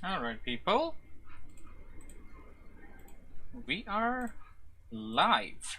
Alright, people. We are live.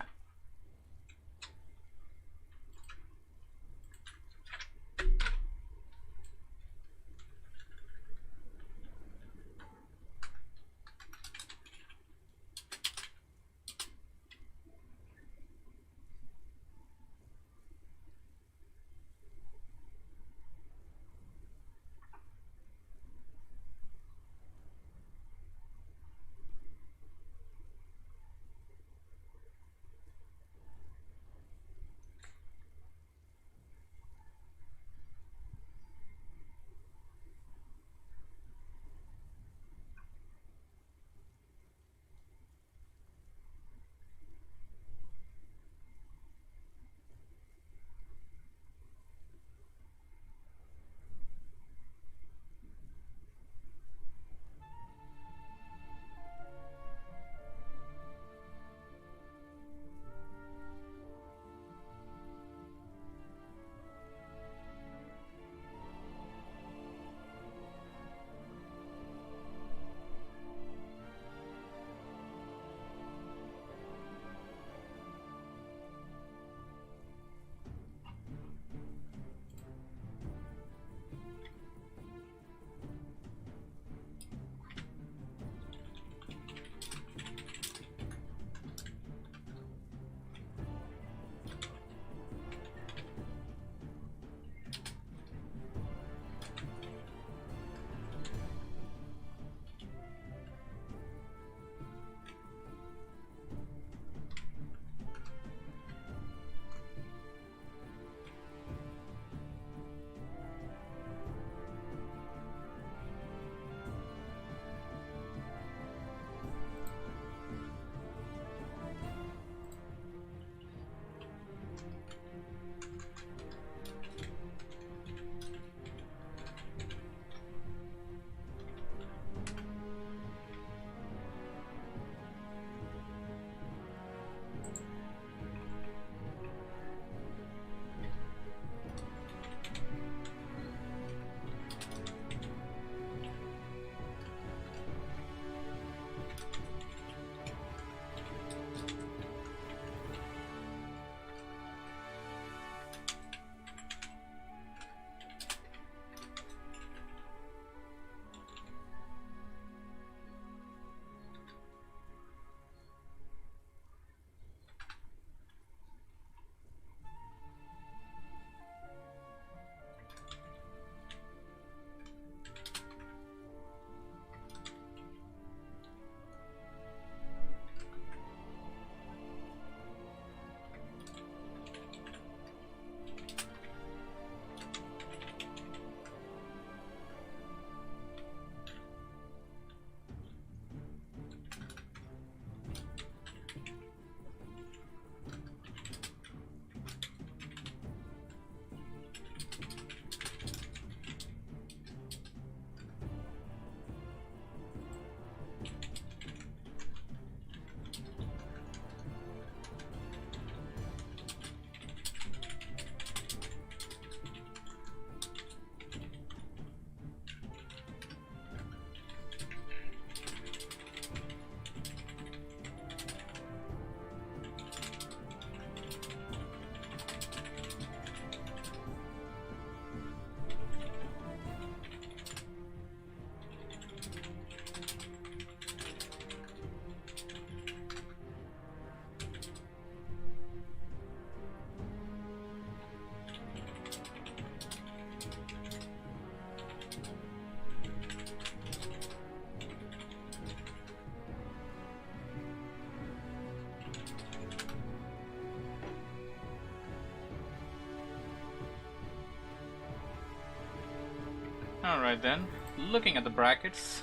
Alright then, looking at the brackets,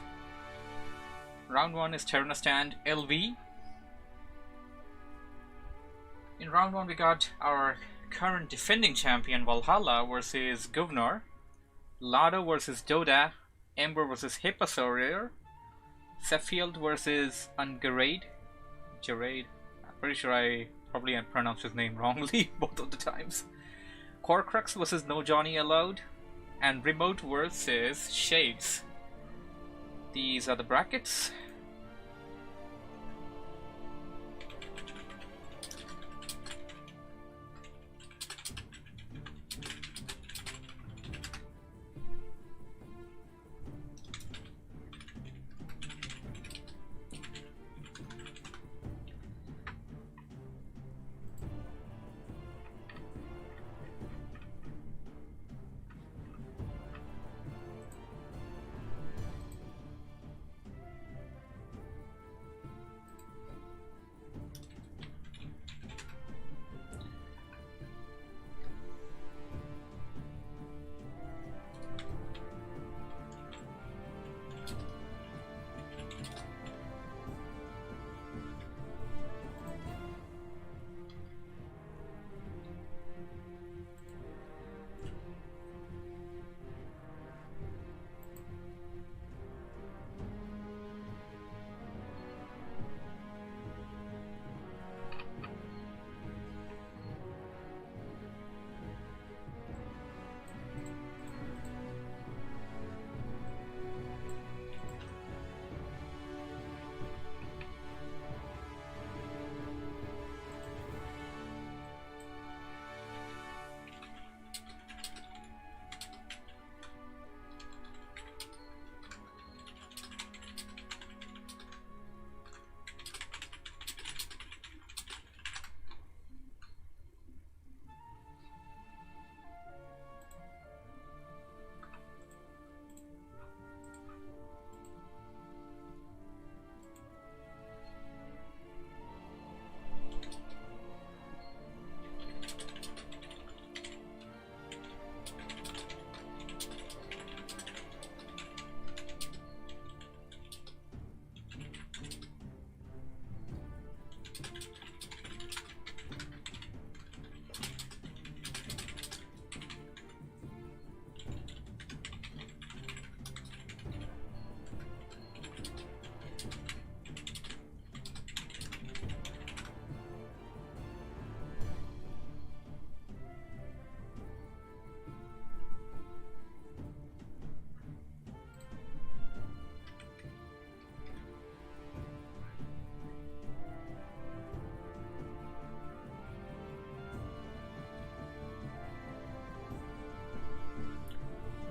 round 1 is Terrana Stand LV. In round 1 we got our current defending champion Valhalla versus Govnor, Lado versus Doda, Ember versus Hipposaurier, Seffield versus Ungarade. Jarade. I'm pretty sure I probably pronounced his name wrongly both of the times. Corcrux versus No Johnny Allowed, and Remote versus Shades. These are the brackets.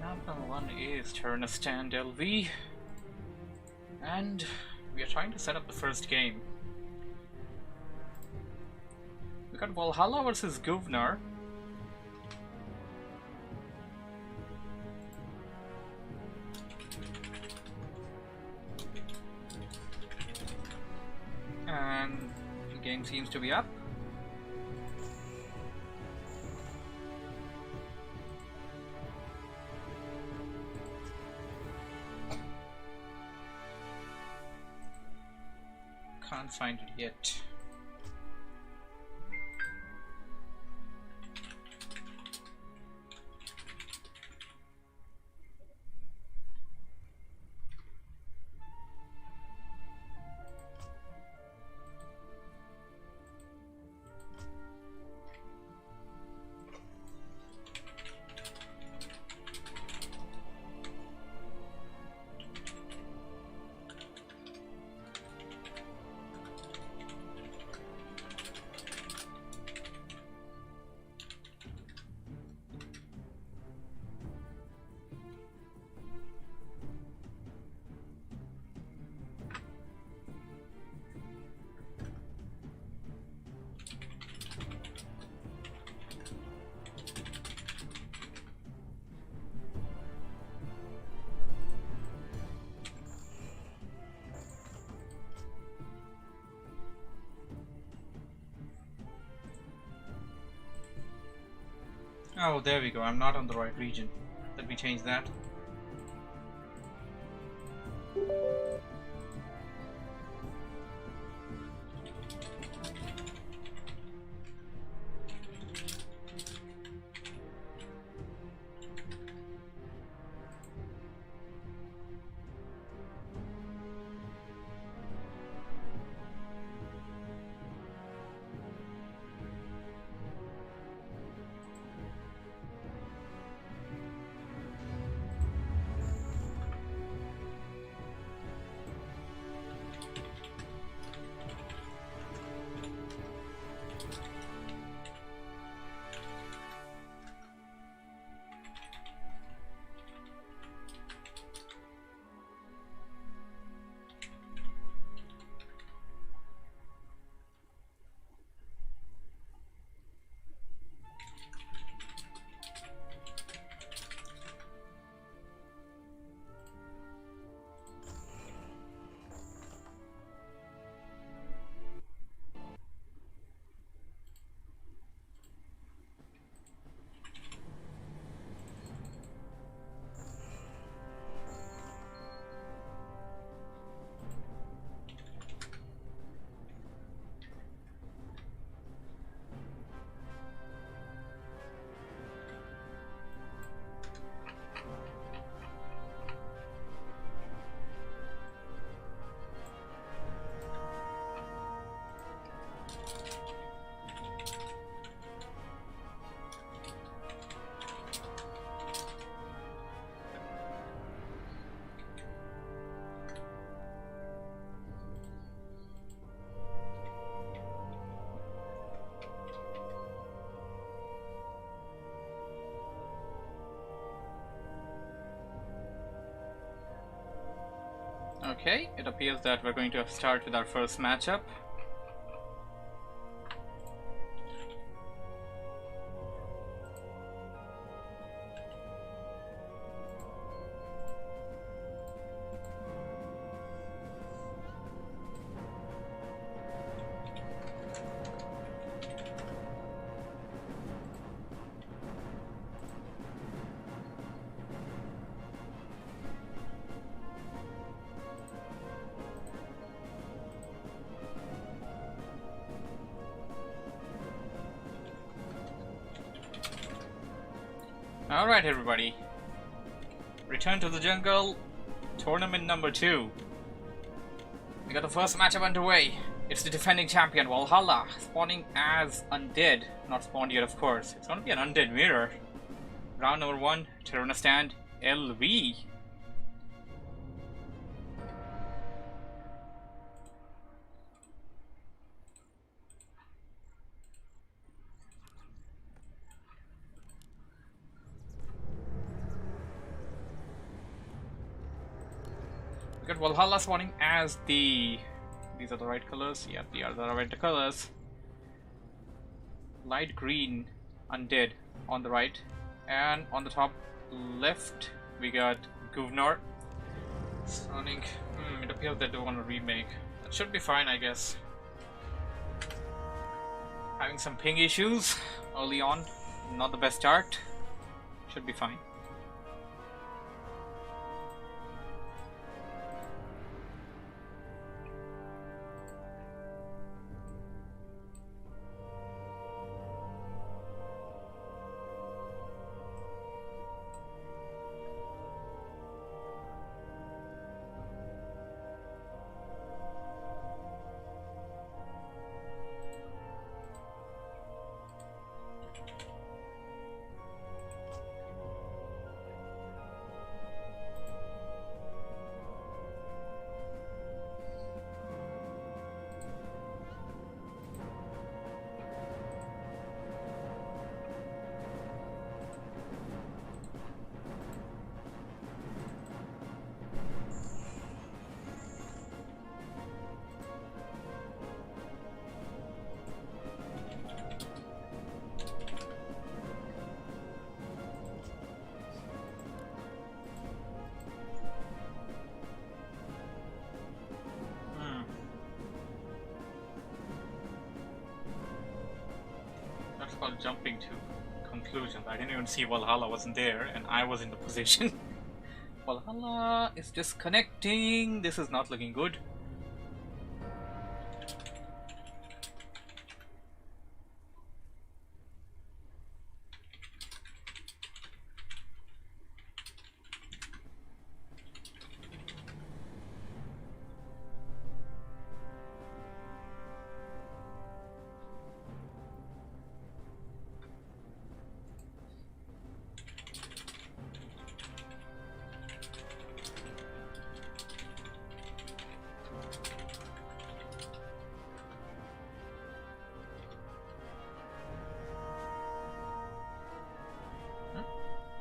Number 1 is Turkmenistan LV, and we are trying to set up the first game. We got Valhalla versus Govnar. And the game seems to be up. Can't find it yet. Oh, there we go. I'm not on the right region. Let me change that. Okay, it appears that we're going to start with our first matchup. Alright everybody, Return to the Jungle, tournament number 2. We got the first matchup underway. It's the defending champion Valhalla, spawning as undead. Not spawned yet of course, it's gonna be an undead mirror. Round number 1, Terrana Stand LV. Got Valhalla spawning as these are the right colors. Yeah, they are the right colors. Light green undead on the right, and on the top left we got Governor spawning. It appears they don't want to remake. That should be fine, I guess. Having some ping issues early on, not the best start. Should be fine. Called jumping to conclusions. I didn't even see Valhalla wasn't there and I was in the position. Valhalla is disconnecting. This is not looking good.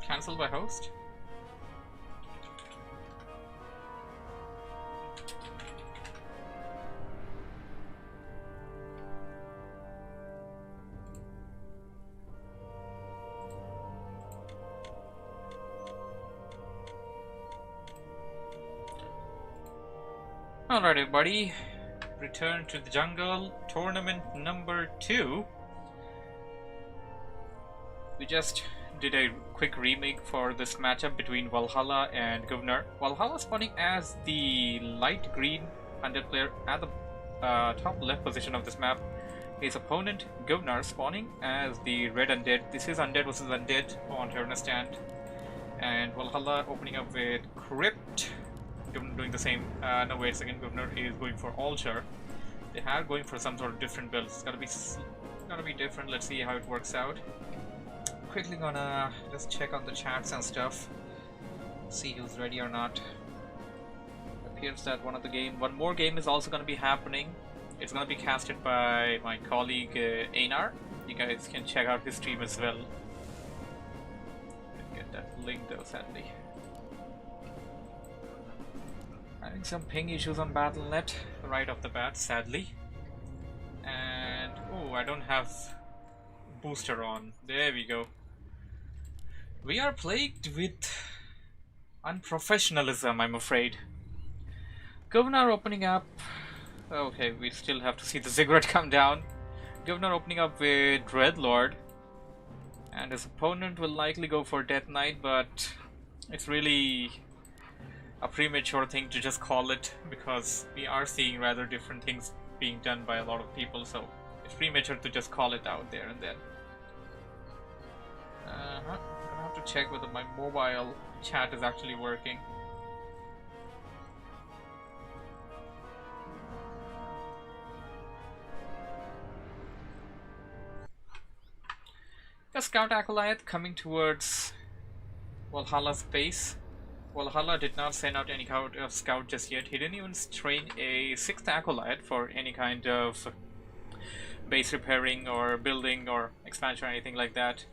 Cancelled by host. Alright everybody, Return to the Jungle, tournament number 2. We just did a quick remake for this matchup between Valhalla and Governor. Valhalla spawning as the light green undead player at the top left position of this map. His opponent Governor spawning as the red undead. This is undead versus undead on Terrana Stand. And Valhalla opening up with Crypt. Governor doing the same. No, wait a second. Governor is going for Altar. They are going for some sort of different build. It's gotta be different. Let's see how it works out. Quickly gonna just check on the chats and stuff, see who's ready or not. Appears that one more game is also gonna be happening. It's gonna be casted by my colleague Einar. You guys can check out his stream as well. Get that link though, sadly. Having some ping issues on Battle.net right off the bat, sadly. And oh, I don't have booster on. There we go. We are plagued with unprofessionalism, I'm afraid. Governor opening up. Okay, we still have to see the Ziggurat come down. Governor opening up with Dreadlord. And his opponent will likely go for Death Knight, but it's really a premature thing to just call it, because we are seeing rather different things being done by a lot of people, so it's premature to just call it out there and then. I'm gonna have to check whether my mobile chat is actually working. A Scout Acolyte coming towards Valhalla's base. Valhalla did not send out any scout just yet. He didn't even train a 6th Acolyte for any kind of base repairing or building or expansion or anything like that.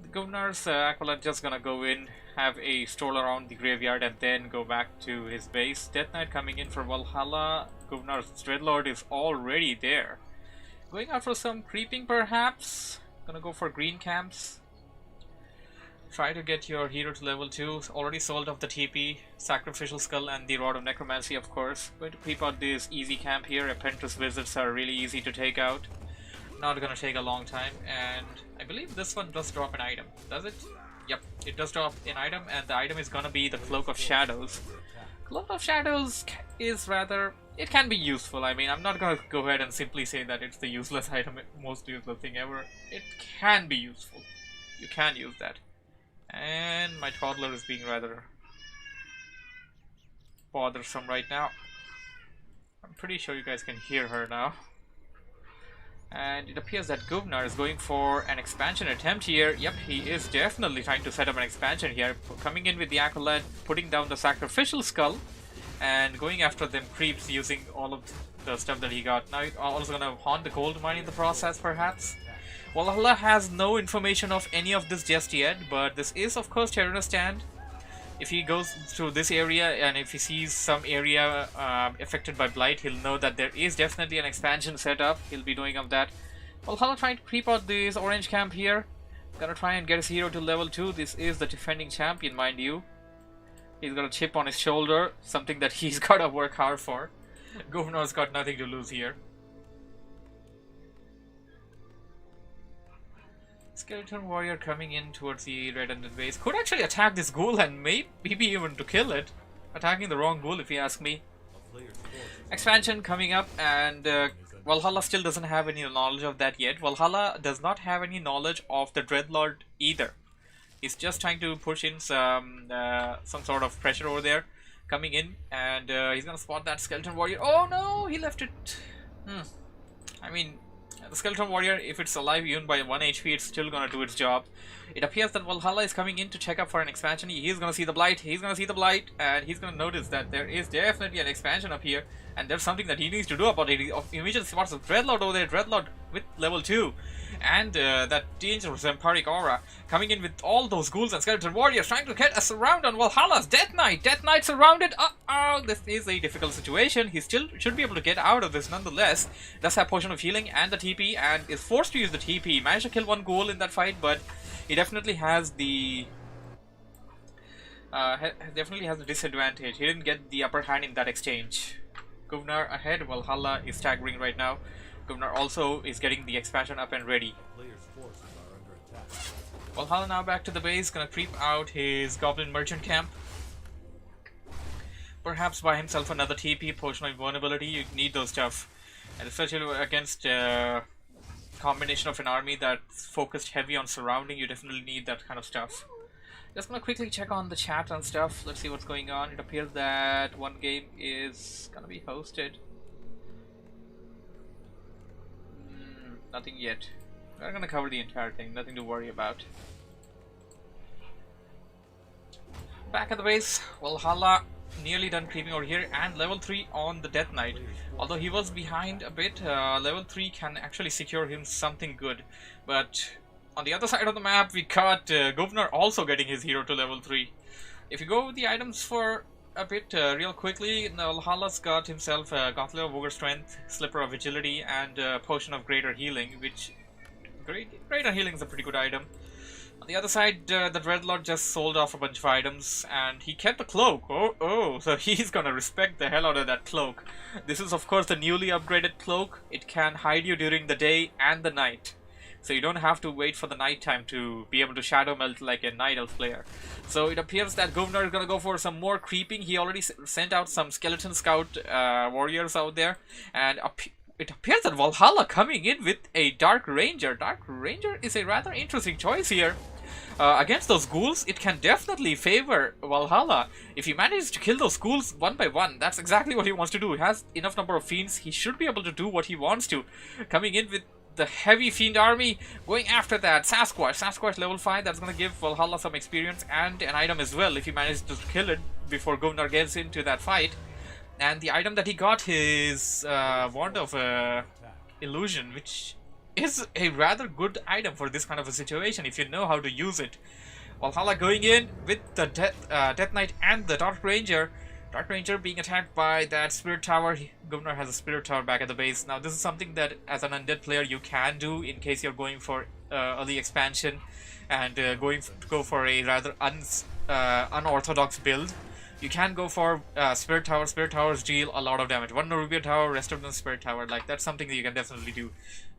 The Governor's Acolyte just gonna go in, have a stroll around the graveyard and then go back to his base. Death Knight coming in for Valhalla. Governor's Dreadlord is already there. Going out for some creeping perhaps. Gonna go for green camps. Try to get your hero to level 2. Already sold off the TP, Sacrificial Skull and the Rod of Necromancy, of course. Going to creep out this easy camp here. Apprentice Wizards are really easy to take out. Not gonna take a long time. And I believe this one does drop an item. Does it? Yep, it does drop an item, and the item is gonna be the Cloak of Shadows. Cloak of Shadows is rather... it can be useful. I mean, I'm not gonna go ahead and simply say that it's the useless item, most useless thing ever. It can be useful. You can use that. And my toddler is being rather bothersome right now. I'm pretty sure you guys can hear her now. And it appears that Govnar is going for an expansion attempt here. Yep, he is definitely trying to set up an expansion here. Coming in with the Acolyte, putting down the Sacrificial Skull, and going after them creeps using all of the stuff that he got. Now he's also gonna haunt the gold mine in the process, perhaps. Valhalla has no information of any of this just yet, but this is of course Terranos stand. If he goes through this area and if he sees some area affected by blight, he'll know that there is definitely an expansion set up. He'll be doing of that. Valhalla trying to creep out this orange camp here. Gonna try and get his hero to level 2. This is the defending champion, mind you. He's got a chip on his shoulder, something that he's gotta work hard for. Governor's got nothing to lose here. Skeleton Warrior coming in towards the red ended base. Could actually attack this ghoul and maybe even to kill it. Attacking the wrong ghoul if you ask me. Expansion coming up, and Valhalla still doesn't have any knowledge of that yet. Valhalla does not have any knowledge of the Dreadlord either. He's just trying to push in some sort of pressure over there. Coming in, and he's gonna spot that Skeleton Warrior. Oh no, he left it. I mean, the Skeleton Warrior, if it's alive even by 1 HP, it's still gonna do its job. It appears that Valhalla is coming in to check up for an expansion. He's gonna see the blight, and he's gonna notice that there is definitely an expansion up here, and there's something that he needs to do about it. He immediately spots a Dreadlord over there, Dreadlord with level 2, and that dangerous Empiric Aura coming in with all those ghouls and Skeleton Warriors trying to get a surround on Valhalla's Death Knight. Death Knight surrounded. This is a difficult situation. He still should be able to get out of this nonetheless. Does have Potion of Healing and the TP, and is forced to use the TP. Managed to kill one ghoul in that fight, but he definitely has the disadvantage. He didn't get the upper hand in that exchange. Govnar ahead. Valhalla is staggering right now. Govnar also is getting the expansion up and ready. Valhalla now back to the base, gonna creep out his Goblin Merchant camp. Perhaps buy himself another TP, Potion of Invulnerability. You need those stuff. And especially against a combination of an army that's focused heavy on surrounding, you definitely need that kind of stuff. Just gonna quickly check on the chat and stuff. Let's see what's going on. It appears that one game is gonna be hosted. Nothing yet. We're gonna cover the entire thing, nothing to worry about. Back at the base, Valhalla nearly done creeping over here, and level 3 on the Death Knight. Although he was behind a bit, level 3 can actually secure him something good. But on the other side of the map, we got Govnar also getting his hero to level 3. If you go with the items for a bit real quickly. Valhalla's got himself Gauntlet of Ogre Strength, Slipper of Agility, and Potion of Greater Healing, which Greater Healing is a pretty good item. On the other side, the Dreadlord just sold off a bunch of items, and he kept the cloak. Oh, so he's gonna respect the hell out of that cloak. This is, of course, the newly upgraded cloak. It can hide you during the day and the night, so you don't have to wait for the night time to be able to shadow melt like a Night Elf player. So it appears that Governor is gonna go for some more creeping. He already sent out some Skeleton Scout warriors out there, and it appears that Valhalla coming in with a Dark Ranger. Dark Ranger is a rather interesting choice here. Against those ghouls, it can definitely favor Valhalla. If he manages to kill those ghouls one by one, that's exactly what he wants to do. He has enough number of fiends, he should be able to do what he wants to. Coming in with the heavy fiend army, going after that Sasquatch level 5, that's going to give Valhalla some experience and an item as well if he manages to kill it before Govnar gets into that fight. And the item that he got is Wand of Illusion, which is a rather good item for this kind of a situation if you know how to use it. Valhalla going in with the Death Knight and the Dark Ranger. Dark Ranger being attacked by that Spirit Tower. Governor has a Spirit Tower back at the base. Now this is something that as an undead player you can do in case you're going for early expansion and go for a rather unorthodox build. You can go for Spirit Tower. Spirit Towers deal a lot of damage. One Norubia Tower, rest of them Spirit Tower. Like, that's something that you can definitely do.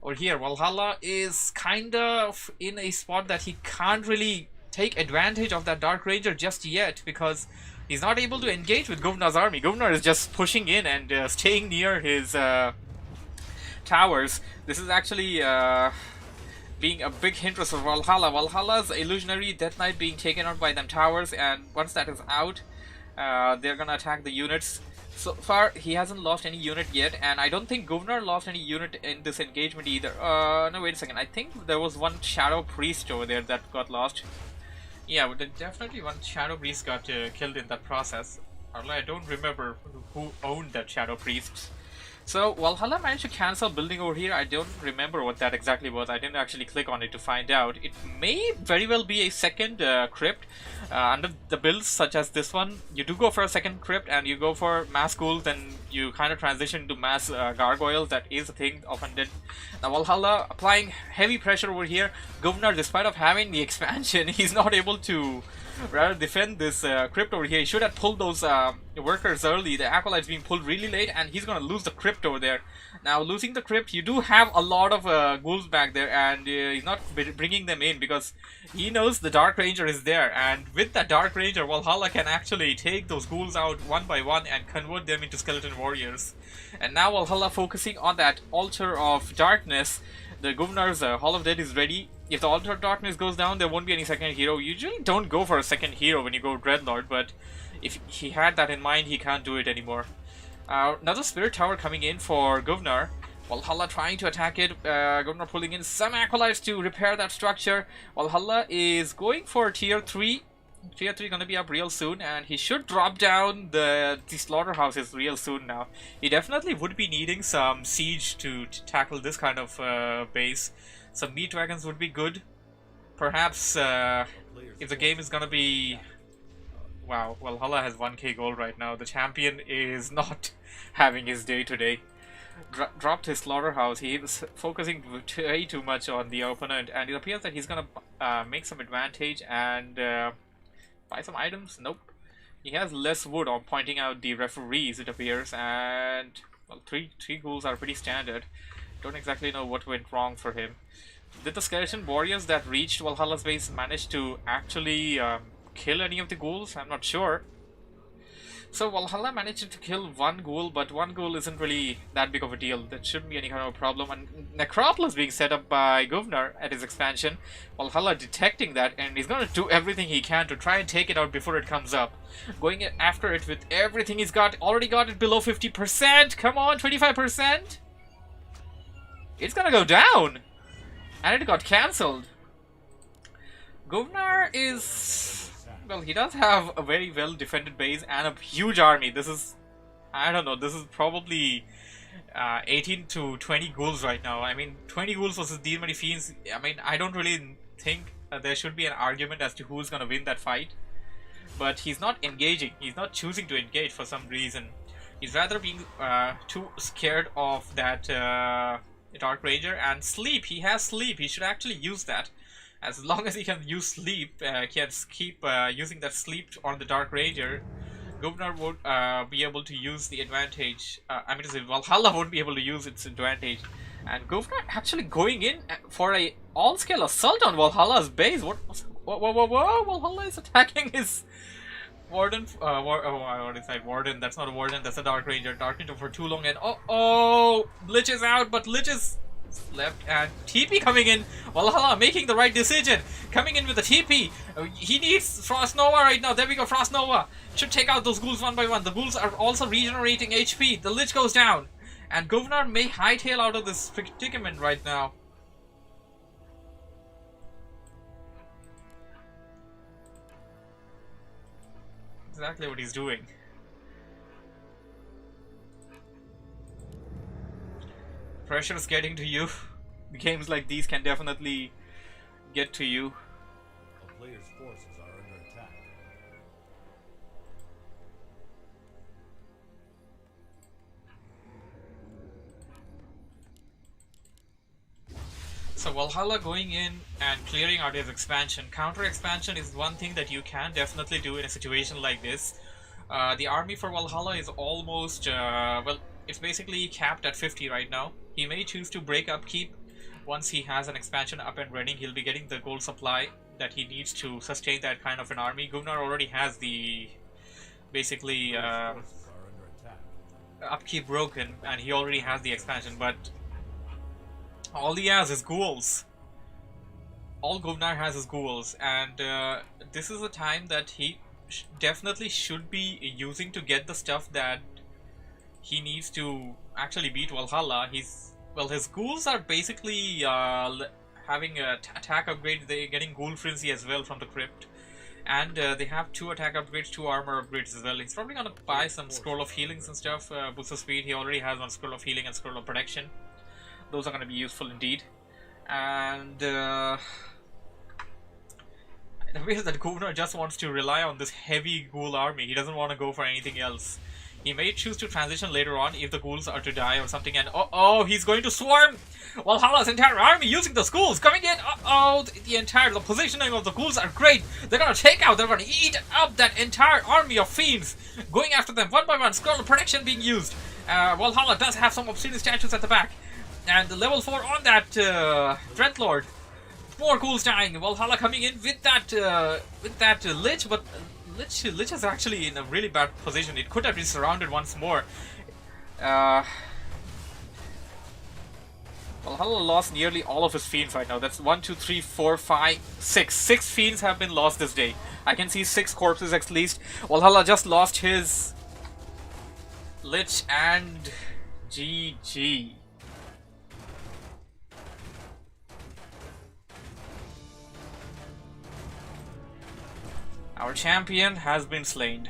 Over here, Valhalla is kind of in a spot that he can't really take advantage of that Dark Ranger just yet, because he's not able to engage with Govnar's army. Govnar is just pushing in and staying near his towers. This is actually being a big hindrance for Valhalla. Valhalla's Illusionary Death Knight being taken out by them towers, and once that is out, they're gonna attack the units. So far, he hasn't lost any unit yet, and I don't think Govnar lost any unit in this engagement either. No, wait a second. I think there was one Shadow Priest over there that got lost. Yeah, but definitely one Shadow Priest got killed in that process. I don't remember who owned that Shadow Priest. So Valhalla managed to cancel building over here. I don't remember what that exactly was. I didn't actually click on it to find out. It may very well be a second crypt. Under the builds such as this one, you do go for a second crypt and you go for mass ghouls, then you kind of transition to mass gargoyles. That is a thing of undead. Now Valhalla applying heavy pressure over here. Govnar, despite of having the expansion, he's not able to rather defend this crypt over here. He should have pulled those workers early. The acolyte's being pulled really late, and he's gonna lose the crypt over there. Now, losing the crypt, you do have a lot of ghouls back there, and he's not bringing them in because he knows the Dark Ranger is there. And with that Dark Ranger, Valhalla can actually take those ghouls out one by one and convert them into skeleton warriors. And now Valhalla focusing on that Altar of Darkness. The Governor's Hall of Death is ready. If the Altar of Darkness goes down, there won't be any second hero. You usually don't go for a second hero when you go Dreadlord, but if he had that in mind, he can't do it anymore. Another Spirit Tower coming in for Govnar. Valhalla trying to attack it. Govnar pulling in some acolytes to repair that structure. Valhalla is going for tier 3. Tier 3 gonna be up real soon, and he should drop down the slaughterhouses real soon now. He definitely would be needing some siege to tackle this kind of base. Some meat wagons would be good. Perhaps if the game is gonna be... Wow, Valhalla has 1k gold right now. The champion is not having his day today. Dropped his slaughterhouse. He was focusing way too much on the opponent, and it appears that he's gonna make some advantage and buy some items. Nope. He has less wood on pointing out the referees, it appears, and well, three ghouls are pretty standard. Don't exactly know what went wrong for him. Did the skeleton warriors that reached Valhalla's base manage to actually kill any of the ghouls? I'm not sure. So Valhalla managed to kill one ghoul, but one ghoul isn't really that big of a deal. That shouldn't be any kind of a problem. And Necropolis being set up by Govnar at his expansion. Valhalla detecting that, and he's gonna do everything he can to try and take it out before it comes up. Going after it with everything he's got. Already got it below 50%. Come on, 25%. It's gonna go down. And it got cancelled. Govnar is... Well, he does have a very well defended base and a huge army. This is... I don't know, this is probably 18 to 20 ghouls right now. I mean, 20 ghouls versus these many fiends. I mean, I don't really think there should be an argument as to who's gonna win that fight. but he's not engaging. He's not choosing to engage for some reason. He's rather being too scared of that Dark Ranger and sleep. He has sleep. He should actually use that. As long as he can use sleep, he can keep using that sleep on the Dark Ranger. Governor would be able to use the advantage. I mean to say, Valhalla won't be able to use its advantage. And Governor actually going in for a all-scale assault on Valhalla's base. What? Whoa! Valhalla is attacking his Warden. What did I say? Warden. That's not a Warden. That's a Dark Ranger. Dark Ranger for too long. And Lich is out, but Lich is left, and TP coming in. Valhalla making the right decision, coming in with the TP. He needs Frost Nova right now. There we go, Frost Nova should take out those ghouls one by one. The ghouls are also regenerating HP. The Lich goes down, and Governor may hightail out of this predicament right now. Exactly what he's doing. Pressure is getting to you. Games like these can definitely get to you. A player's forces are under attack. So Valhalla going in and clearing out his expansion. Counter expansion is one thing that you can definitely do in a situation like this. The army for Valhalla is almost, well, it's basically capped at 50 right now. He may choose to break upkeep. Once he has an expansion up and running, he'll be getting the gold supply that he needs to sustain that kind of an army. Gunnar already has the, basically, upkeep broken, and he already has the expansion, but all he has is ghouls. All Gunnar has is ghouls, and this is a time that he definitely should be using to get the stuff that he needs to actually beat Valhalla. His ghouls are basically having an attack upgrade. They're getting Ghoul Frenzy as well from the Crypt. And they have 2 attack upgrades, 2 armor upgrades as well. He's probably gonna buy some Scroll of Healings and stuff, boost of speed. He already has 1 Scroll of Healing and Scroll of Protection. Those are gonna be useful indeed. And it appears that Governor just wants to rely on this heavy ghoul army. He doesn't want to go for anything else. He may choose to transition later on if the ghouls are to die or something, and he's going to swarm Valhalla's entire army using the ghouls coming in. The positioning of the ghouls are great. They're gonna they're gonna eat up that entire army of fiends, going after them one by one. Scroll of Protection being used. Valhalla does have some obsidian statues at the back, and the level 4 on that Dreadlord. More ghouls dying. Valhalla coming in with that Lich, but Lich is actually in a really bad position. It could have been surrounded once more. Valhalla lost nearly all of his fiends right now. That's 1, 2, 3, 4, 5, 6. 6 fiends have been lost this day. I can see 6 corpses at least. Valhalla just lost his Lich and GG. Our champion has been slain.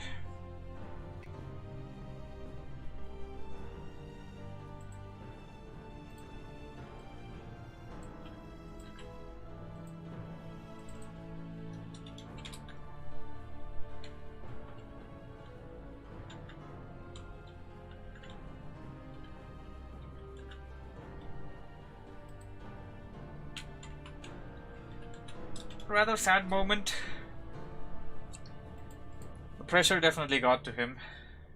Rather sad moment. Pressure definitely got to him,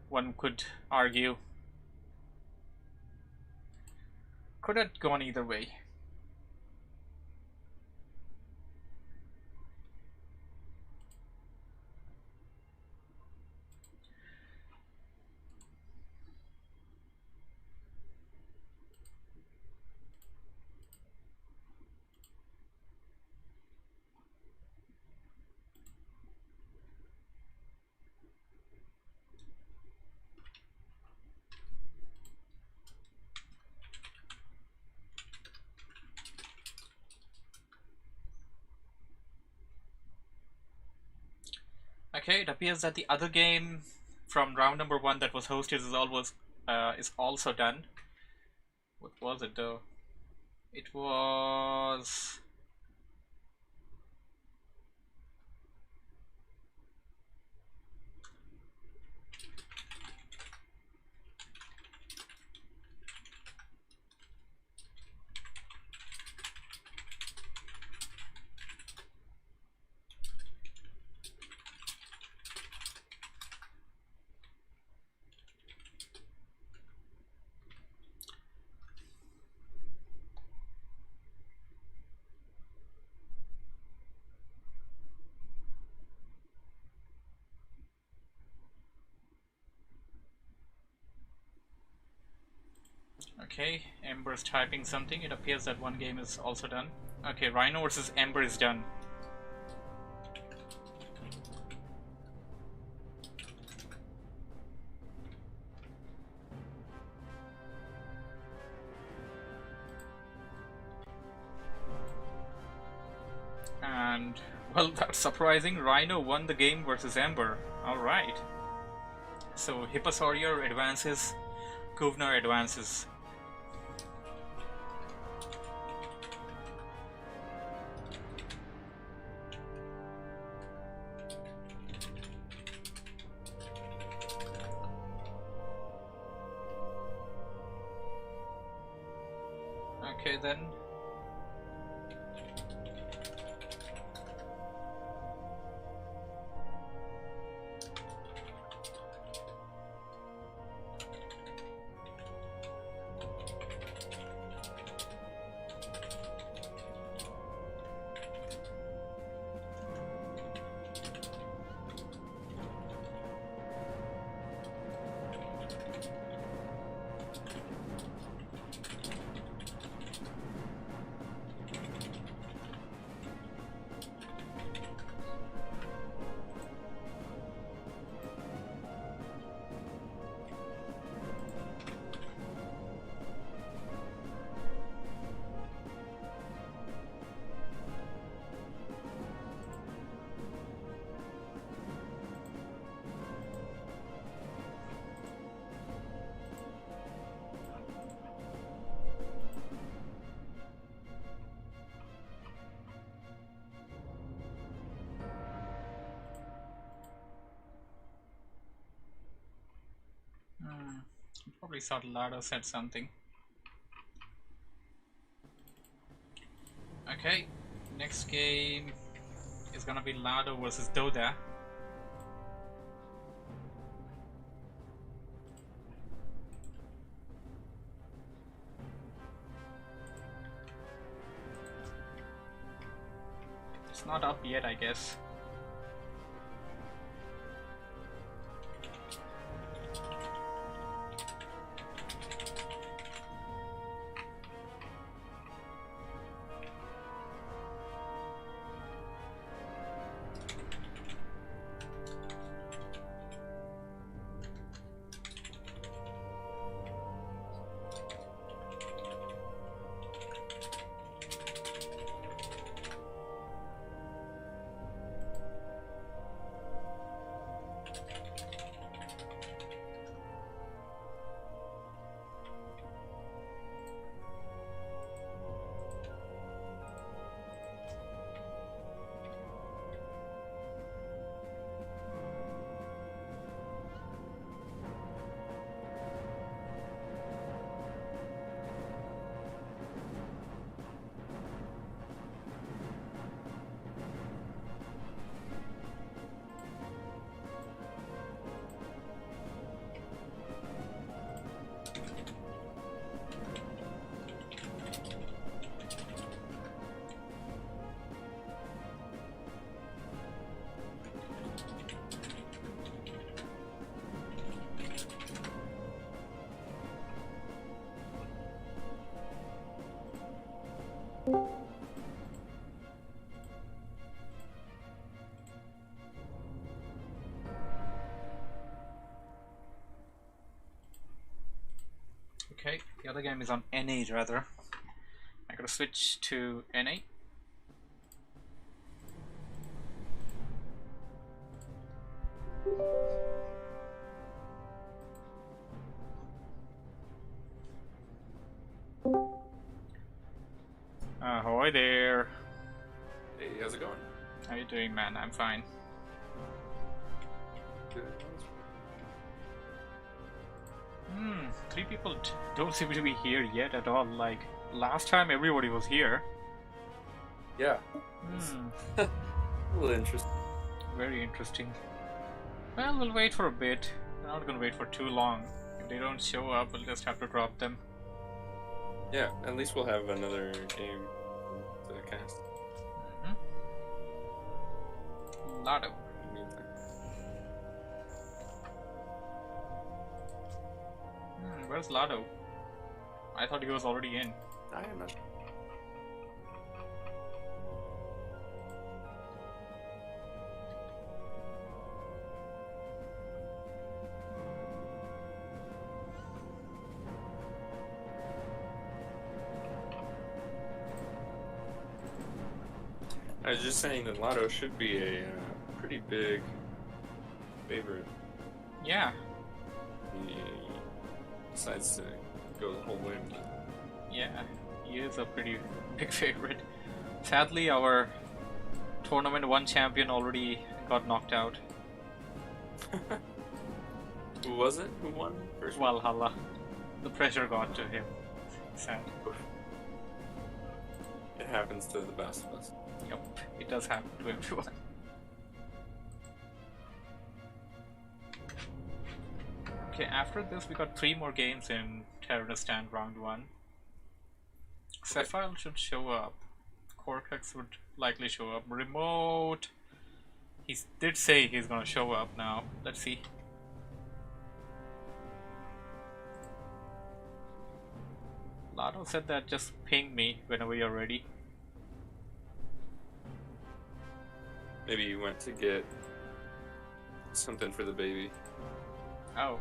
one could argue. Could have gone either way. Okay, it appears that the other game from round number 1 that was hosted is also done. What was it though? It was... Okay, Ember's typing something. It appears that one game is also done. Okay, Rhino versus Ember is done. And, well, that's surprising. Rhino won the game versus Ember. Alright. So, Hipposaurier advances, Governor advances. Okay then. Probably thought Lado said something. Okay, next game is gonna be Lado versus Doda. It's not up yet, I guess. Okay, the other game is on NA rather. I gotta switch to NA. Ahoy there. Hey, how's it going? How you doing, man? I'm fine. Good. 3 people don't seem to be here yet at all. Like, last time everybody was here. Yeah. A little interesting. Very interesting. Well, we'll wait for a bit. We're not gonna wait for too long. If they don't show up, we'll just have to drop them. Yeah, at least we'll have another game to cast. Lado. In the meantime. Where's Lado? I thought he was already in. I am not. I was just saying that Lotto should be a pretty big favorite. Yeah. He decides to go the whole way with it. Yeah, he is a pretty big favorite. Sadly, our tournament 1 champion already got knocked out. Who was it? Who won first? Valhalla. The pressure got to him. Sad. It happens to the best of us. Yep, it does happen to everyone. Okay, after this we got 3 more games in Terranistan round 1. Sapphire should show up. Cortex would likely show up. Remote. He did say he's gonna show up now. Let's see. Lotto said that just ping me whenever you're ready. Maybe you went to get something for the baby. Oh.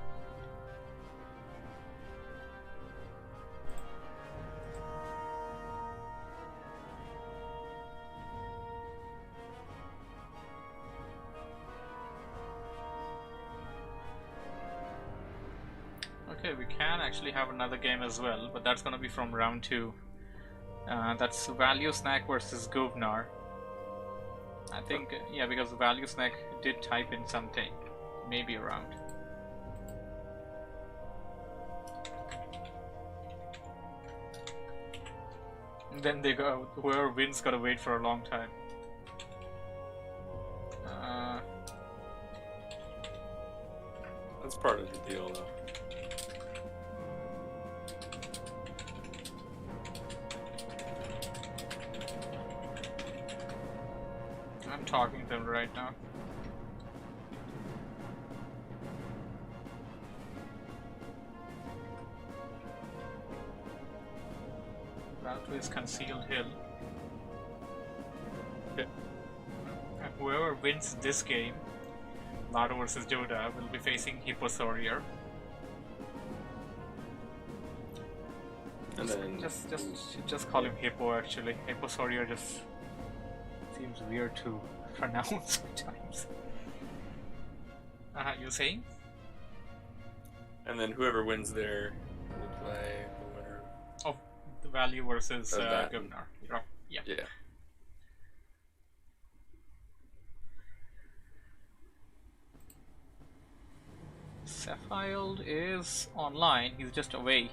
Okay, we can actually have another game as well, but that's gonna be from round 2. That's Value Snack versus Govnar. I think, yeah, because Value Snack did type in something, maybe around. And then they go, whoever wins gotta wait for a long time. That's part of the deal, though. I'm talking to them right now. Route to his concealed hill. Okay. And whoever wins this game, Lotto versus Doda, will be facing Hipposaurier. And then Just call him Hippo actually. Hipposaurier just seems weird to pronounce sometimes. You saying? And then whoever wins there will play the winner. Of the Value versus that. Govnar. Yeah. Yeah. Sapphire is online, he's just away.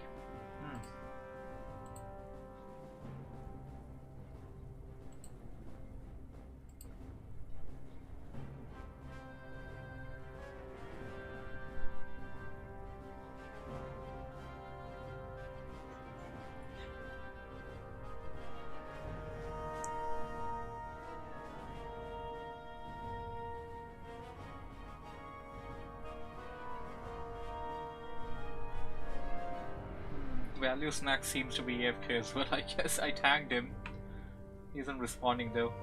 Value Snack seems to be AFK as well. I guess I tagged him. He isn't responding though.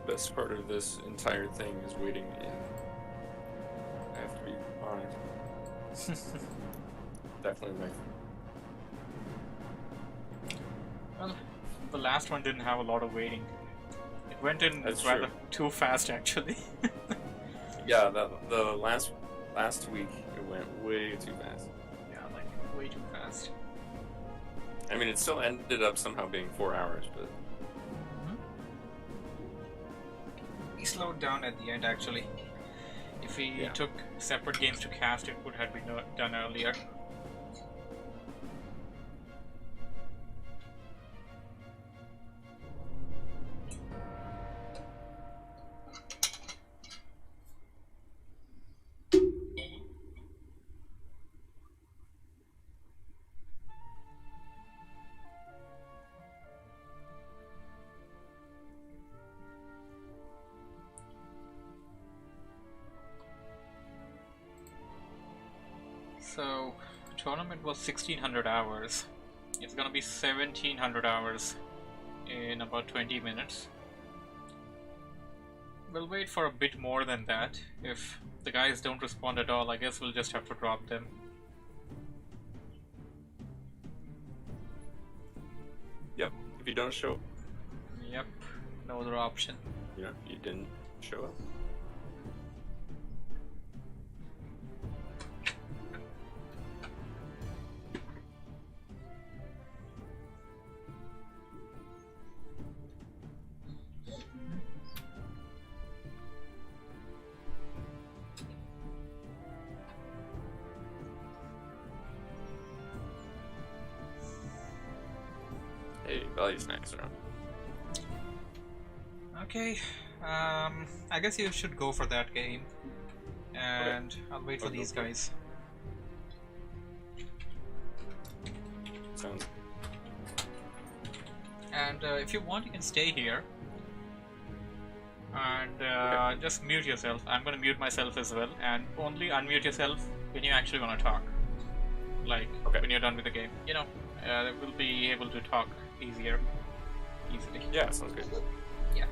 Best part of this entire thing is waiting to end. I have to be honest. Definitely my. Well, the last one didn't have a lot of waiting. It went in That's rather true. too fast actually. Yeah, the last week it went way too fast. Yeah, like way too fast. I mean, it still ended up somehow being 4 hours, but He slowed down at the end actually. If he Yeah. took separate games to cast, it would have been done earlier. So, tournament was 1600 hours. It's gonna be 1700 hours in about 20 minutes. We'll wait for a bit more than that. If the guys don't respond at all, I guess we'll just have to drop them. Yep. If you don't show, Yep, no other option. you didn't show up. Hey, value snacks around. Okay, I guess you should go for that game. And I'll wait for I'll go these for it. guys. Sounds. And if you want, you can stay here. And Okay. just mute yourself. I'm gonna mute myself as well. And only unmute yourself when you actually wanna talk. Like, Okay. when you're done with the game. We'll be able to talk easily. Yeah, sounds good. Yeah.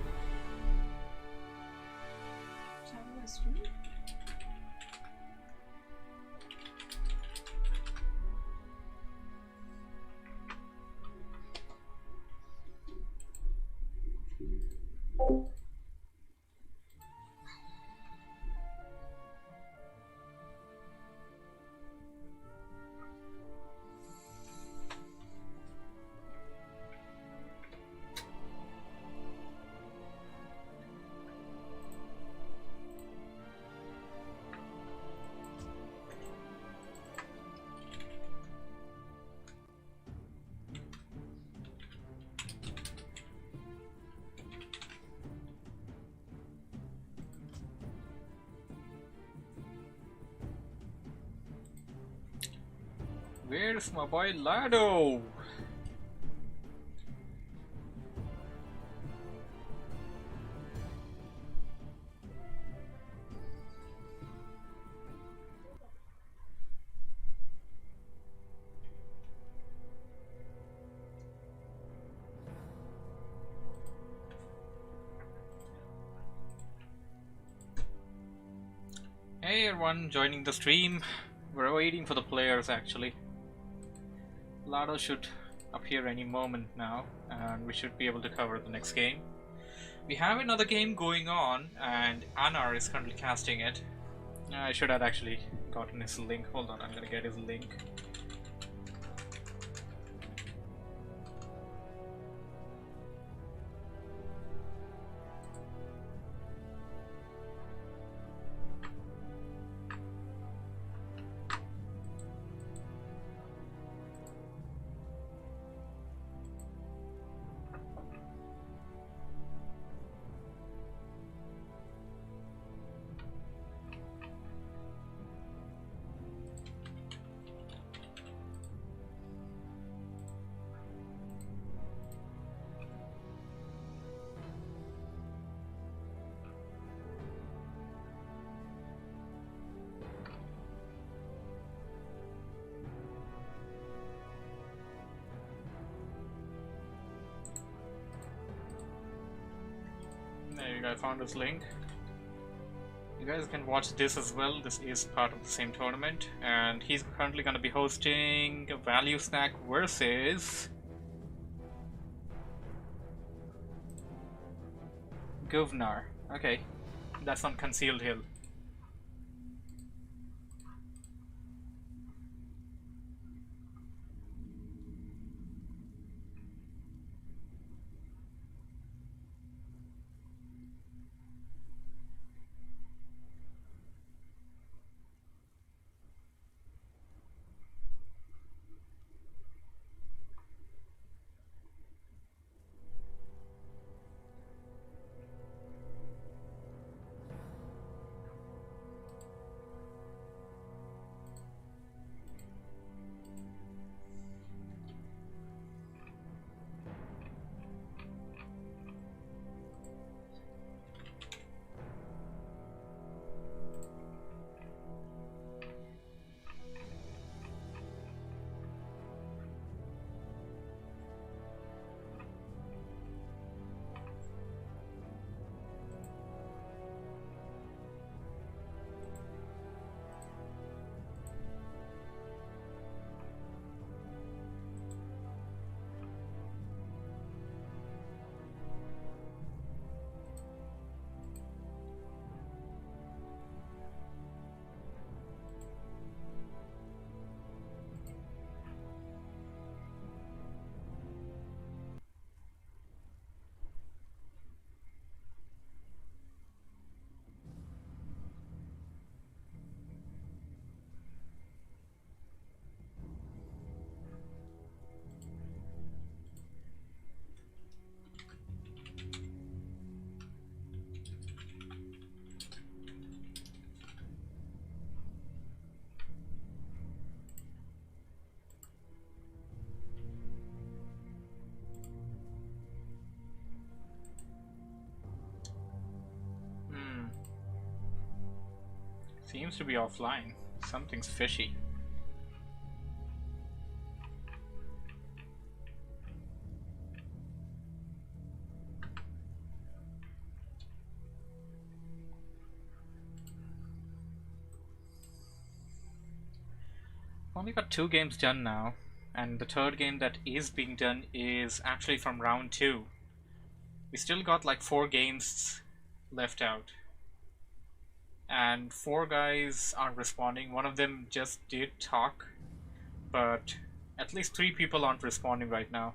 Where's my boy Lado? Hey everyone, joining the stream. We're waiting for the players actually. Lado should appear any moment now, and we should be able to cover the next game. We have another game going on, and Anar is currently casting it. I should have actually gotten his link. Hold on, I'm gonna get his link. There you go, I found his link. You guys can watch this as well. This is part of the same tournament, and he's currently going to be hosting Value Snack versus Govnar. Okay, that's on Concealed Hill. Seems to be offline. Something's fishy. Only got 2 games done now, and the third game that is being done is actually from round 2. We still got like 4 games left out. And 4 guys aren't responding. One of them just did talk, but at least 3 people aren't responding right now.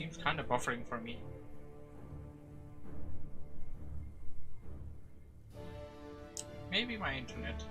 Everything's kind of buffering for me. Maybe my internet.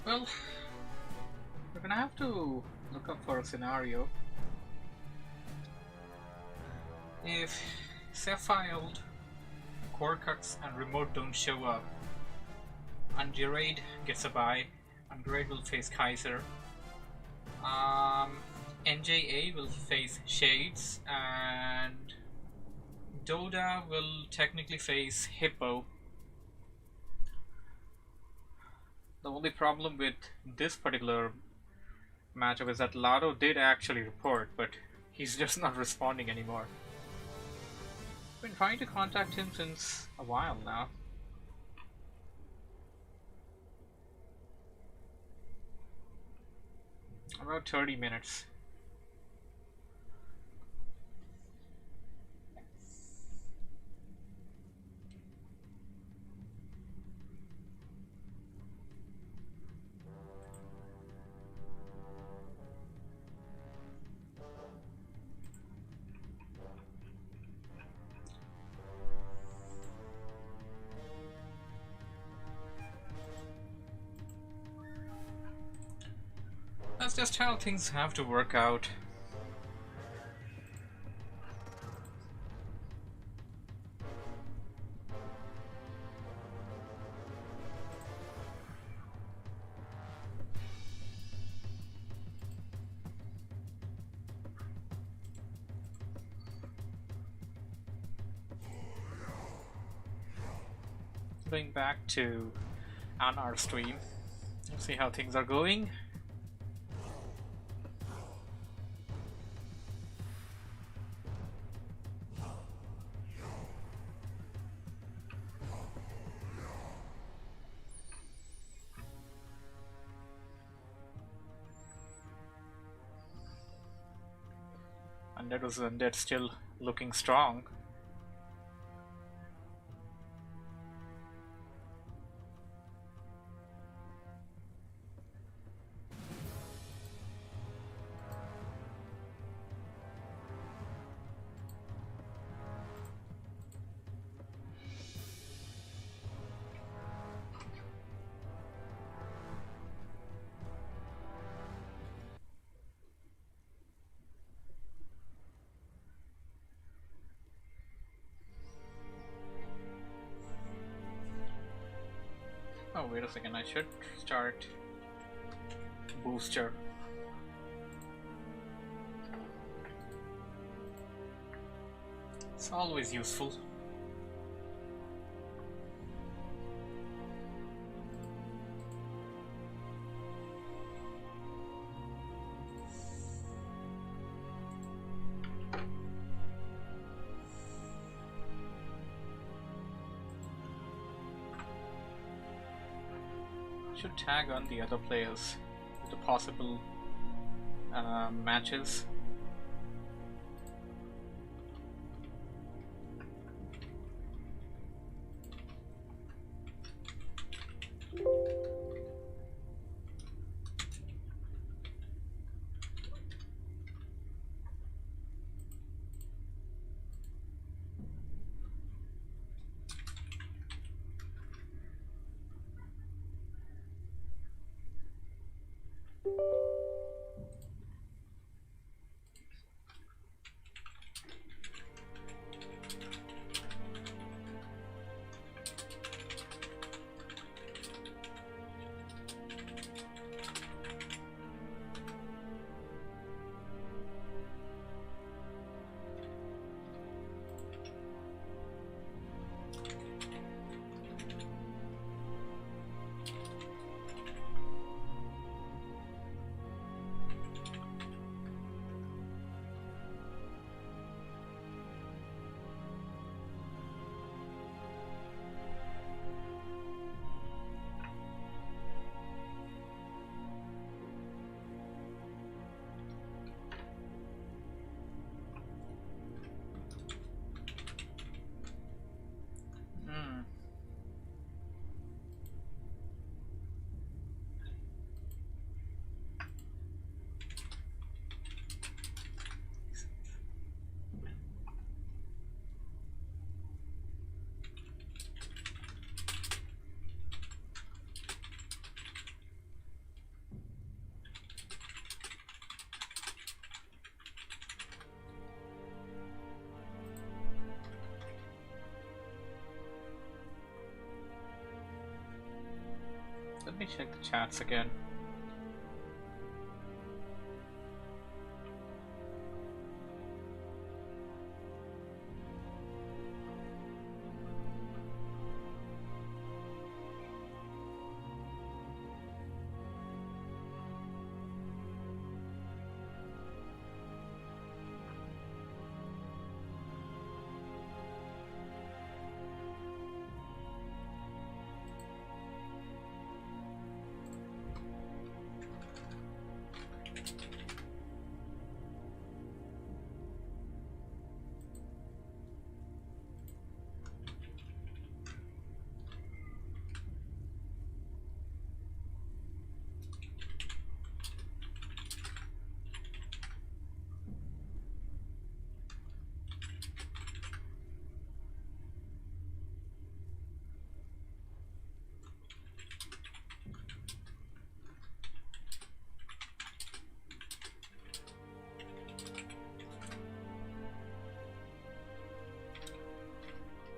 Well, we're gonna have to look up for a scenario. If Cephild, Corcux, and Remote don't show up, Undraid gets a bye. Undraid will face Kaiser. NJA will face Shades, and Doda will technically face Hippo. The only problem with this particular matchup is that Lado did actually report, but he's just not responding anymore. I've been trying to contact him since a while now. About 30 minutes. That's just how things have to work out. Going back to Anar stream. Let's see how things are going. Undead was Undead still looking strong. wait a second. I should start booster. It's always useful. Should tag on the other players, the possible matches. Let me check the chats again.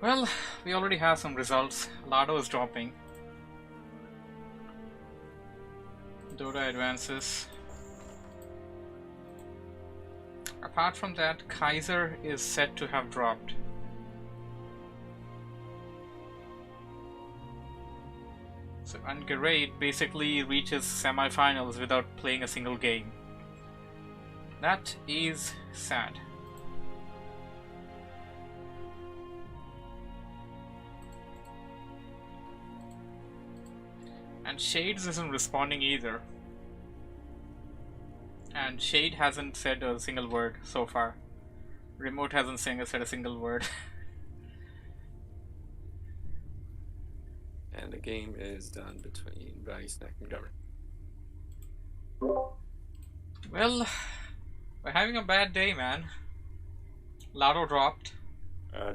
Well, we already have some results. Lado is dropping. Dota advances. Apart from that, Kaiser is said to have dropped. So, and Gerade basically reaches semi-finals without playing a single game. That is sad. And Shades isn't responding either. And Shade hasn't said a single word so far. Remote hasn't said a single word. And the game is done between Value Snack and Governor. Well, we're having a bad day, man. Lado dropped.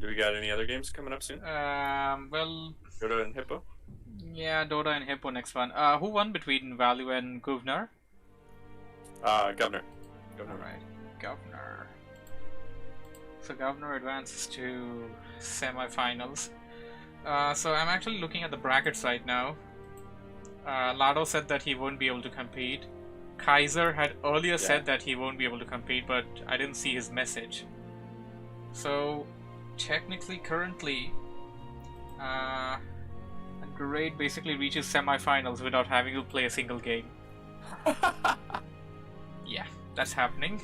Do we got any other games coming up soon? Well, Dota and Hippo? yeah, Dota and Hippo next one. Who won between Value and Governor? Governor. Alright, Governor. So Governor advances to semi-finals. So I'm actually looking at the brackets right now. Lado said that he won't be able to compete. Kaiser had earlier said that he won't be able to compete, but I didn't see his message. So, technically, currently, Great basically reaches semi-finals without having to play a single game. Yeah, that's happening.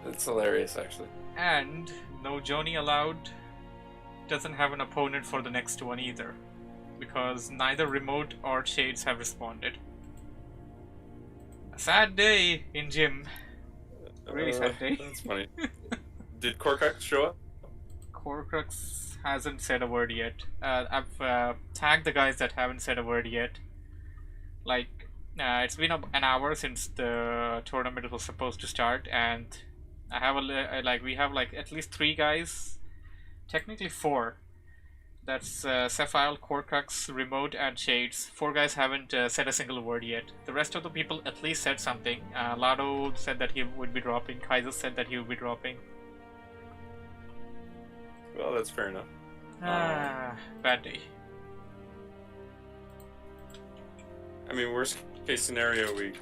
That's hilarious, actually. And no Johnny Allowed doesn't have an opponent for the next one either, because neither Remote or Shades have responded. A sad day in gym. Really sad day. That's funny. Did Korkak show up? Corcrux hasn't said a word yet. I've tagged the guys that haven't said a word yet. Like, it's been an hour since the tournament was supposed to start, and I have we have like at least 3 guys, technically 4. That's Sapphire, Corcrux, Remote, and Shades. 4 guys haven't said a single word yet. The rest of the people at least said something. Lado said that he would be dropping. Kaiser said that he would be dropping. Well, that's fair enough. Bad day. I mean, worst case scenario, you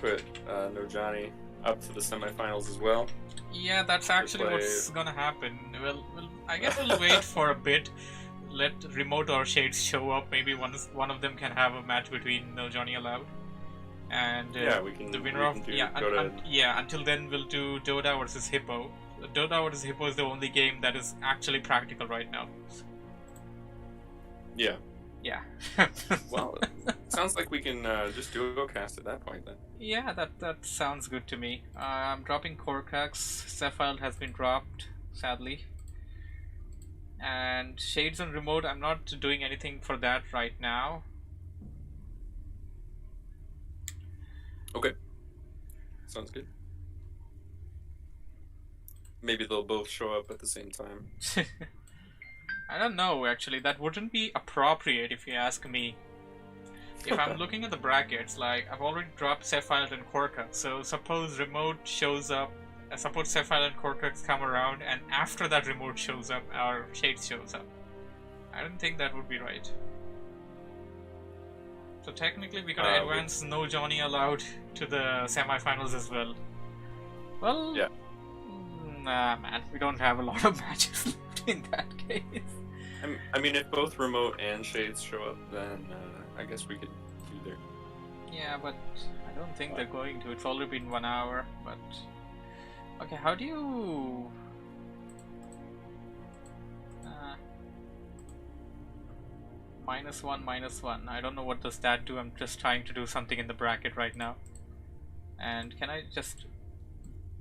put No Johnny up to the semifinals as well. Yeah, that's actually what's gonna happen. I guess we'll wait for a bit. Let Remote or Shades show up. Maybe one of them can have a match between No Johnny Allowed. And we can. The winner of until then we'll do Doda versus Hippo. Doda versus Hippo is the only game that is actually practical right now. Yeah. Yeah. Well, sounds like we can just duo cast at that point then. Yeah, that sounds good to me. I'm dropping Corcrux. Sapphire has been dropped, sadly. And Shades and Remote, I'm not doing anything for that right now. Okay. Sounds good. Maybe they'll both show up at the same time. I don't know, actually. That wouldn't be appropriate if you ask me. If I'm looking at the brackets, like, I've already dropped Sapphire and Korka, so suppose Remote shows up, suppose Sapphire and Korka come around, and after that Remote shows up, or Shades shows up. I don't think that would be right. So technically we can advance No Johnny Allowed to the semi-finals as well. Well, yeah. Nah, man, we don't have a lot of matches left in that case. I mean, if both Remote and Shades show up, then I guess we could do there. Yeah, but I don't think they're going to. It's already been 1 hour, but... Okay, how do you... -1, I don't know what does that do. I'm just trying to do something in the bracket right now. And can I just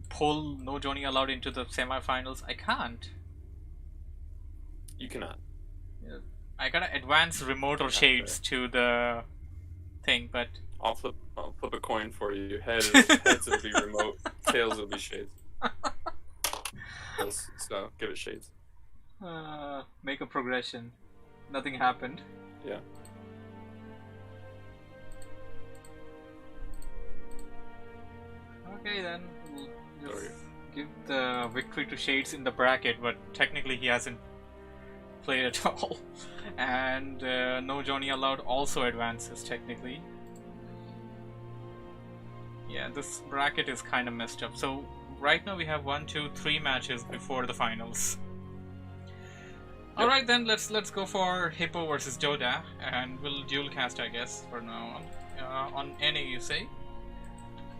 pull No Johnny Allowed into the semi-finals? I can't. You cannot. I gotta advance Remote or Shades to the thing, but... I'll flip a coin for you. Heads will be Remote, tails will be Shades. So, give it Shades. Make a progression. Nothing happened. Yeah. Okay then, we'll just give the victory to Shades in the bracket, but technically he hasn't played at all. And No Johnny Allowed also advances technically. Yeah, this bracket is kind of messed up. So right now we have 1, 2, 3 matches before the finals. Yep. Alright then, let's go for Hippo versus Doda, and we'll dual cast, I guess, for now on. On NA, you say?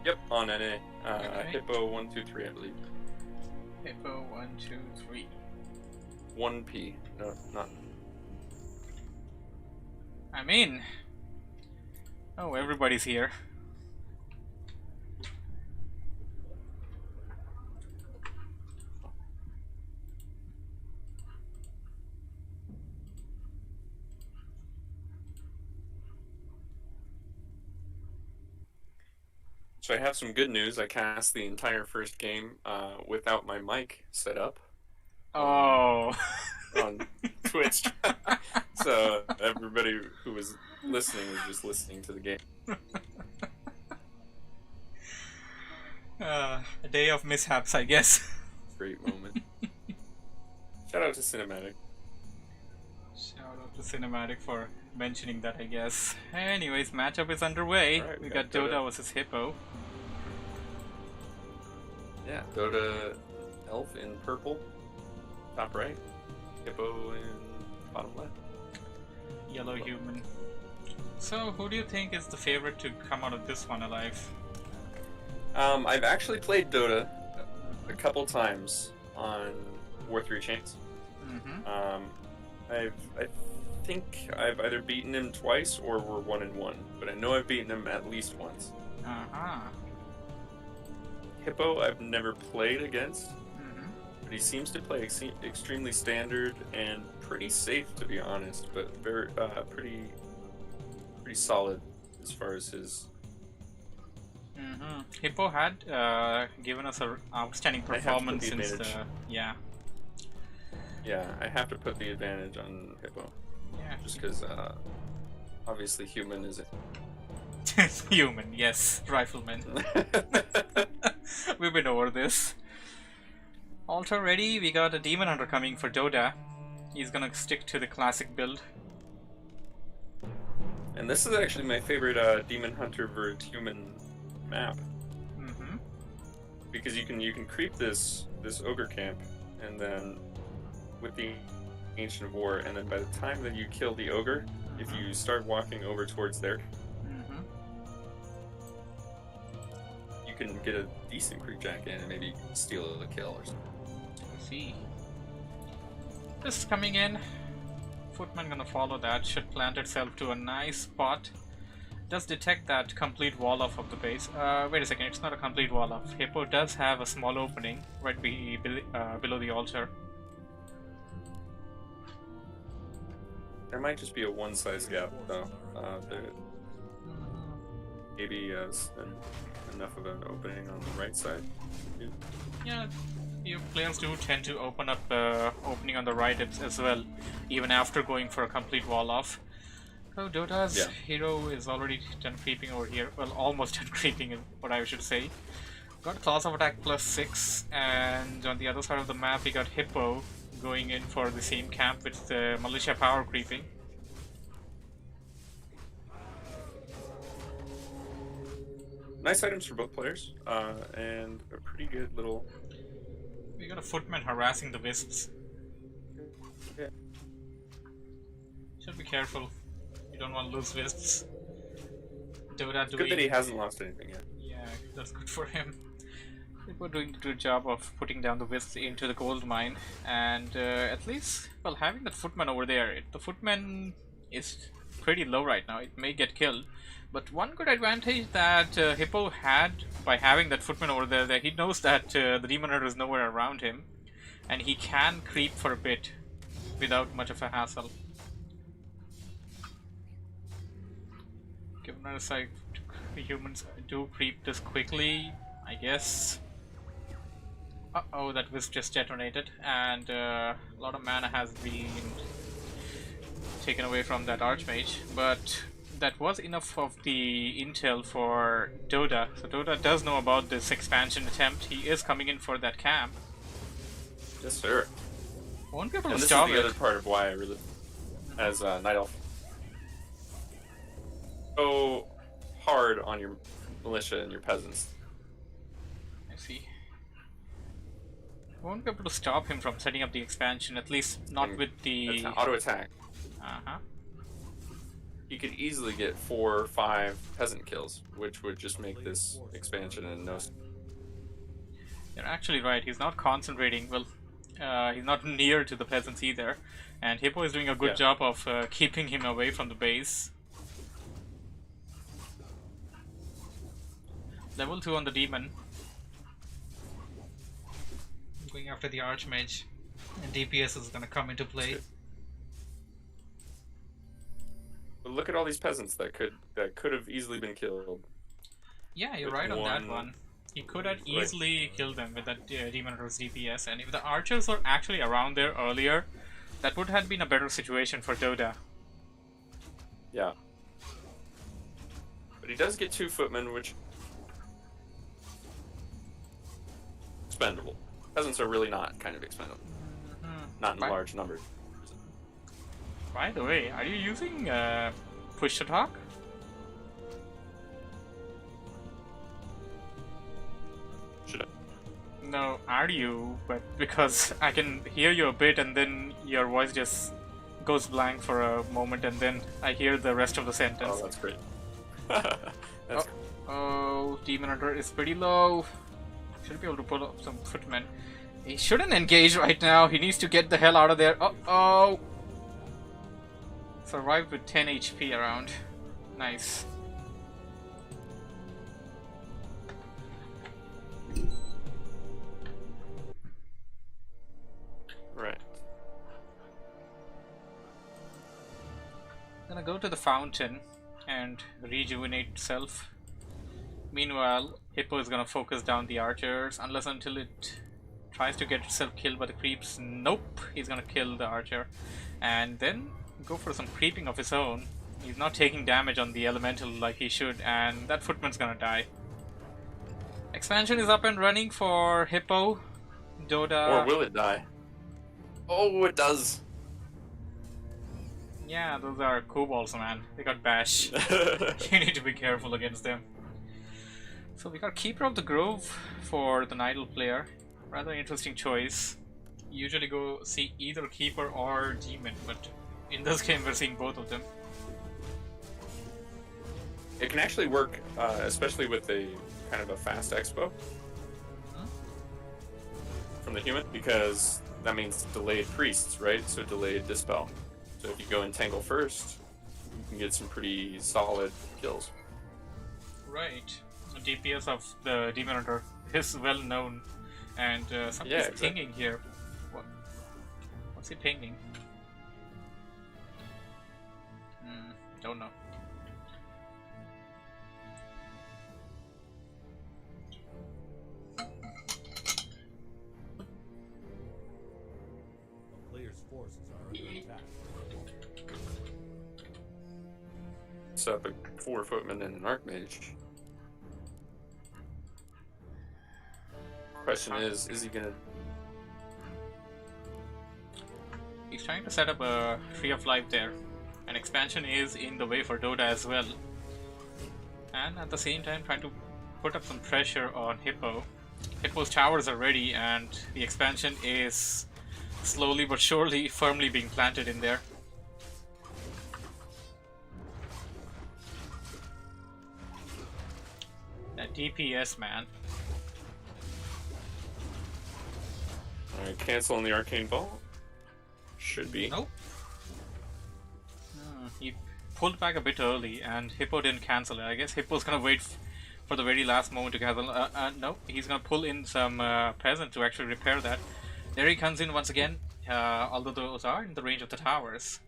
Yep, on NA. Okay. Hippo 1, 2, 3, I believe. Hippo 1, 2, 3. 1P. No, not. I'm in. Oh, everybody's here. So I have some good news. I cast the entire first game without my mic set up. Oh. On Twitch. So everybody who was listening was just listening to the game. A day of mishaps, I guess. Great moment. Shout out to Cinematic. Shout out to Cinematic for mentioning that, I guess. Anyways, matchup is underway. Alright, we got Dota versus Hippo. Yeah, Dota elf in purple, top right. Hippo in bottom left. Yellow human. So, who do you think is the favorite to come out of this one alive? I've actually played Dota a couple times on War 3 Chains. Mm-hmm. I think I've either beaten him twice or we're 1-1, but I know I've beaten him at least once. Uh-huh. Hippo I've never played against, Mm-hmm. but he seems to play extremely standard and pretty safe, to be honest, but very pretty solid as far as his. Mm-hmm. Hippo had given us an outstanding I have to put performance the since advantage. yeah. Yeah, I have to put the advantage on Hippo, Yeah. just because obviously human is. Human, yes. Rifleman. We've been over this. Altar ready, we got a Demon Hunter coming for Dota. He's gonna stick to the classic build. And this is actually my favorite Demon Hunter vs Human map, Mm-hmm. because you can creep this ogre camp, and then with the Ancient of War, and then by the time that you kill the ogre, if you start walking over towards there, Mm-hmm. you can get a decent creep jack in and maybe steal a kill or something. See. This is coming in. Footman gonna follow that, should plant itself to a nice spot. Does detect that complete wall off of the base. Wait a second, it's not a complete wall off. Hippo does have a small opening right below the altar. There might just be a one size gap though. There maybe enough of an opening on the right side. Yeah, your players do tend to open up opening on the right as well, even after going for a complete wall off. So Dota's hero is already done creeping over here. Well, almost done creeping is what I should say. Got Claws of Attack +6, and on the other side of the map we got Hippo going in for the same camp with the Militia Power creeping. Nice items for both players, and a pretty good little. We got a Footman harassing the Wisps. Yeah. Should be careful. You don't want to lose Wisps. Dota It's good that he hasn't lost anything yet. Yeah, that's good for him. People are doing a good job of putting down the Wisps into the gold mine, and at least, well, having that Footman over there, the Footman is pretty low right now. It may get killed, but one good advantage that Hippo had by having that Footman over there, that he knows that the Demon Hunter is nowhere around him, and he can creep for a bit without much of a hassle. Given a side, humans do creep this quickly, I guess. Uh-oh, that Wisp just detonated, and a lot of mana has been taken away from that Archmage, but that was enough of the intel for Dota. So Dota does know about this expansion attempt. He is coming in for that camp. Yes, sir. Won't be able And to this stop is the it. other part of why I really, as Night Elf, go hard on your militia and your peasants. I see. Won't be able to stop him from setting up the expansion, at least not with the... Auto attack. Uh-huh. You could easily get 4 or 5 peasant kills, which would just make this expansion a no. You're actually right, he's not concentrating, well, he's not near to the peasants either, and Hippo is doing a good job of keeping him away from the base. Level 2 on the Demon. Going after the Archmage, and DPS is gonna come into play. But look at all these peasants that could have easily been killed. Yeah, you're With right on that one- one. He could have easily killed them with that Demon Hunter's DPS, and if the archers were actually around there earlier, that would have been a better situation for Dota. Yeah. But he does get 2 footmen, which expendable. Peasants are really not kind of expendable. Not in Right. large numbers. By the way, are you using push to talk? Should I? No, are you? But because I can hear you a bit and then your voice just goes blank for a moment and then I hear the rest of the sentence. Oh, that's great. That's Oh, Demon Hunter is pretty low. Should be able to pull up some footmen. He shouldn't engage right now. He needs to get the hell out of there. Oh. Survived with 10 HP around. Nice. right. Gonna go to the fountain and rejuvenate itself. Meanwhile, Hippo is gonna focus down the archers unless until it tries to get itself killed by the creeps. Nope, he's gonna kill the archer and then go for some creeping of his own. He's not taking damage on the elemental like he should, and that footman's gonna die. Expansion is up and running for Hippo. Doda. Or will it die? Oh, it does. Yeah, those are kobolds, man. They got bash. You need to be careful against them. So we got Keeper of the Grove for the Nidal player. Rather interesting choice. Usually go see either Keeper or Demon, but in this game we're seeing both of them. It can actually work, especially with a kind of a fast expo from the human, because that means delayed priests, right? So delayed dispel. So if you go Entangle first, you can get some pretty solid kills. Right. The DPS of the Demon Hunter is well known, and something's Yeah, exactly. pinging here. What's he pinging? Don't know. A player's forces are under attack. Set up a 4 footman and an archmage. Question is he gonna? He's trying to set up a Tree of Life there. An expansion is in the way for Doda as well. And at the same time trying to put up some pressure on Hippo. Hippo's towers are ready and the expansion is slowly but surely firmly being planted in there. That DPS, man. Alright, cancel on the arcane vault. Should be. Nope. He pulled back a bit early and Hippo didn't cancel it. I guess Hippo's gonna wait for the very last moment to cancel. No, he's gonna pull in some peasant to actually repair that. There he comes in once again, although those are in the range of the towers.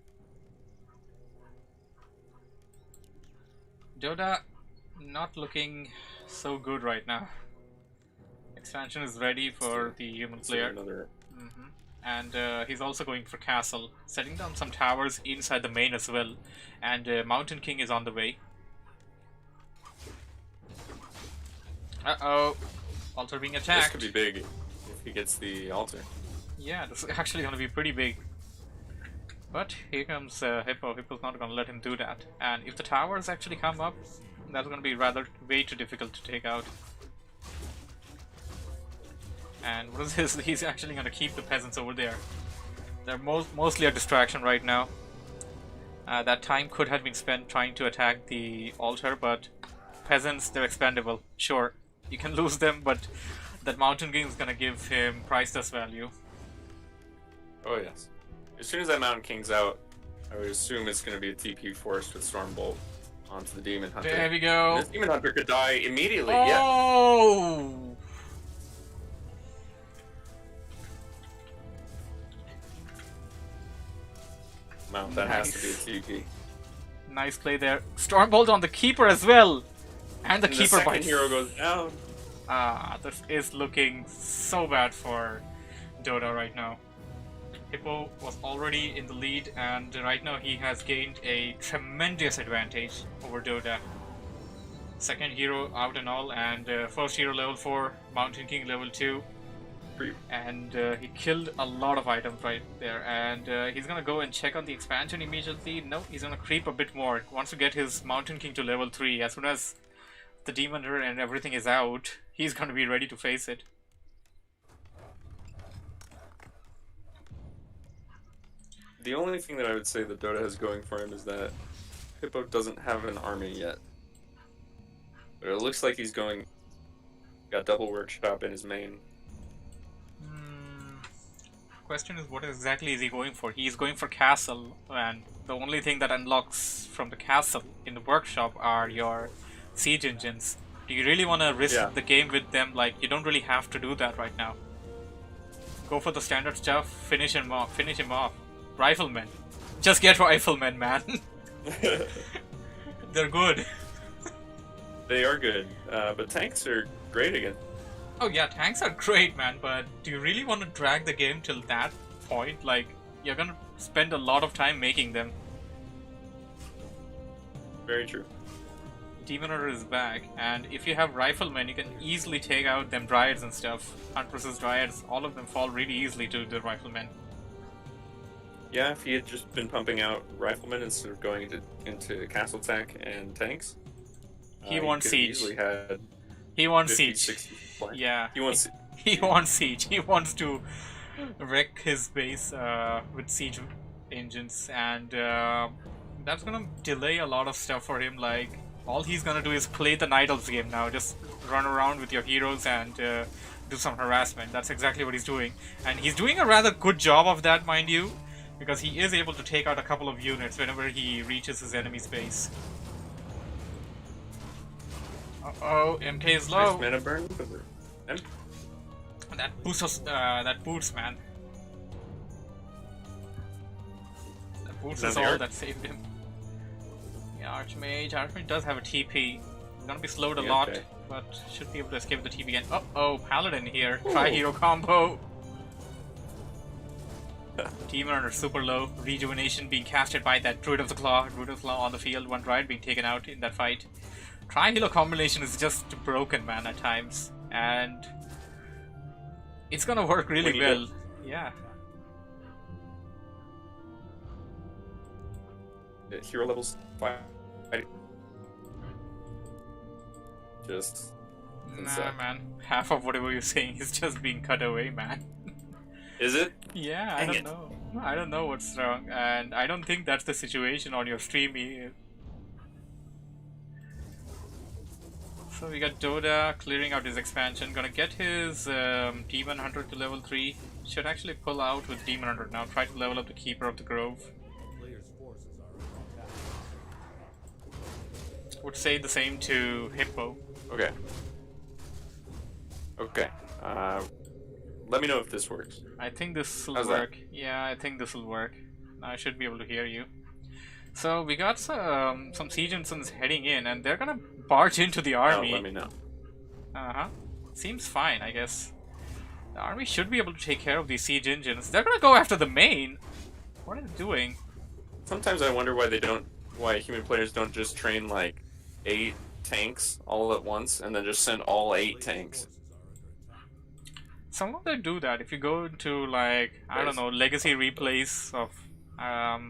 Doda not looking so good right now. Expansion is ready for the human player. Another. And he's also going for castle, setting down some towers inside the main as well. And Mountain King is on the way. Uh-oh. Altar being This attacked. could be big if he gets the altar. Yeah, this is actually going to be pretty big. But here comes Hippo. Hippo's not going to let him do that. And if the towers actually come up, that's going to be rather way too difficult to take out. And what is this? He's actually going to keep the peasants over there. They're mostly a distraction right now. That time could have been spent trying to attack the altar, but peasants, they're expendable. Sure, you can lose them, but that Mountain King is going to give him priceless value. Oh yes. As soon as that Mountain King's out, I would assume it's going to be a TP force with Stormbolt onto the Demon Hunter. There we go. This Demon Hunter could die immediately. Yeah. Oh! Mount, that has to be a TP. Nice play there. Stormbolt on the Keeper as well! And the And Keeper the second bites. hero goes down. This is looking so bad for Doda right now. Hippo was already in the lead, and right now he has gained a tremendous advantage over Doda. Second hero out and all, and first hero level 4, Mountain King level 2. creep. And he killed a lot of items right there. And he's gonna go and check on the expansion immediately. No, he's gonna creep a bit more. Wants to get his Mountain King to level 3. As soon as the Demon Hunter and everything is out, he's gonna be ready to face it. The only thing that I would say that Dota has going for him is that Hippo doesn't have an army yet. But it looks like he's going... got double workshop in his main. Question is, what exactly is he going for? He's going for castle, and the only thing that unlocks from the castle in the workshop are your siege engines. Do you really want to risk the game with them? Like, you don't really have to do that right now. Go for the standard stuff, finish him off. Riflemen. Just get riflemen, man. They're good. They are good, but tanks are great again. Oh yeah, tanks are great, man, but do you really want to drag the game till that point? Like, you're gonna spend a lot of time making them. Very true. Demon Hunter is back, and if you have riflemen, you can easily take out them dryads and stuff. Hunt versus dryads, all of them fall really easily to the riflemen. Yeah, if he had just been pumping out riflemen instead of going into castle tech and tanks, he wants siege. Easily had he wants 50, siege. 60 flank. Yeah. He wants. He wants siege. He wants to wreck his base with siege engines, and that's gonna delay a lot of stuff for him. Like, all he's gonna do is play the Night Elves game now. Just run around with your heroes and do some harassment. That's exactly what he's doing, and he's doing a rather good job of that, mind you, because he is able to take out a couple of units whenever he reaches his enemy's base. Uh-oh, MK is low. Nice mana burn. And That boosts us, that boots, man. That boots is all that saved him. Yeah, Archmage does have a TP. He's gonna be slowed a lot, but should be able to escape the TP again. Uh-oh, Paladin here. Tri-hero combo. Demon Hunter super low. Rejuvenation being casted by that Druid of the Claw. Druid of the Claw on the field. One Dryad being taken out in that fight. Tri-hero combination is just broken, man, at times. And it's gonna work really well. Yeah. Hero levels 5. Just. Nah, man. Half of whatever you're saying is just being cut away, man. Is it? Yeah, I don't know. I don't know what's wrong, and I don't think that's the situation on your stream. So we got Dota clearing out his expansion, gonna get his Demon Hunter to level 3. Should actually pull out with Demon Hunter now, try to level up the Keeper of the Grove. Player's forces are under attack. Would say the same to Hippo. Okay. Okay. Let me know if this works. I think this will How's work. that? Yeah, I think this will work. I should be able to hear you. So we got some siege engines heading in, and they're gonna barge into the army. Oh, let me know. Seems fine, I guess. The army should be able to take care of these siege engines. They're gonna go after the main. What are they doing? Sometimes I wonder why human players don't just train like 8 tanks all at once and then just send all 8 tanks. Some of them do that. If you go into, like, I don't know, legacy replays of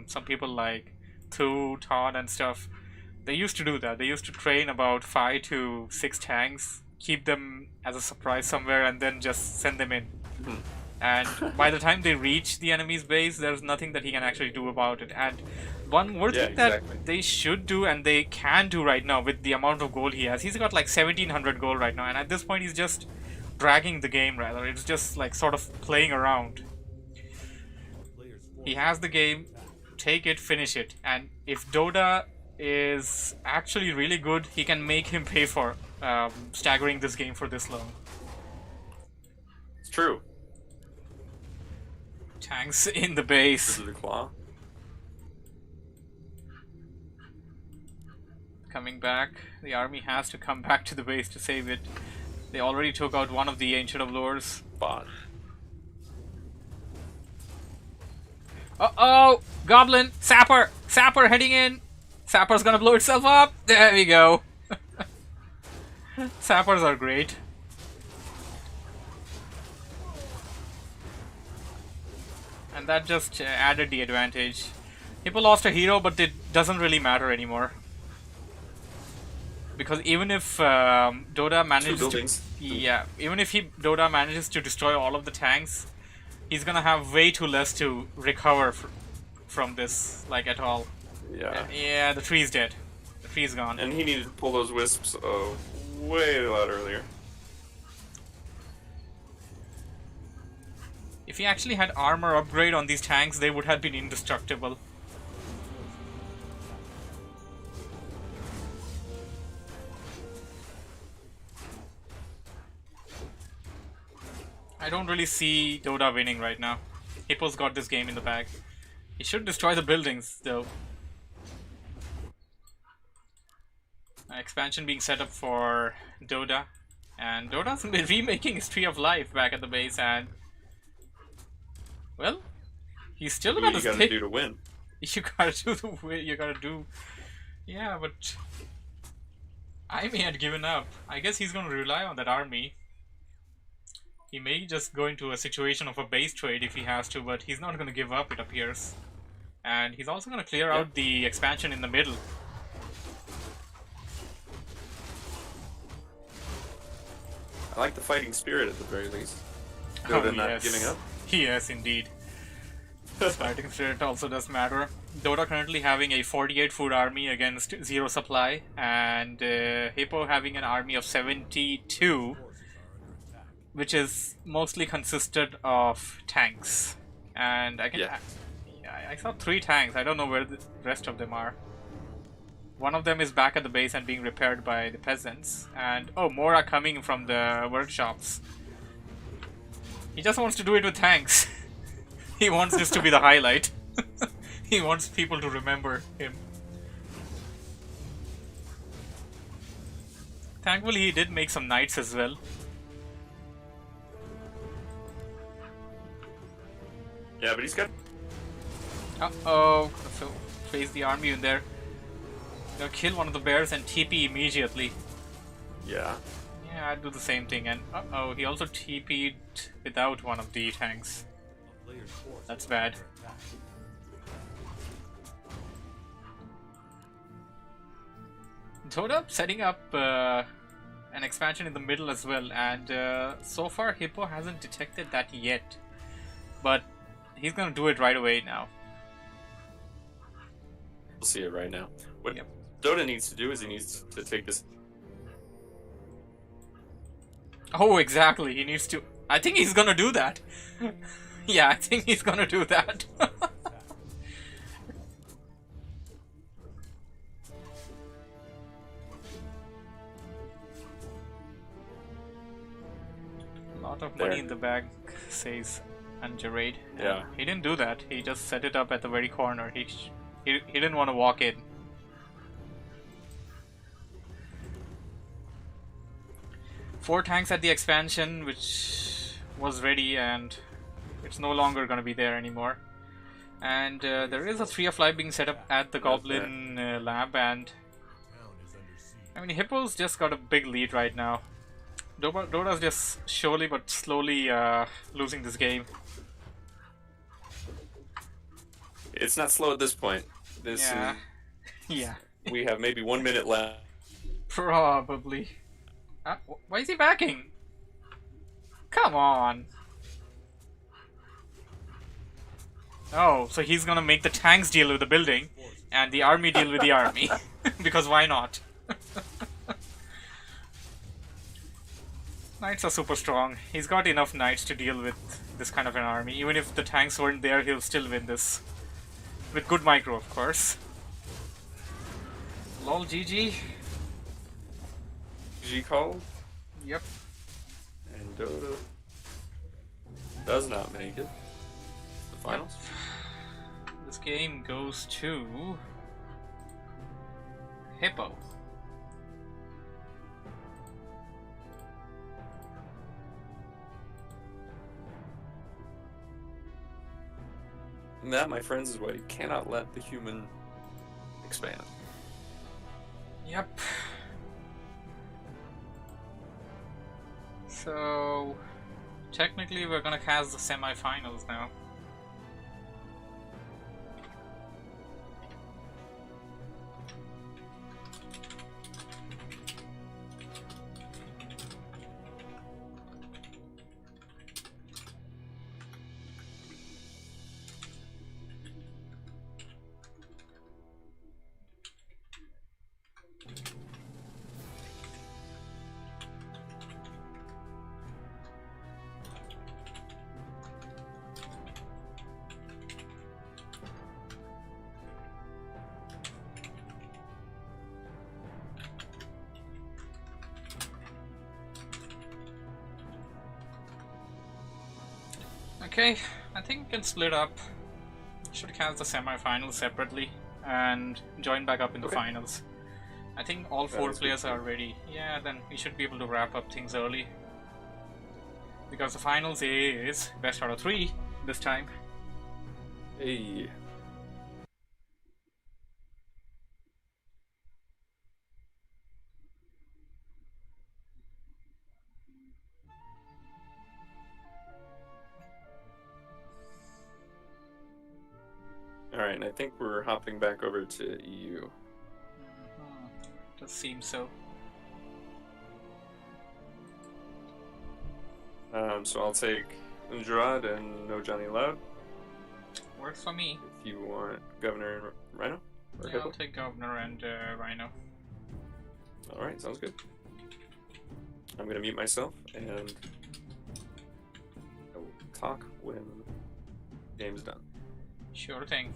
some people like Thu, Todd and stuff, they used to do that. They used to train about 5 to 6 tanks, keep them as a surprise somewhere, and then just send them in. And by the time they reach the enemy's base, there's nothing that he can actually do about it. And one more thing that they should do, and they can do right now with the amount of gold he has, he's got like 1700 gold right now, and at this point he's just dragging the game, rather. It's just like sort of playing around. He has the game, take it, finish it. And if Dota is actually really good, he can make him pay for staggering this game for this long. It's true. Tanks in the base. This is the claw. Coming back. The army has to come back to the base to save it. They already took out one of the Ancient of Lures. Bot. Uh-oh! Goblin! Sapper! Sapper heading in! Sapper's gonna blow itself up! There we go! Sappers are great. and that just added the advantage. Hippo lost a hero, but it doesn't really matter anymore. Because even if Dota Two manages to, buildings. even if Dota manages to destroy all of the tanks, he's gonna have way too less to recover from this, like at all. Yeah. Yeah, the tree's dead. The tree's gone. And he needed to pull those wisps way a lot earlier. If he actually had armor upgrade on these tanks, they would have been indestructible. I don't really see Dota winning right now. Hippo's got this game in the bag. He should destroy the buildings, though. Expansion being set up for Dota. And Dota's remaking his Tree of Life back at the base, and... well, he's still What got you his gotta pick. do to win? You gotta do the way you gotta do. Yeah, but... I may have given up. I guess he's gonna rely on that army. He may just go into a situation of a base trade if he has to, but he's not gonna give up, it appears. And he's also gonna clear out the expansion in the middle. I like the fighting spirit at the very least. Dota not giving up. Yes, indeed. Fighting spirit also does matter. Dota currently having a 48 food army against 0 supply, and Hippo having an army of 72, which is mostly consisted of tanks. And I can I saw 3 tanks. I don't know where the rest of them are. One of them is back at the base and being repaired by the peasants. And oh, more are coming from the workshops. He just wants to do it with tanks. He wants this to be the highlight. He wants people to remember him. Thankfully, he did make some knights as well. Yeah, but he's got. Uh-oh, face the army in there. Gonna kill one of the bears and TP immediately. Yeah. Yeah, I'd do the same thing. And uh-oh, he also TP'd without one of the tanks. A player's forces That's bad. are attacked. Dota setting up an expansion in the middle as well, and so far Hippo hasn't detected that yet. But he's gonna do it right away now. We'll see it right now. What Yep. Dota needs to do is he needs to take this. Oh, exactly. He needs to. I think he's gonna do that. Yeah, I think he's gonna do that. A lot of money There. in the bag, says Anjarade. Yeah. He didn't do that. He just set it up at the very corner. He didn't want to walk in. Four tanks at the expansion, which was ready, and it's no longer going to be there anymore. And there is a Tree of Life being set up at the Goblin lab, and Town is under siege. I mean, Hippo's just got a big lead right now. Dota's just surely but slowly losing this game. It's not slow at this point. This Yeah. Yeah. we have maybe 1 minute left. Probably. Why is he backing? Come on. Oh, so he's gonna make the tanks deal with the building and the army deal with the army. Because why not? Knights are super strong. He's got enough knights to deal with this kind of an army. Even if the tanks weren't there, he'll still win this. With good micro, of course. Lol GG. G call Yep. and Dota does not make it. The finals. This game goes to Hippo. And that, my friends, is why you cannot let the human expand. Yep. So technically we're gonna cast the semi-finals now. Okay, I think we can split up. Should cast the semi-finals separately and join back up in the Okay. finals. I think all That 4 is good players too. are ready. Yeah, then we should be able to wrap up things early. Because the finals is best out of 3 this time. Hey. Alright, and I think we're hopping back over to E EU. Does seem so. So I'll take Undrad and no Johnny Loud. Works for me. If you want Governor and Rhino? Or Yeah, Hippo? I'll take Governor and Rhino. Alright, sounds good. I'm gonna mute myself and I will talk when the game's done. Sure thing.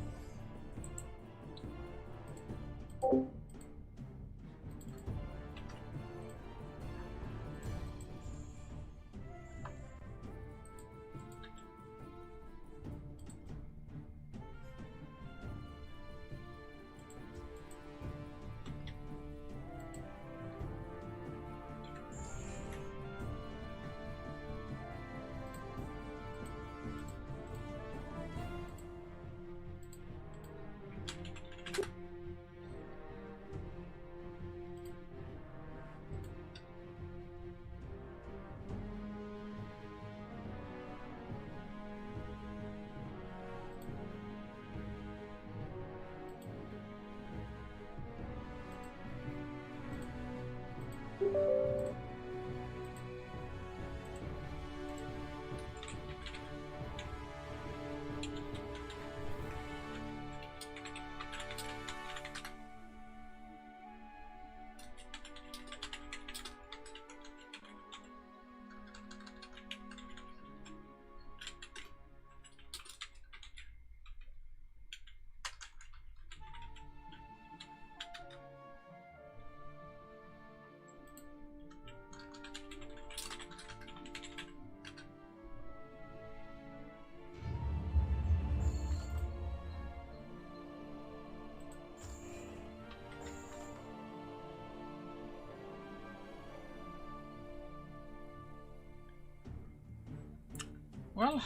Well,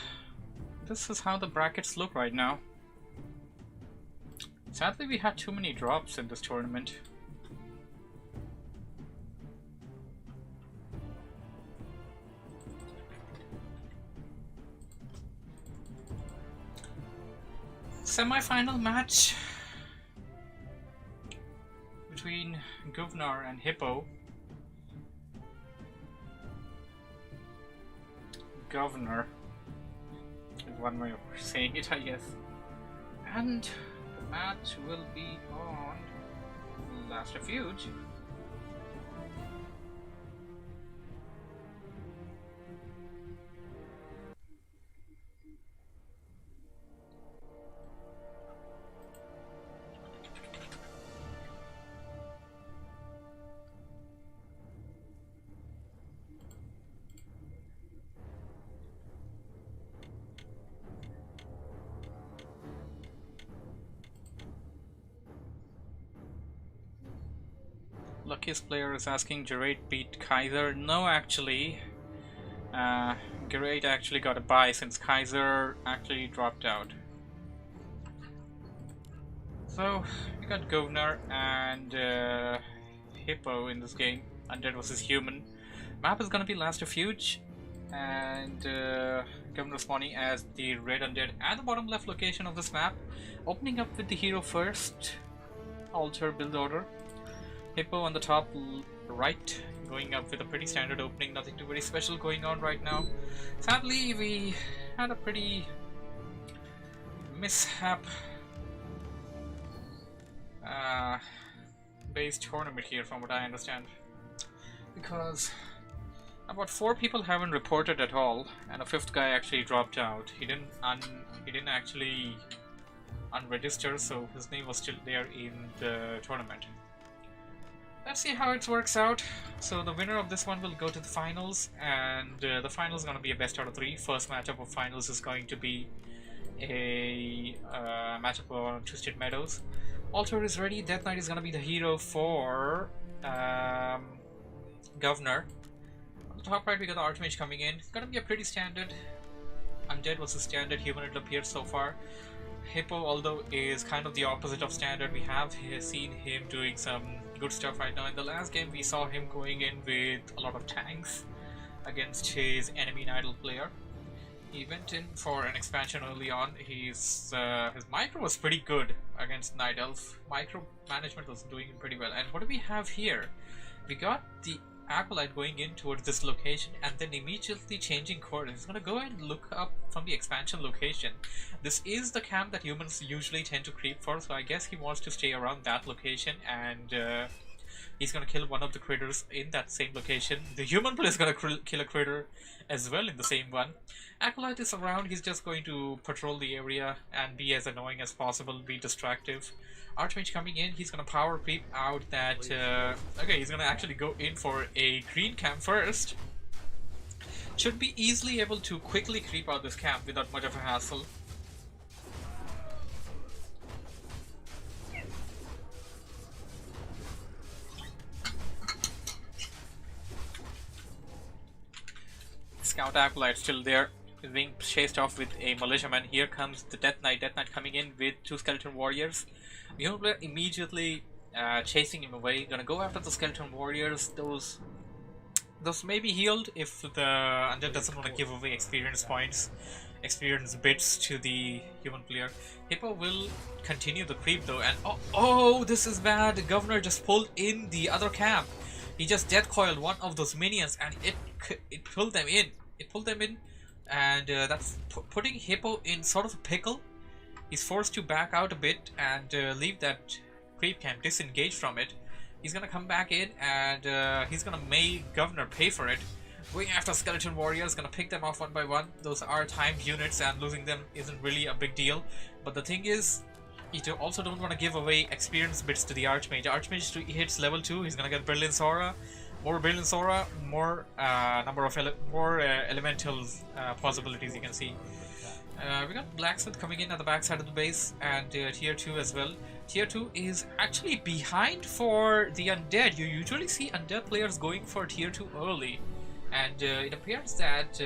this is how the brackets look right now. Sadly, we had too many drops in this tournament. Semi-final match between Governor and Hippo. Governor is one way of saying it, I guess. And the match will be on Last Refuge. Luckiest player is asking Gerard beat Kaiser. No, actually. Gerard actually got a bye since Kaiser actually dropped out. So, we got Governor and Hippo in this game. Undead vs Human. Map is gonna be Last Refuge. And Governor spawning as the red undead at the bottom left location of this map. Opening up with the hero first. Alter build order. Hippo on the top right, going up with a pretty standard opening, nothing too very special going on right now. Sadly, we had a pretty mishap based tournament here from what I understand. Because about 4 people haven't reported at all, and a 5th guy actually dropped out. He didn't actually unregister, so his name was still there in the tournament. let's see how it works out. So the winner of this one will go to the finals, and the finals is going to be a best out of 3. First matchup of finals is going to be a matchup on Twisted Meadows. Altar is ready. Death Knight is going to be the hero for Governor. On the top right, we got the Archmage coming in. It's going to be a pretty standard Undead versus standard human, it appears so far. Hippo, although, is kind of the opposite of standard. We have seen him doing some good stuff right now. In the last game, we saw him going in with a lot of tanks against his enemy Nidal player. He went in for an expansion early on. His micro was pretty good against Night Elf. Micro management was doing pretty well. And what do we have here? We got the Acolyte going in towards this location and then immediately changing course. He's gonna go and look up from the expansion location. This is the camp that humans usually tend to creep for, so I guess he wants to stay around that location, and he's gonna kill one of the critters in that same location. The human player is gonna kill a critter as well in the same one. Acolyte is around. He's just going to patrol the area and be as annoying as possible, be distractive. Archmage coming in, he's gonna power creep out that, okay, he's gonna actually go in for a green camp first. Should be easily able to quickly creep out this camp without much of a hassle. Scout Acolyte still there, being chased off with a militiaman. Here comes the Death Knight. Death Knight coming in with 2 skeleton warriors. The human player immediately chasing him away. Gonna go after the skeleton warriors. Those may be healed if the undead doesn't want to give away experience points, experience bits to the human player. Hippo will continue the creep though, and oh, this is bad. The governor just pulled in the other camp. He just death coiled one of those minions, and it pulled them in. And that's putting Hippo in sort of a pickle. He's forced to back out a bit and leave that creep camp, disengage from it. He's gonna come back in and he's gonna make Governor pay for it. Going after skeleton warriors, gonna pick them off one by one. Those are timed units and losing them isn't really a big deal. But the thing is, you also don't want to give away experience bits to the Archmage. Archmage hits level 2, he's gonna get Brilliance Aura. More Brilliance Aura, more number of elemental possibilities you can see. We got Blacksmith coming in at the back side of the base, and tier 2 as well. Tier 2 is actually behind for the Undead. You usually see Undead players going for tier 2 early, and it appears that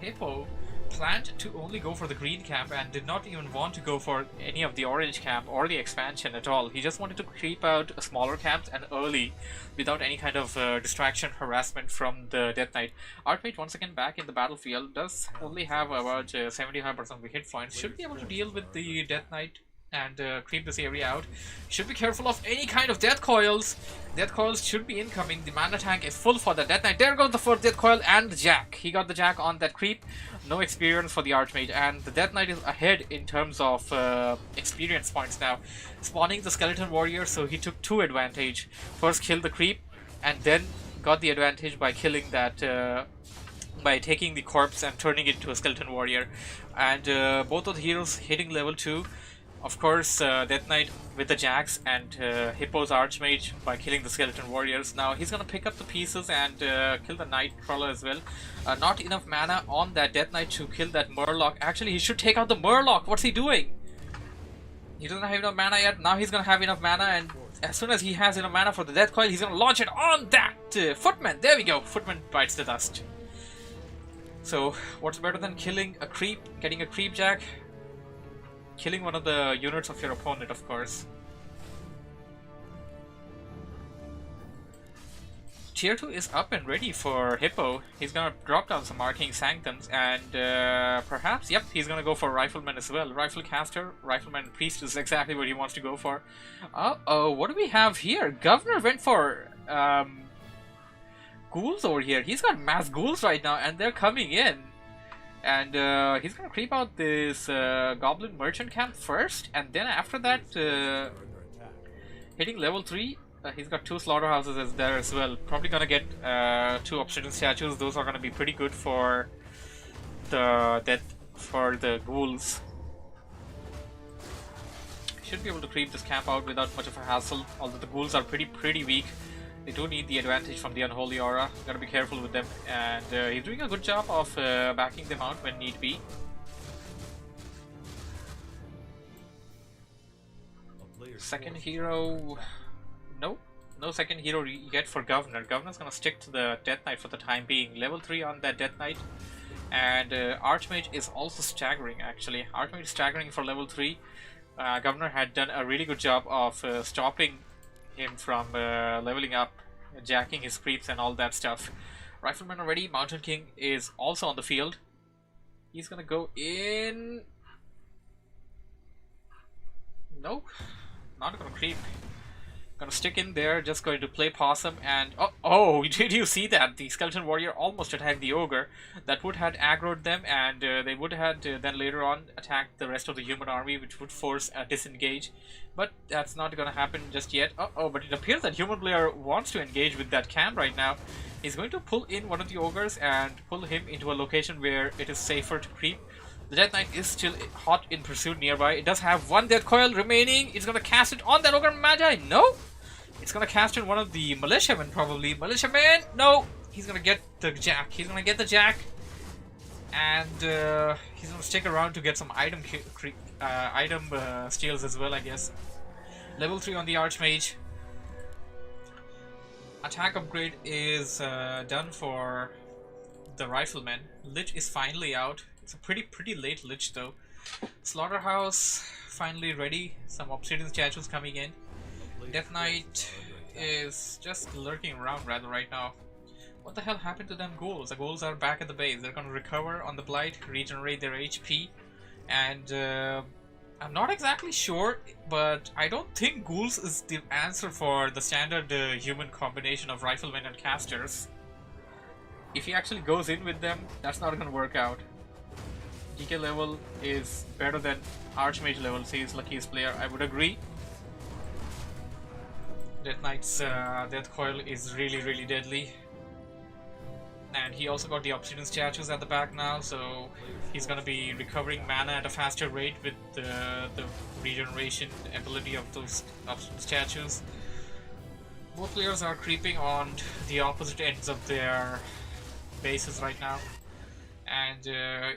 Hippo planned to only go for the green camp and did not even want to go for any of the orange camp or the expansion at all. He just wanted to creep out smaller camps and early without any kind of distraction, harassment from the Death Knight. Archmage once again back in the battlefield, does only have about 75% of the hit points, should be able to deal with the Death Knight and creep this area out. Should be careful of any kind of death coils. Death coils should be incoming. The mana tank is full for the Death Knight. There goes the first death coil and the Jack. He got the Jack on that creep. No experience for the Archmage, and the Death Knight is ahead in terms of experience points now. Spawning the skeleton warrior, so he took 2 advantage. First killed the creep, and then got the advantage by killing that, by taking the corpse and turning it into a skeleton warrior. And both of the heroes hitting level 2. Of course, Death Knight with the Jacks and Hippo's Archmage by killing the skeleton warriors. Now he's gonna pick up the pieces and kill the Nightcrawler as well. Not enough mana on that Death Knight to kill that Murloc. Actually, he should take out the Murloc. What's he doing? He doesn't have enough mana yet. Now he's gonna have enough mana, and as soon as he has enough mana for the Death Coil, he's gonna launch it on that Footman. There we go. Footman bites the dust. So what's better than killing a creep, getting a creep Jack? Killing one of the units of your opponent, of course. Tier 2 is up and ready for Hippo. He's gonna drop down some Arcane Sanctums, and perhaps, yep, he's gonna go for Rifleman as well. Riflecaster, Rifleman Priest is exactly what he wants to go for. Uh-oh, what do we have here? Governor went for ghouls over here. He's got mass ghouls right now, and they're coming in. And he's gonna creep out this Goblin Merchant camp first, and then after that, hitting level 3, he's got 2 slaughterhouses there as well. Probably gonna get 2 obsidian statues. Those are gonna be pretty good for the ghouls. Should be able to creep this camp out without much of a hassle. Although the ghouls are pretty weak. They do need the advantage from the Unholy Aura. Gotta be careful with them, and he's doing a good job of backing them out when need be. Second hero... Nope. No second hero yet for Governor. Governor's gonna stick to the Death Knight for the time being. Level 3 on that Death Knight. And Archmage is also staggering, actually. Archmage is staggering for level 3. Governor had done a really good job of stopping him from leveling up, jacking his creeps and all that stuff. Rifleman already. Mountain King is also on the field. He's gonna go in... Nope. Not gonna creep. Gonna stick in there, just going to play possum, and oh, did you see that? The Skeleton Warrior almost attacked the Ogre. That would have aggroed them, and they would have then later on attacked the rest of the human army, which would force a disengage. But that's not gonna happen just yet. But it appears that human player wants to engage with that cam right now. He's going to pull in one of the Ogres and pull him into a location where it is safer to creep. The Death Knight is still hot in pursuit nearby. It does have one Death Coil remaining. It's gonna cast it on that Ogre Magi. No! It's gonna cast in one of the Militiamen, probably. Militiaman! No! He's gonna get the Jack. He's gonna get the Jack. And he's gonna stick around to get some item steals as well, I guess. Level 3 on the Archmage. Attack upgrade is done for the Rifleman. Lich is finally out. It's a pretty late Lich though. Slaughterhouse finally ready. Some Obsidian statues coming in. Death Knight is just lurking around rather right now. What the hell happened to them ghouls? The ghouls are back at the base. They're gonna recover on the Blight, regenerate their HP, and I'm not exactly sure, but I don't think ghouls is the answer for the standard human combination of Riflemen and Casters. If he actually goes in with them, that's not gonna work out. DK level is better than Archmage level, says luckiest player. I would agree. Death Knight's Death Coil is really deadly. And he also got the Obsidian statues at the back now, so he's gonna be recovering mana at a faster rate with the regeneration ability of those Obsidian statues. Both players are creeping on the opposite ends of their bases right now. And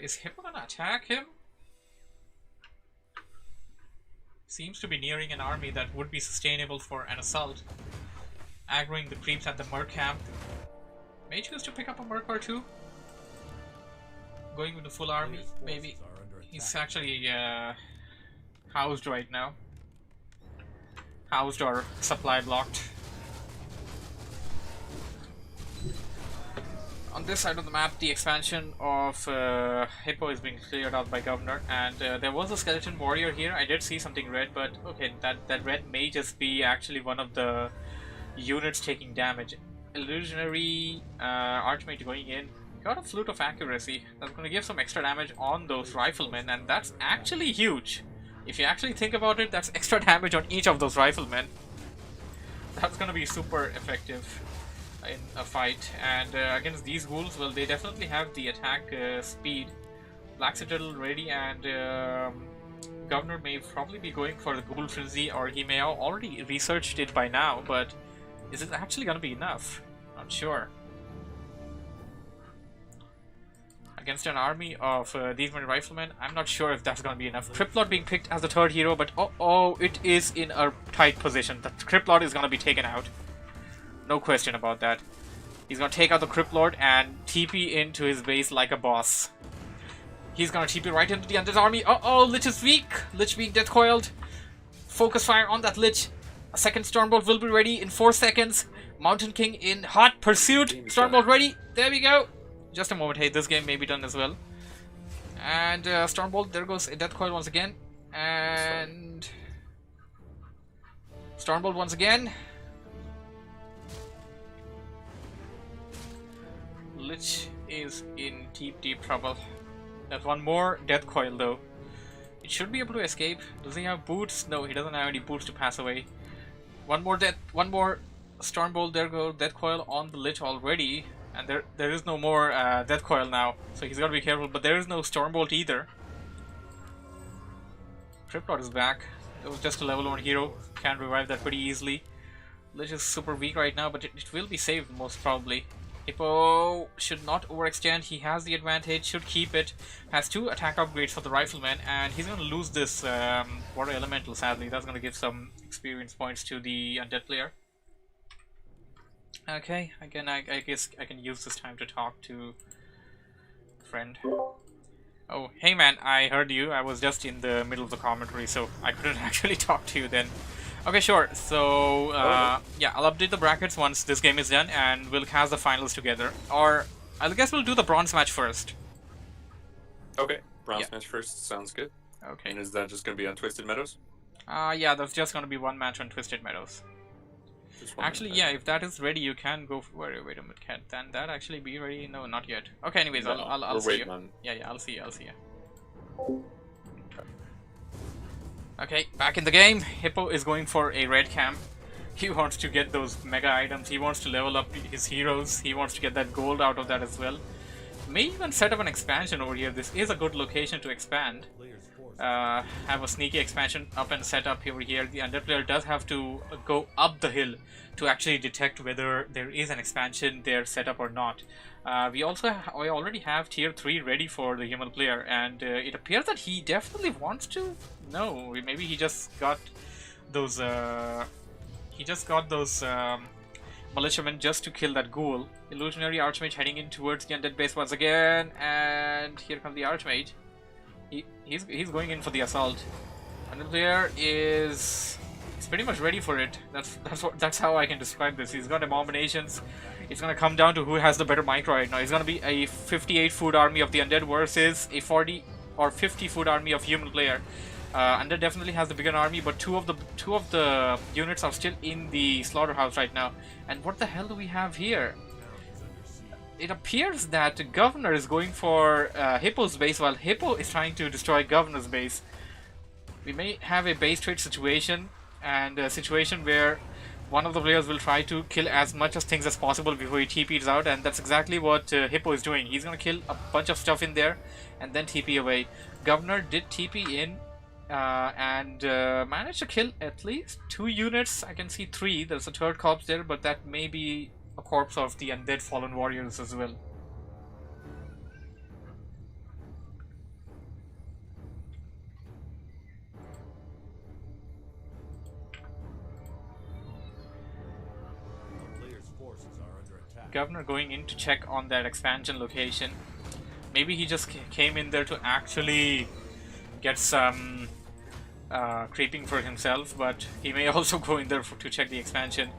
is Hippo gonna attack him? Seems to be nearing an army that would be sustainable for an assault. Aggroing the creeps at the Merc camp. May choose to pick up a Merc or two. Going with the full army, maybe. He's actually housed right now. Housed or supply blocked. On this side of the map, the expansion of Hippo is being cleared out by Governor, and there was a Skeleton Warrior here. I did see something red, but okay, that red may just be actually one of the units taking damage. Illusionary Archmage going in. Got a Flute of Accuracy. That's going to give some extra damage on those Riflemen, and that's actually huge. If you actually think about it, that's extra damage on each of those Riflemen. That's going to be super effective in a fight, and against these ghouls, well, they definitely have the attack speed. Black Citadel ready, and Governor may probably be going for the Ghoul Frenzy, or he may have already researched it by now, but is it actually going to be enough? Not sure. Against an army of these many Riflemen, I'm not sure if that's going to be enough. Cryptlord being picked as the third hero, but it is in a tight position. The Cryptlord is going to be taken out. No question about that. He's gonna take out the Cryptlord and TP into his base like a boss. He's gonna TP right into the Undead army. Lich is weak. Lich being death coiled. Focus fire on that Lich. A second Stormbolt will be ready in 4 seconds. Mountain King in hot pursuit. Stormbolt ready. There we go. Just a moment. Hey, this game may be done as well. And Stormbolt, there goes a death coil once again. And Stormbolt once again. Lich is in deep trouble. There's one more death coil though. It should be able to escape. Does he have boots? No, he doesn't have any boots to pass away. One more Stormbolt. There goes death coil on the Lich already, and there is no more death coil now, so he's got to be careful. But there is no Stormbolt either. Cryptlord is back. It was just a level 1 hero. Can revive that pretty easily. Lich is super weak right now, but it will be saved most probably. Hippo should not overextend. He has the advantage, should keep it. Has 2 attack upgrades for the rifleman, and he's going to lose this water elemental, sadly. That's going to give some experience points to the undead player. Okay, again, I guess I can use this time to talk to a friend. Oh, hey man, I heard you. I was just in the middle of the commentary, so I couldn't actually talk to you then. Okay, sure. So, yeah, I'll update the brackets once this game is done, and we'll cast the finals together. Or, I guess we'll do the bronze match first. Okay, bronze match first. Sounds good. Okay. And is that just going to be on Twisted Meadows? Yeah, that's just going to be one match on Twisted Meadows. Actually, yeah, if that is ready, you can go. Wait a minute, can that actually be ready? No, not yet. Okay, anyways, No, I'll see you. on... Yeah, I'll see you. Okay, back in the game. Hippo is going for a red camp. He wants to get those mega items. He wants to level up his heroes. He wants to get that gold out of that as well. May even set up an expansion over here. This is a good location to expand. Have a sneaky expansion up and set up over here. The undead player does have to go up the hill to actually detect whether there is an expansion there set up or not. We already have tier 3 ready for the human player, and it appears that he definitely wants to. No, maybe he just got those. Militiamen just to kill that ghoul. Illusionary Archmage heading in towards the undead base once again, and here comes the Archmage. He's going in for the assault. Undead player is pretty much ready for it. That's how I can describe this. He's got abominations. It's gonna come down to who has the better micro right now. It's gonna be a 58 food army of the undead versus a 40 or 50 food army of human player. Undead definitely has the bigger army, but two of the units are still in the slaughterhouse right now. And what the hell do we have here? It appears that Governor is going for Hippo's base, while Hippo is trying to destroy Governor's base. We may have a base trade situation, and a situation where one of the players will try to kill as much of things as possible before he TPs out, and that's exactly what Hippo is doing. He's going to kill a bunch of stuff in there and then TP away. Governor did TP in and managed to kill at least 2 units. I can see 3. There's a 3rd corpse there, but that may be a corpse of the undead fallen warriors as well. Governor going in to check on that expansion location. Maybe he just came in there to actually get some creeping for himself, but he may also go in there to check the expansion.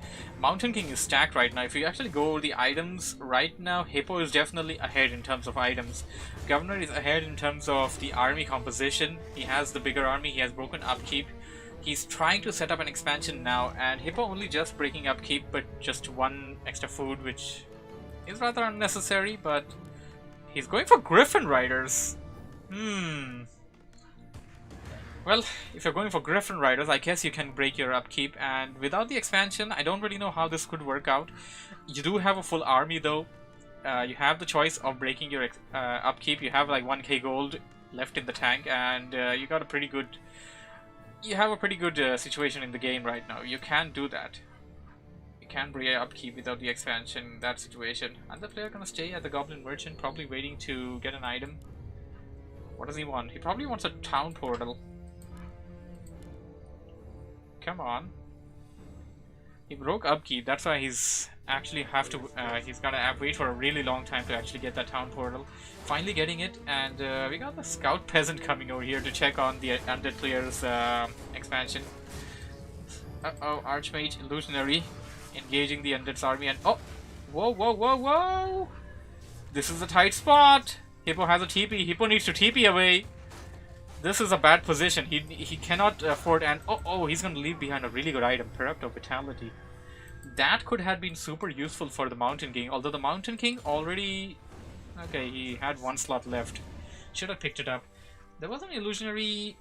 Mountain King is stacked right now. If you actually go over the items right now, Hippo is definitely ahead in terms of items. Governor is ahead in terms of the army composition. He has the bigger army. He has broken upkeep. He's trying to set up an expansion now, and Hippo only just breaking upkeep, but just 1 extra food, which is rather unnecessary, but he's going for Griffin Riders. Well, if you're going for Griffin Riders, I guess you can break your upkeep, and without the expansion, I don't really know how this could work out. You do have a full army though. You have the choice of breaking your upkeep. You have like 1k gold left in the tank, and you got a pretty good... You have a pretty good situation in the game right now. You can do that. You can break your upkeep without the expansion in that situation. And the player gonna stay at the Goblin Merchant, probably waiting to get an item. What does he want? He probably wants a town portal. Come on. He broke upkeep, that's why he's actually he's gotta wait for a really long time to actually get that town portal. Finally getting it, and we got the Scout Peasant coming over here to check on the undead player's expansion. Uh-oh, Archmage Illusionary engaging the undead's army, and oh! Whoa, whoa, whoa, whoa! This is a tight spot! Hippo has a TP, Hippo needs to TP away! This is a bad position. He cannot afford, and oh, he's gonna leave behind a really good item, Perrupt of Vitality. That could have been super useful for the Mountain King, although the Mountain King already... Okay, he had 1 slot left. Should have picked it up. There was an illusionary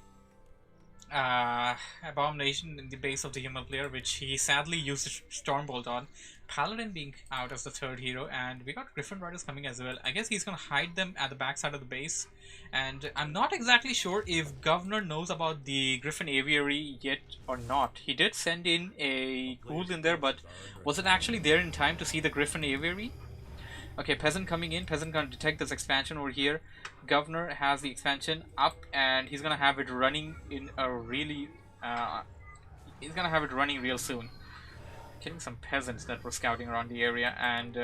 Abomination in the base of the human player, which he sadly used Stormbolt on. Paladin being out as the third hero, and we got Griffin Riders coming as well. I guess he's gonna hide them at the backside of the base, and I'm not exactly sure if Governor knows about the Griffin Aviary yet or not. He did send in a ghoul in there, but was it actually there in time to see the Griffin Aviary? Okay, Peasant coming in. Peasant gonna detect this expansion over here. Governor has the expansion up, and he's gonna have it running in a really... he's gonna have it running real soon. Killing some peasants that were scouting around the area, and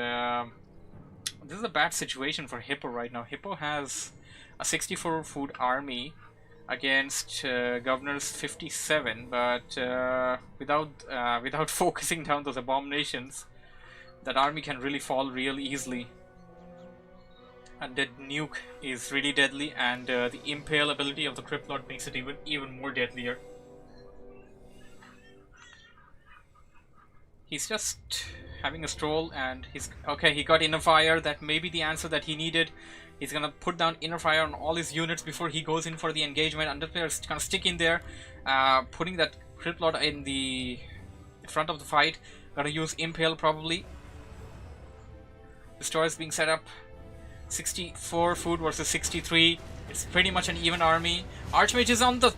this is a bad situation for Hippo right now. Hippo has a 64 food army against Governor's 57, but without focusing down those abominations, that army can really fall real easily. And that nuke is really deadly, and the impale ability of the Crypt Lord makes it even more deadlier. He's just having a stroll, and he's okay. He got inner fire. That may be the answer that he needed. He's gonna put down inner fire on all his units before he goes in for the engagement. Underplayer is gonna stick in there, putting that Crypt Lord in the front of the fight. Gonna use impale probably. Destroyer is being set up. 64 food versus 63. It's pretty much an even army. Archmage is on the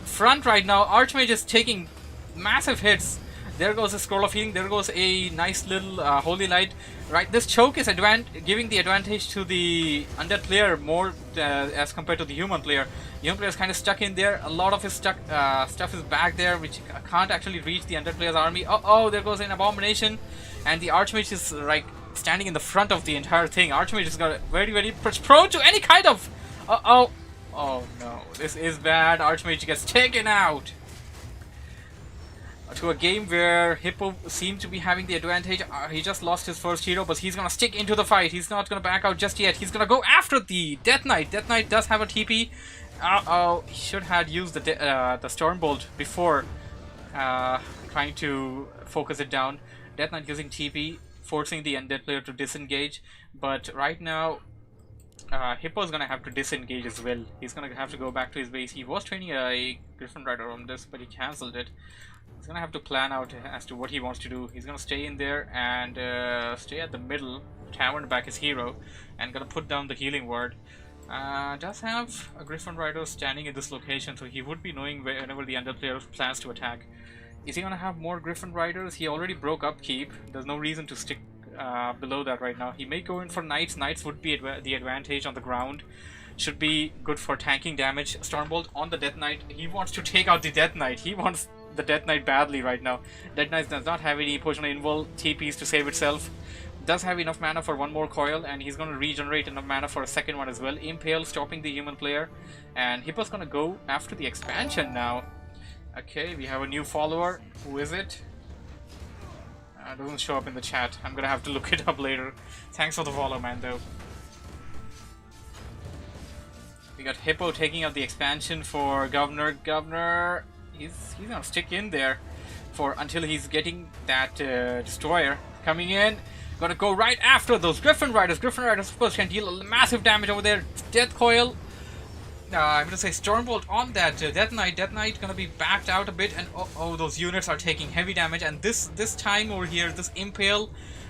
front right now. Archmage is taking massive hits. There goes a scroll of healing. There goes a nice little holy light. Right, this choke is giving the advantage to the undead player more as compared to the human player. Human player is kind of stuck in there. A lot of his stuff is back there, which can't actually reach the undead player's army. Oh, there goes an abomination, and the Archmage is like standing in the front of the entire thing. Archmage is got very prone to any kind of. Oh no, this is bad. Archmage gets taken out. To a game where Hippo seemed to be having the advantage. He just lost his first hero, but he's gonna stick into the fight. He's not gonna back out just yet. He's gonna go after the Death Knight. Death Knight does have a TP. He should have used the Stormbolt before trying to focus it down. Death Knight using TP, forcing the undead player to disengage. But right now, Hippo's gonna have to disengage as well. He's gonna have to go back to his base. He was training a Griffin Rider on this, but he cancelled it. He's gonna have to plan out as to what he wants to do. He's gonna stay in there and stay at the middle, tavern back his hero, and gonna put down the healing ward. Does have a Griffin Rider standing in this location, so he would be knowing whenever the undead player plans to attack. Is he gonna have more Griffin Riders? He already broke upkeep. There's no reason to stick below that right now. He may go in for Knights. Knights would be the advantage on the ground. Should be good for tanking damage. Stormbolt on the Death Knight. He wants to take out the Death Knight. He wants the Death Knight badly right now. Death Knight does not have any potion invul TPs to save itself. Does have enough mana for one more coil, and he's going to regenerate enough mana for a second one as well. Impale stopping the human player, and Hippo's going to go after the expansion now. Okay, we have a new follower. Who is it? Doesn't show up in the chat. I'm going to have to look it up later. Thanks for the follow, man, though. We got Hippo taking out the expansion for Governor. Governor, he's gonna stick in there for until he's getting that destroyer coming in. Gonna go right after those Griffin Riders. Griffin Riders, of course, can deal massive damage over there. Death Coil. I'm gonna say Stormbolt on that Death Knight. Death Knight gonna be backed out a bit, and oh, those units are taking heavy damage. And this time over here, this Impale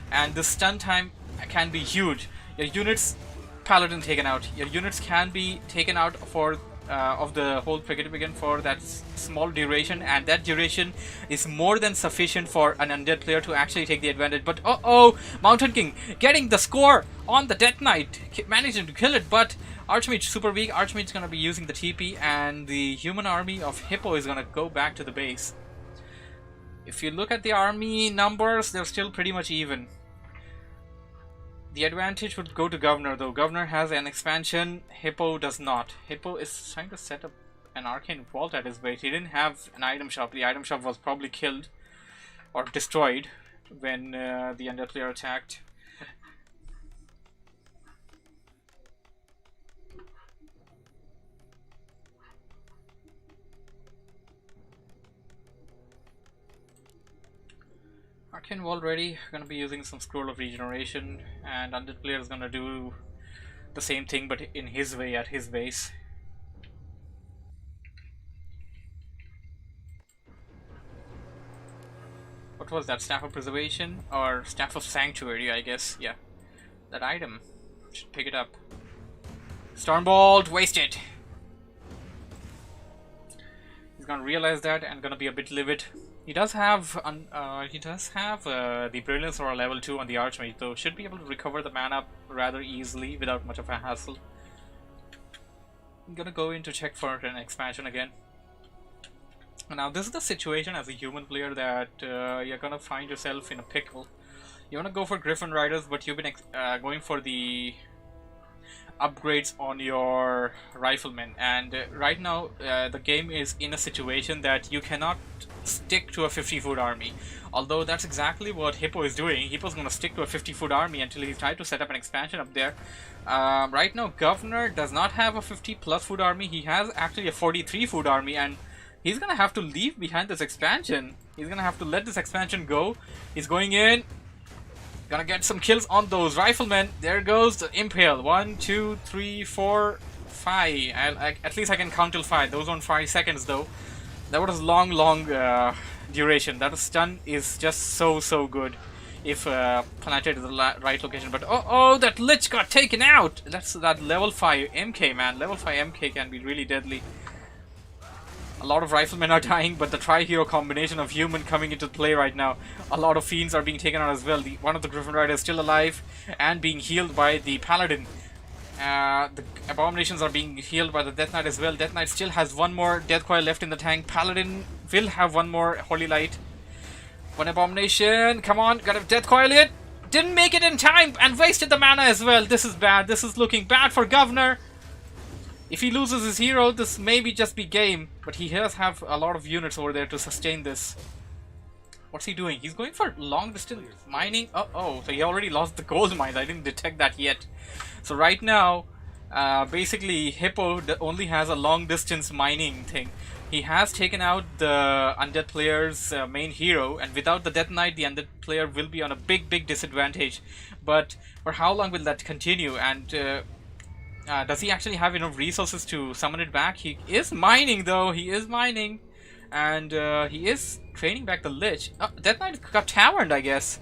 and this stun time can be huge. Your units. Paladin taken out. Your units can be taken out for of the whole Brigade Begin for that small duration, and that duration is more than sufficient for an undead player to actually take the advantage. But Mountain King getting the score on the Death Knight, managing to kill it, but Archmage super weak. Archmage is gonna be using the TP, and the human army of Hippo is gonna go back to the base. If you look at the army numbers, they're still pretty much even. The advantage would go to Governor, though. Governor has an expansion, Hippo does not. Hippo is trying to set up an arcane vault at his base. He didn't have an item shop. The item shop was probably killed or destroyed when the undead player attacked. Arcane Vault ready. Gonna be using some Scroll of Regeneration, and undead player is gonna do the same thing but in his way at his base. What was that? Staff of Preservation or Staff of Sanctuary, I guess. Yeah. That item. Should pick it up. Stormbolt, wasted. He's gonna realize that and gonna be a bit livid. He does have the Brilliance Aura level 2 on the Archmage, though. Should be able to recover the mana rather easily without much of a hassle. I'm gonna go in to check for an expansion again. Now this is the situation as a human player that you're gonna find yourself in a pickle. You wanna go for Griffin Riders, but you've been going for the upgrades on your riflemen, and right now the game is in a situation that you cannot stick to a 50-foot army, although that's exactly what Hippo is doing. Hippo's gonna stick to a 50-foot army until he's tried to set up an expansion up there. Right now Governor does not have a 50+ foot army. He has actually a 43-foot army, and he's gonna have to leave behind this expansion. He's gonna have to let this expansion go. He's going in. Gonna get some kills on those riflemen. There goes the Impale. 1, 2, 3, 4, 5. At least I can count till 5. Those weren't 5 seconds though. That was long duration. That stun is just so good if planted to the right location. But oh, that Lich got taken out. That's that level 5 MK, man. Level 5 MK can be really deadly. A lot of riflemen are dying, but the tri-hero combination of human coming into play right now. A lot of fiends are being taken out as well. One of the Griffin Riders is still alive and being healed by the Paladin. The Abominations are being healed by the Death Knight as well. Death Knight still has one more Death Coil left in the tank. Paladin will have one more Holy Light. One Abomination. Come on, gotta Death Coil it. Didn't make it in time and wasted the mana as well. This is bad. This is looking bad for Governor. If he loses his hero, this maybe just be game, but he does have a lot of units over there to sustain this. What's he doing? He's going for long distance mining. Oh, so he already lost the gold mines. I didn't detect that yet. So right now, basically Hippo only has a long distance mining thing. He has taken out the undead player's main hero, and without the Death Knight, the undead player will be on a big disadvantage. But for how long will that continue? And does he actually have enough resources to summon it back? He is mining though, he is mining. And he is training back the Lich. Death Knight got taverned, I guess.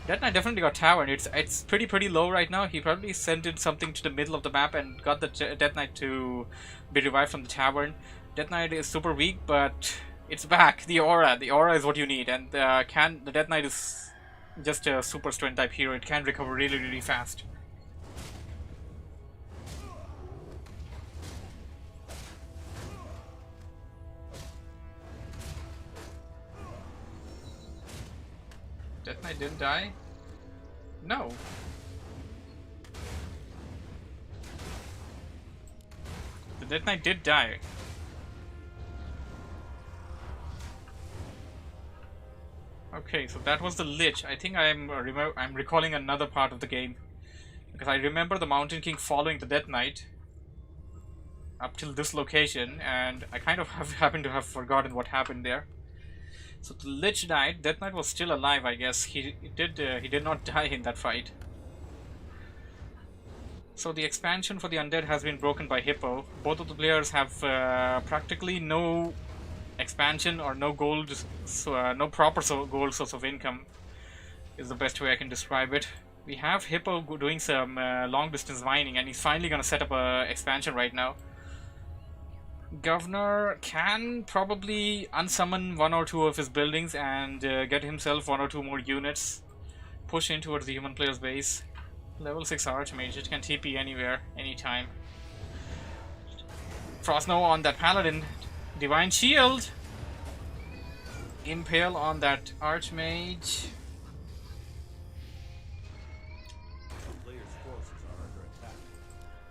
Death Knight definitely got taverned. It's pretty low right now. He probably sent in something to the middle of the map and got the Death Knight to be revived from the tavern. Death Knight is super weak, but it's back. The aura is what you need. And the Death Knight is just a super strength type hero. It can recover really fast. Death Knight didn't die? No. The Death Knight did die. Okay, so that was the Lich. I think I'm recalling another part of the game, because I remember the Mountain King following the Death Knight up till this location, and I kind of happen to have forgotten what happened there. So the Lich died. Death Knight was still alive, I guess. He did not die in that fight. So the expansion for the undead has been broken by Hippo. Both of the players have practically no expansion or no gold, no proper gold source of income, is the best way I can describe it. We have Hippo doing some long distance mining, and he's finally gonna set up a expansion right now. Governor can probably unsummon 1 or 2 of his buildings and get himself 1 or 2 more units. Push in towards the human player's base. Level 6 Archmage, it can TP anywhere, anytime. Frost Nova on that Paladin. Divine Shield. Impale on that Archmage.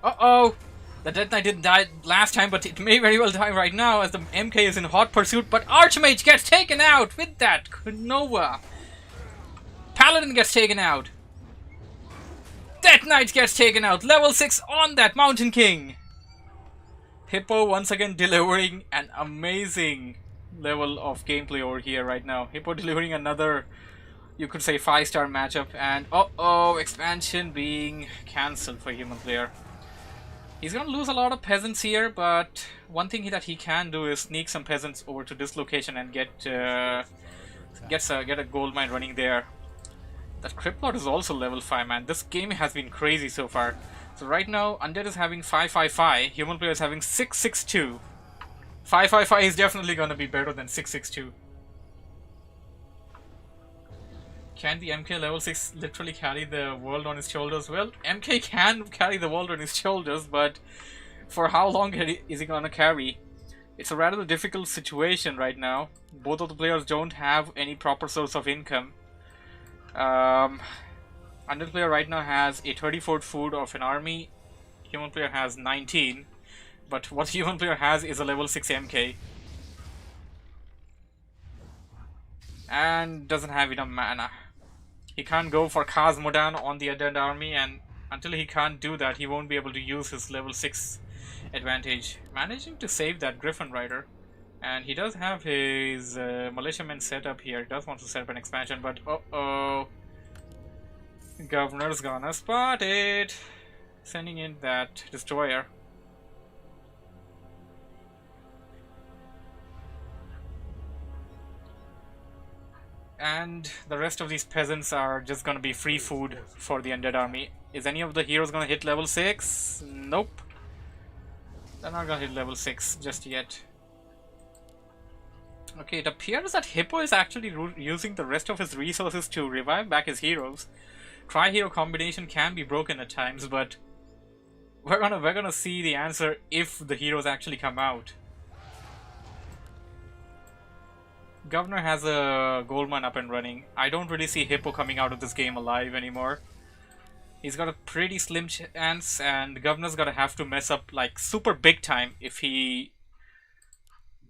Uh-oh! The Death Knight didn't die last time, but it may very well die right now as the MK is in hot pursuit. But Archmage gets taken out with that Nova. Paladin gets taken out. Death Knight gets taken out. Level 6 on that Mountain King. Hippo once again delivering an amazing level of gameplay over here right now. Hippo delivering another, you could say, 5-star matchup. And expansion being cancelled for human player. He's gonna lose a lot of peasants here, but one thing that he can do is sneak some peasants over to this location and get Get a gold mine running there. That Cryptlord is also level 5, man. This game has been crazy so far. So right now, Undead is having 555, human player is having 662. 555 is definitely gonna be better than 662. Can the MK level 6 literally carry the world on his shoulders? Well, MK can carry the world on his shoulders, but for how long is he gonna carry? It's a rather difficult situation right now. Both of the players don't have any proper source of income. Undead player right now has a 34 food of an army. Human player has 19. But what human player has is a level 6 MK. And doesn't have enough mana. He can't go for Khaz Modan on the Undead army, and until he can't do that, he won't be able to use his level 6 advantage. Managing to save that Griffin Rider. And he does have his militiamen set up here. He does want to set up an expansion, but uh-oh. Governor's gonna spot it. Sending in that destroyer. And the rest of these peasants are just gonna be free food for the Undead army. Is any of the heroes gonna hit level 6? Nope. They're not gonna hit level 6 just yet. Okay, it appears that Hippo is actually using the rest of his resources to revive back his heroes. Tri-hero combination can be broken at times, but we're gonna see the answer if the heroes actually come out. Governor has a Goldmine up and running. I don't really see Hippo coming out of this game alive anymore. He's got a pretty slim chance, and Governor's gonna have to mess up like super big time if he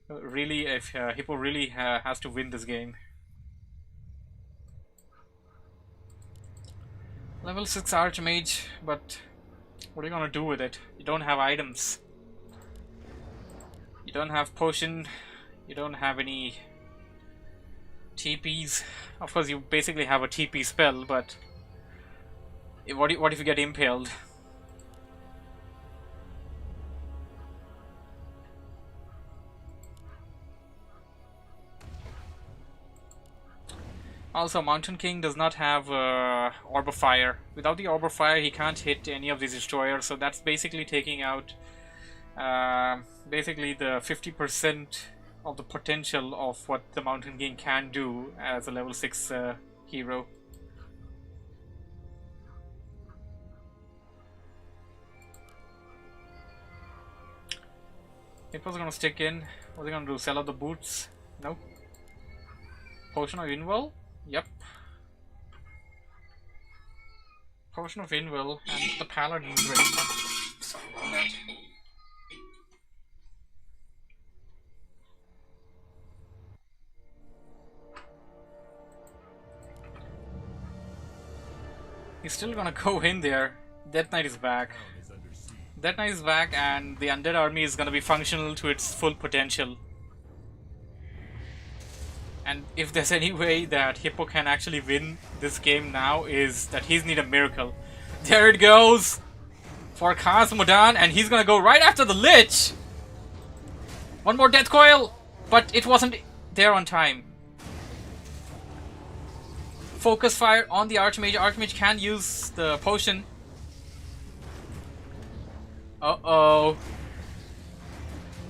Hippo really has to win this game. Level 6 Archmage, but what are you gonna do with it? You don't have items. You don't have potion. You don't have any TPs. Of course, you basically have a TP spell, but what if you get impaled? Also, Mountain King does not have Orb of Fire. Without the Orb of Fire, he can't hit any of these destroyers, so that's basically taking out basically the 50% of the potential of what the Mountain King can do as a level 6 hero. Hippo's gonna stick in. What's he gonna do? Sell out the boots? Nope. Potion of Invul? Yep. Potion of Invul, and the Paladin is ready. Sorry about that. He's still gonna go in there. Death Knight is back. Death Knight is back, and the Undead army is gonna be functional to its full potential. And if there's any way that Hippo can actually win this game now, is that he's need a miracle. There it goes! For Khaz Modan, and he's gonna go right after the Lich! One more Death Coil! But it wasn't there on time. Focus Fire on the Archmage. Archmage can use the potion. Uh-oh.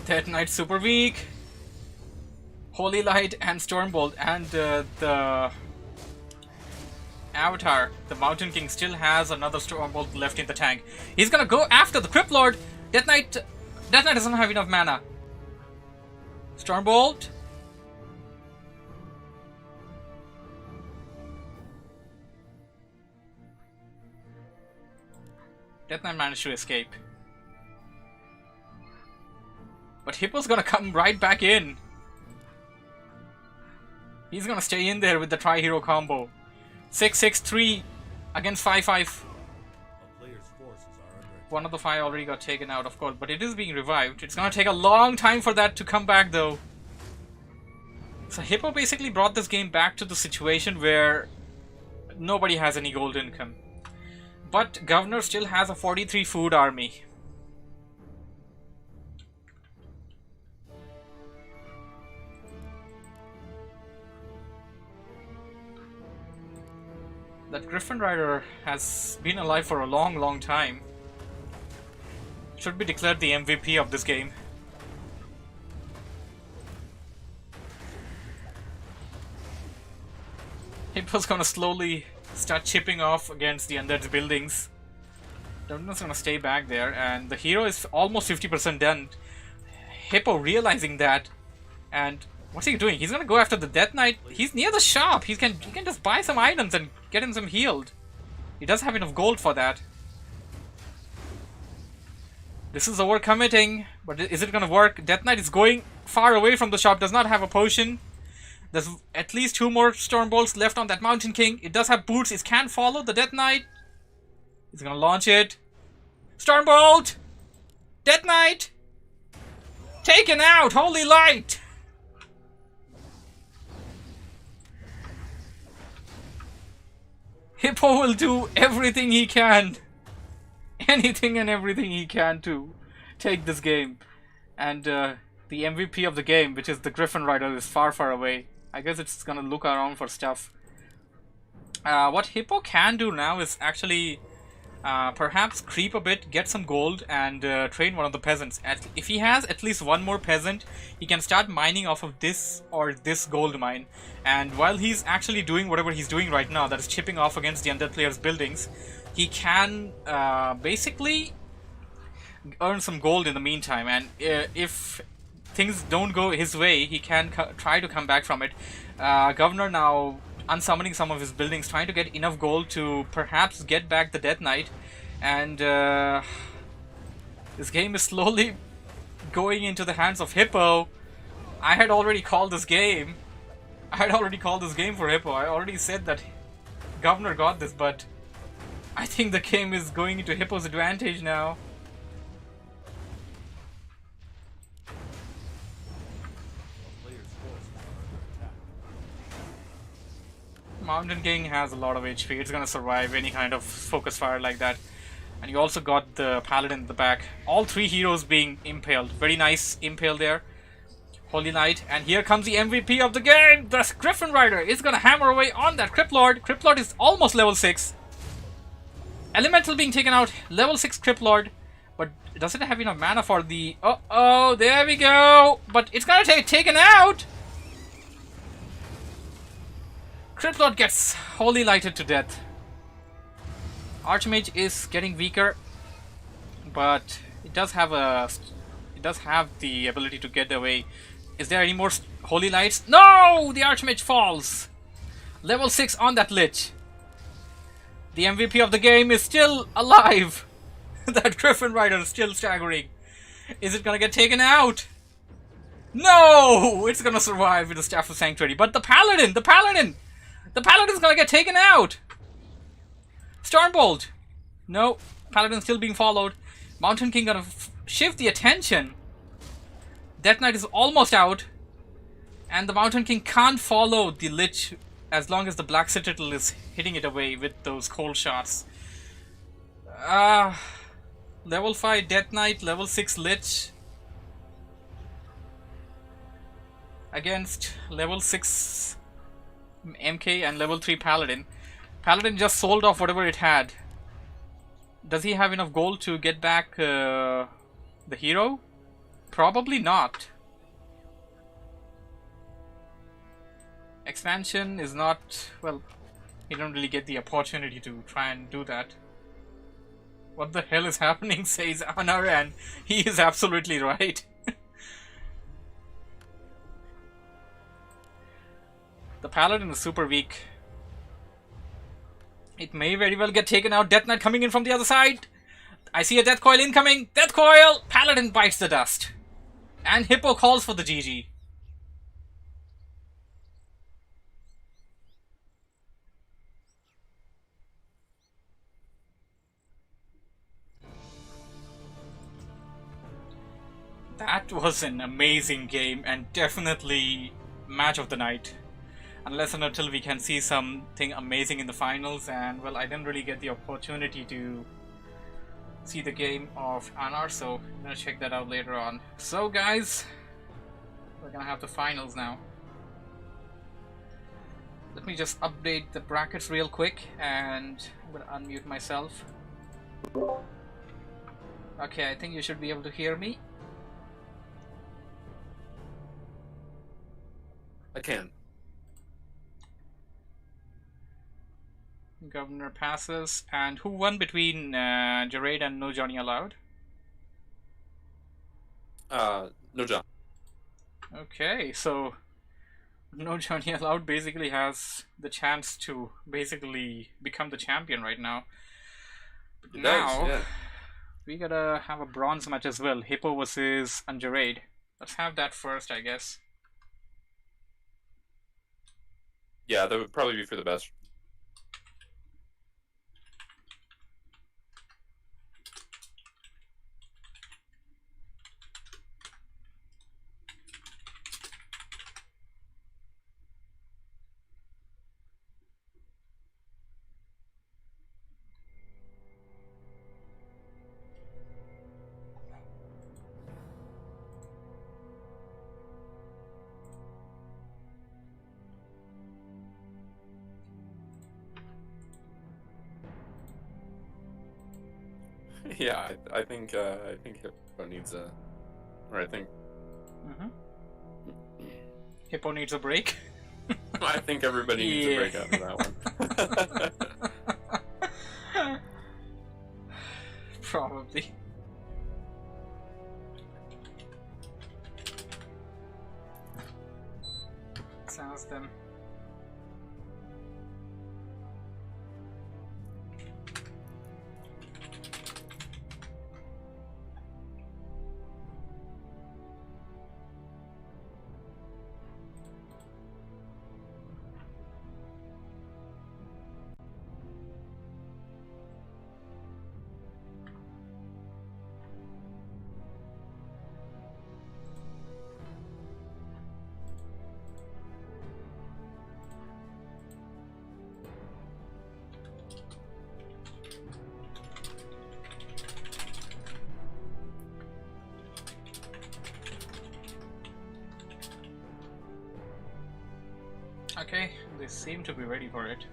Death Knight super weak. Holy Light and Stormbolt, and the Avatar, the Mountain King, still has another Stormbolt left in the tank. He's gonna go after the Cryptlord. Death Knight doesn't have enough mana. Stormbolt. Death Knight managed to escape. But Hippo's gonna come right back in. He's gonna stay in there with the tri-hero combo. 6-6-3 against 5-5. One of the 5 already got taken out, of course, but it is being revived. It's gonna take a long time for that to come back, though. So Hippo basically brought this game back to the situation where nobody has any gold income. But Governor still has a 43 food army. That Griffin Rider has been alive for a long, long time. Should be declared the MVP of this game. Hippo's gonna slowly start chipping off against the Undead's buildings. Dominus gonna stay back there, and the hero is almost 50% done. Hippo realizing that, and what's he doing? He's gonna go after the Death Knight. He's near the shop. He can just buy some items and get him some healed. He does have enough gold for that. This is overcommitting, but is it gonna work? Death Knight is going far away from the shop. Does not have a potion. There's at least 2 more Storm Bolts left on that Mountain King. It does have boots. It can follow the Death Knight. He's gonna launch it. Storm Bolt! Death Knight! Taken out! Holy light! Hippo will do everything he can. Anything and everything he can to take this game. And the MVP of the game, which is the Griffin Rider, is far, far away. I guess it's gonna look around for stuff. What Hippo can do now is actually perhaps creep a bit, get some gold, and train one of the peasants. If he has at least one more peasant, he can start mining off of this or this gold mine. And while he's actually doing whatever he's doing right now, that is chipping off against the Undead players' buildings, he can basically earn some gold in the meantime. And if things don't go his way, he can try to come back from it. Governor now unsummoning some of his buildings, trying to get enough gold to perhaps get back the Death Knight. And this game is slowly going into the hands of Hippo. I had already called this game. I had already called this game for Hippo. I already said that Governor got this, but I think the game is going into Hippo's advantage now. Mountain King has a lot of HP. It's gonna survive any kind of focus fire like that. And you also got the Paladin in the back. All 3 heroes being impaled. Very nice impale there. Holy Knight. And here comes the MVP of the game! The Griffin Rider is gonna hammer away on that Crypt Lord. Crypt Lord is almost level 6. Elemental being taken out. Level 6 Crypt Lord. But does it have enough mana for the... Oh, there we go! But it's gonna take taken out! Crypt Lord gets Holy Lighted to death. Archmage is getting weaker, but it does have the ability to get away. Is there any more Holy Lights? No! The Archmage falls! Level 6 on that Lich. The MVP of the game is still alive. That Griffin Rider is still staggering. Is it gonna get taken out? No! It's gonna survive with the Staff of Sanctuary. But the Paladin! The Paladin's gonna get taken out! Stormbolt! No, Paladin's still being followed. Mountain King gonna shift the attention. Death Knight is almost out. And the Mountain King can't follow the Lich as long as the Black Citadel is hitting it away with those cold shots. Level 5 Death Knight, level 6 Lich. Against level 6 MK and level 3 Paladin. Paladin just sold off whatever it had. Does he have enough gold to get back the hero? Probably not. Expansion is not... well, he don't really get the opportunity to try and do that. What the hell is happening, says Anar, and he is absolutely right. The Paladin is super weak. It may very well get taken out. Death Knight coming in from the other side. I see a Death Coil incoming. Death Coil! Paladin bites the dust. And Hippo calls for the GG. That was an amazing game and definitely match of the night. Unless and until we can see something amazing in the finals, and well, I didn't really get the opportunity to see the game of Anar, so I'm gonna check that out later on. So guys, we're gonna have the finals now. Let me just update the brackets real quick, and I'm gonna unmute myself. Okay, I think you should be able to hear me. I can. Governor passes. And who won between Jarade and No Johnny Allowed? No John. Okay, so No Johnny Allowed basically has the chance to basically become the champion right now. But It now, does, yeah. we gotta have a bronze match as well. Hippo versus Anjarade. Let's have that first, I guess. Yeah, that would probably be for the best. Yeah, I think Hippo needs a, or I think Hippo needs a break. I think everybody needs a break after that one. Probably. Let's ask them. Okay, they seem to be ready for it.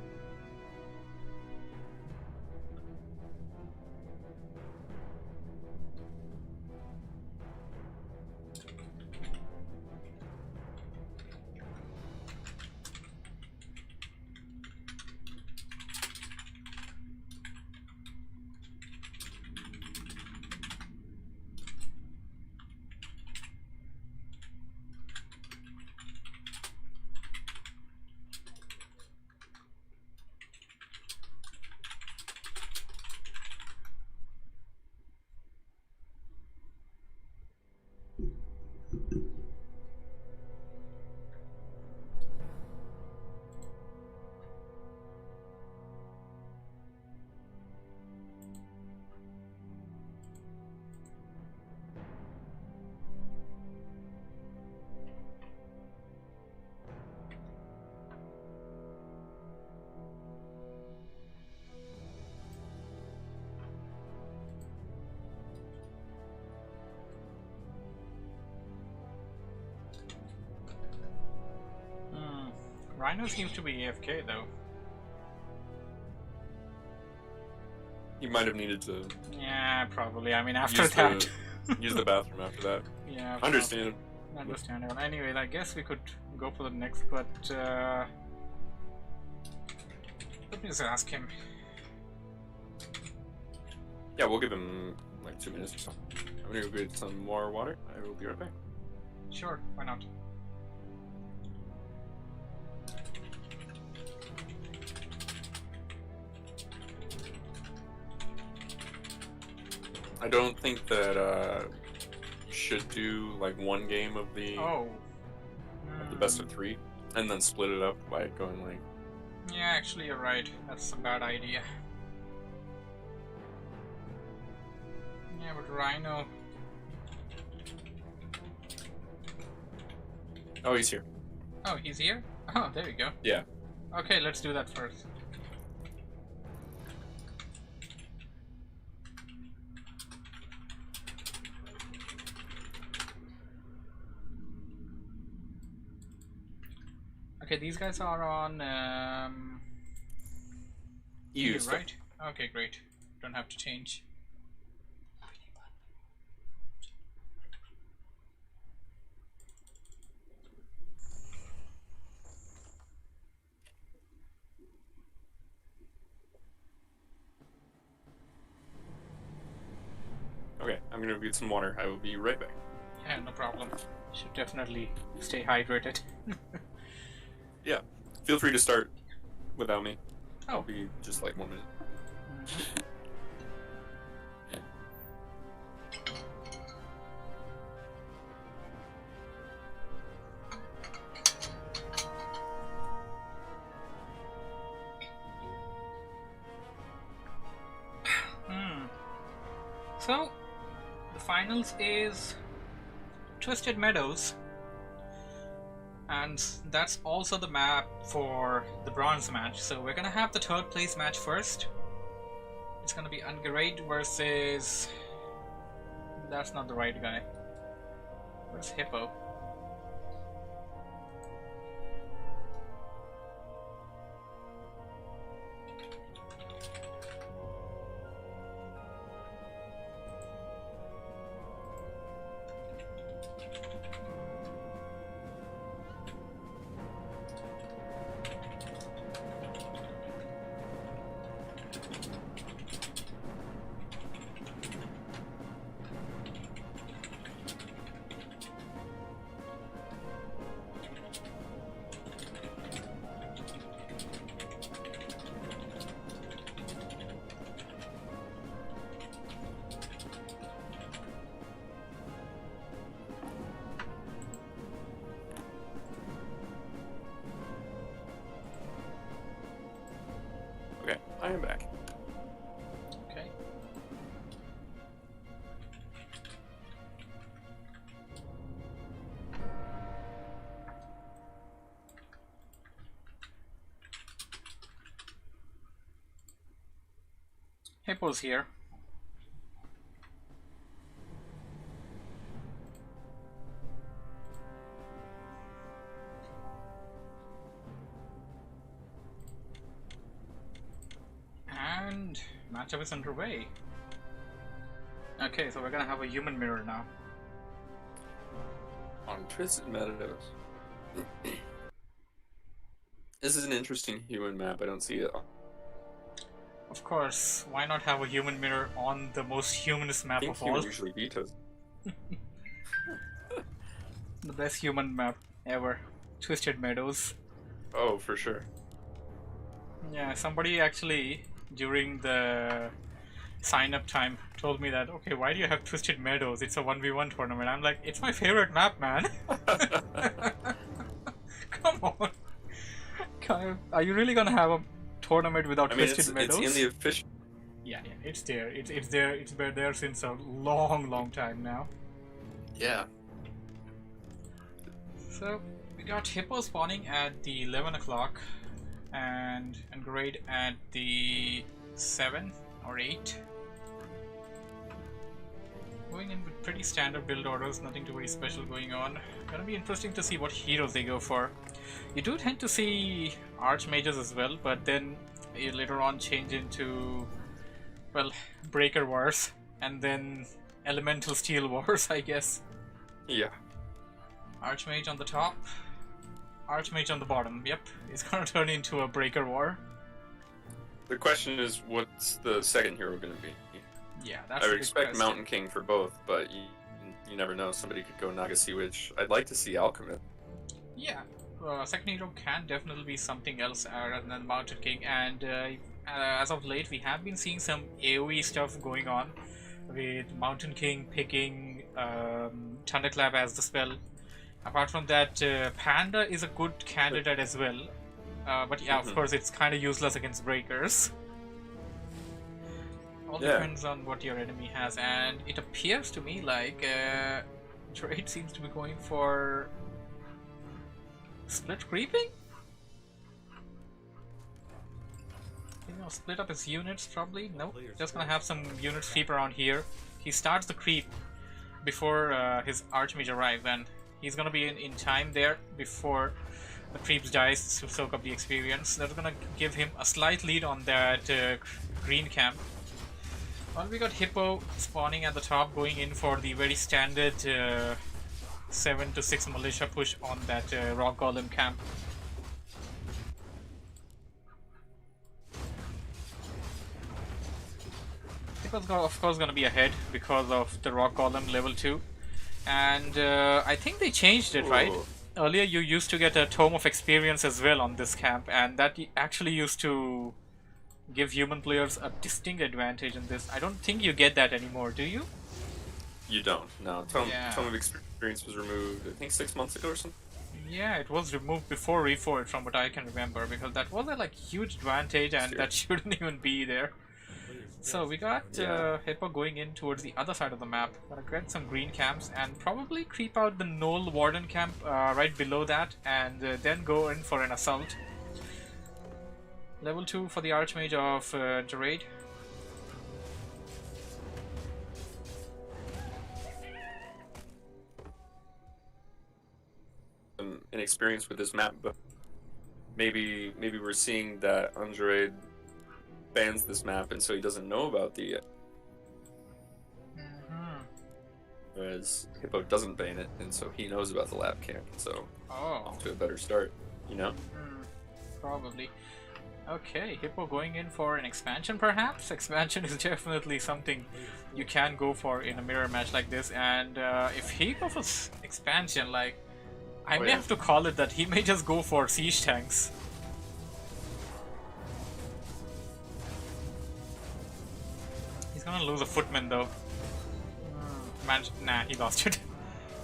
Rhino seems to be AFK though. He might have needed to Yeah, probably. I mean, after use that. use the bathroom after that. Yeah. Understand. Understandable. Anyway, I guess we could go for the next, but let me just ask him. Yeah, we'll give him like 2 minutes or so. I'm gonna go get some more water. I will be right back. Sure, why not? I don't think that you should do like one game of the best of 3 and then split it up by going like. Yeah, actually, you're right. That's a bad idea. Yeah, but Rhino. Oh, he's here. Oh, he's here? Oh, there you go. Yeah. Okay, let's do that first. Okay, these guys are on EU EU, stuff. right? Okay, great. Don't have to change. Okay, I'm gonna get some water. I will be right back. Yeah, no problem. Should definitely stay hydrated. Yeah, feel free to start without me. I'll Oh. be just like 1 minute. So, the finals is Twisted Meadows, and that's also the map for the bronze match. So we're gonna have the third place match first. It's gonna be Ungerade versus... That's not the right guy. Where's Hippo? Okay, I am back. Okay. Hippo's here. And matchup is underway. Okay, so we're gonna have a human mirror now. On Twisted Meadows. This is an interesting human map. I don't see it. Of course, why not have a human mirror on the most humanist I map think of human all? usually beat us. The best human map ever. Twisted Meadows. Oh, for sure. Yeah, somebody actually during the sign up time told me that, okay, why do you have Twisted Meadows? It's a 1v1 tournament. I'm like, it's my favorite map, man. Come on. Are you really gonna have a tournament without I mean, Twisted Meadows? it's in the official. Yeah, it's there. It's there. It's been there since a long time now. Yeah. So we got Hippo spawning at the 11 o'clock and Grade at the 7 or 8. Going in with pretty standard build orders, nothing too very special going on. Gonna be interesting to see what heroes they go for. You do tend to see Archmages as well, but then you later on change into, well, Breaker Wars and then Elemental Steel Wars, I guess. Yeah. Archmage on the top, Archmage on the bottom. Yep, it's gonna turn into a Breaker War. The question is, what's the second hero going to be? Yeah, that's I the would big expect question. Mountain King for both, but you never know. Somebody could go Naga Sea Witch. I'd like to see Alchemist. Yeah, second hero can definitely be something else rather than Mountain King, and as of late we have been seeing some AoE stuff going on with Mountain King picking Thunderclap as the spell. Apart from that, Panda is a good candidate as well, but yeah, of course it's kind of useless against breakers. All Yeah. depends on what your enemy has, and it appears to me like Trade seems to be going for split creeping? Split up his units probably? Nope. Just gonna have some units creep around here. He starts the creep before his Archmage arrives, and he's gonna be in time there before the creeps dice to soak up the experience. That's gonna give him a slight lead on that green camp. Well, we got Hippo spawning at the top, going in for the very standard 7 to 6 militia push on that rock golem camp. Hippo's of course gonna be ahead because of the rock golem level 2, and I think they changed it, right? Ooh. Earlier you used to get a tome of experience as well on this camp, and that actually used to give human players a distinct advantage in this. I don't think you get that anymore, do you? You don't. No. Yeah. Tome of Experience was removed, I think 6 months ago or something. Yeah, it was removed before Reforged from what I can remember, because that was a like huge advantage and that shouldn't even be there. So we got Hippo going in towards the other side of the map. Gonna get some green camps and probably creep out the Knoll Warden camp right below that, and then go in for an assault. Level 2 for the Archmage of Jeraid. Inexperience with this map, but maybe we're seeing that Andrade bans this map, and so he doesn't know about the. Whereas Hippo doesn't ban it, and so he knows about the lab camp, so off to a better start, you know? Probably. Okay, Hippo going in for an expansion perhaps? Expansion is definitely something you can go for in a mirror match like this, and if he goes for expansion, like, I may have to call it that he may just go for siege tanks. He's gonna lose a footman though. Man, nah, he lost it.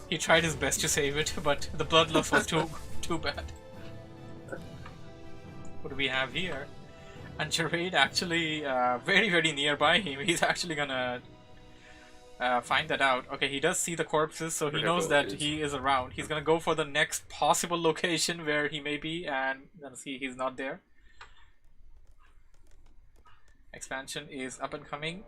He tried his best to save it, but the blood loss was too bad. What do we have here? And Jeraid actually very nearby him. He's actually gonna find that out. Okay, he does see the corpses, so he knows that he is around. He's gonna go for the next possible location where he may be, and gonna see he's not there. Expansion is up and coming,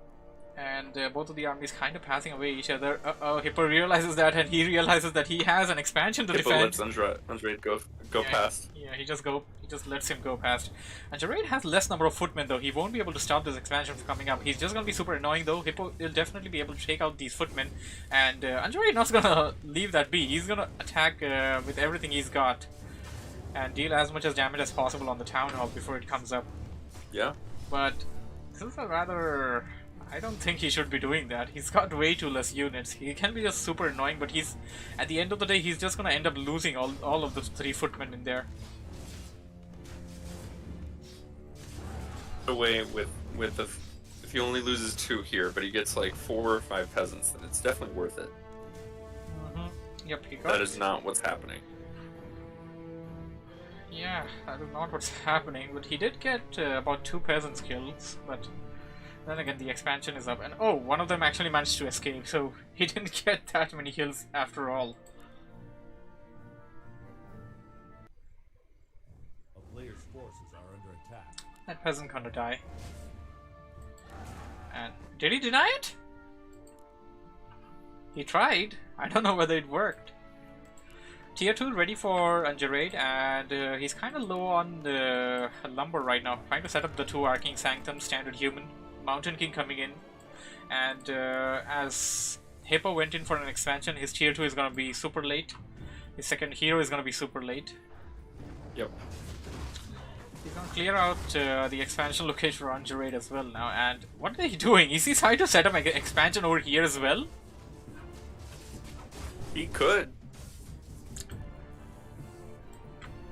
and both of the armies kind of passing away each other. Hippo realizes that, and he realizes that he has an expansion to defend. Hippo lets Andrade go past. Yeah, he just lets him go past. And Jeraid has less number of footmen though. He won't be able to stop this expansion from coming up. He's just gonna be super annoying though. Hippo will definitely be able to take out these footmen, and Jeraid not gonna leave that be. He's gonna attack with everything he's got, and deal as much as damage as possible on the town hall before it comes up. Yeah. But this is a rather... I don't think he should be doing that. He's got way too less units. He can be just super annoying, but he's... At the end of the day, he's just gonna end up losing all of the 3 footmen in there. Away with the... If he only loses 2 here, but he gets like 4 or 5 peasants, then it's definitely worth it. Yep, he got... That is not what's happening. Yeah, that is not what's happening, but he did get about 2 peasants kills, but... Then again, the expansion is up, and oh, one of them actually managed to escape, so he didn't get that many kills after all. A player's forces are under attack. That peasant gonna die. And did he deny it? He tried. I don't know whether it worked. Tier 2 ready for Jeraid, and he's kind of low on the lumber right now, trying to set up the 2 Arcane Sanctum standard human. Mountain King coming in, and as Hippo went in for an expansion, his tier 2 is going to be super late. His second hero is going to be super late. Yep. He's going to clear out the expansion location for Jeraid as well now. And what are they doing? Is he trying to set up an expansion over here as well? He could.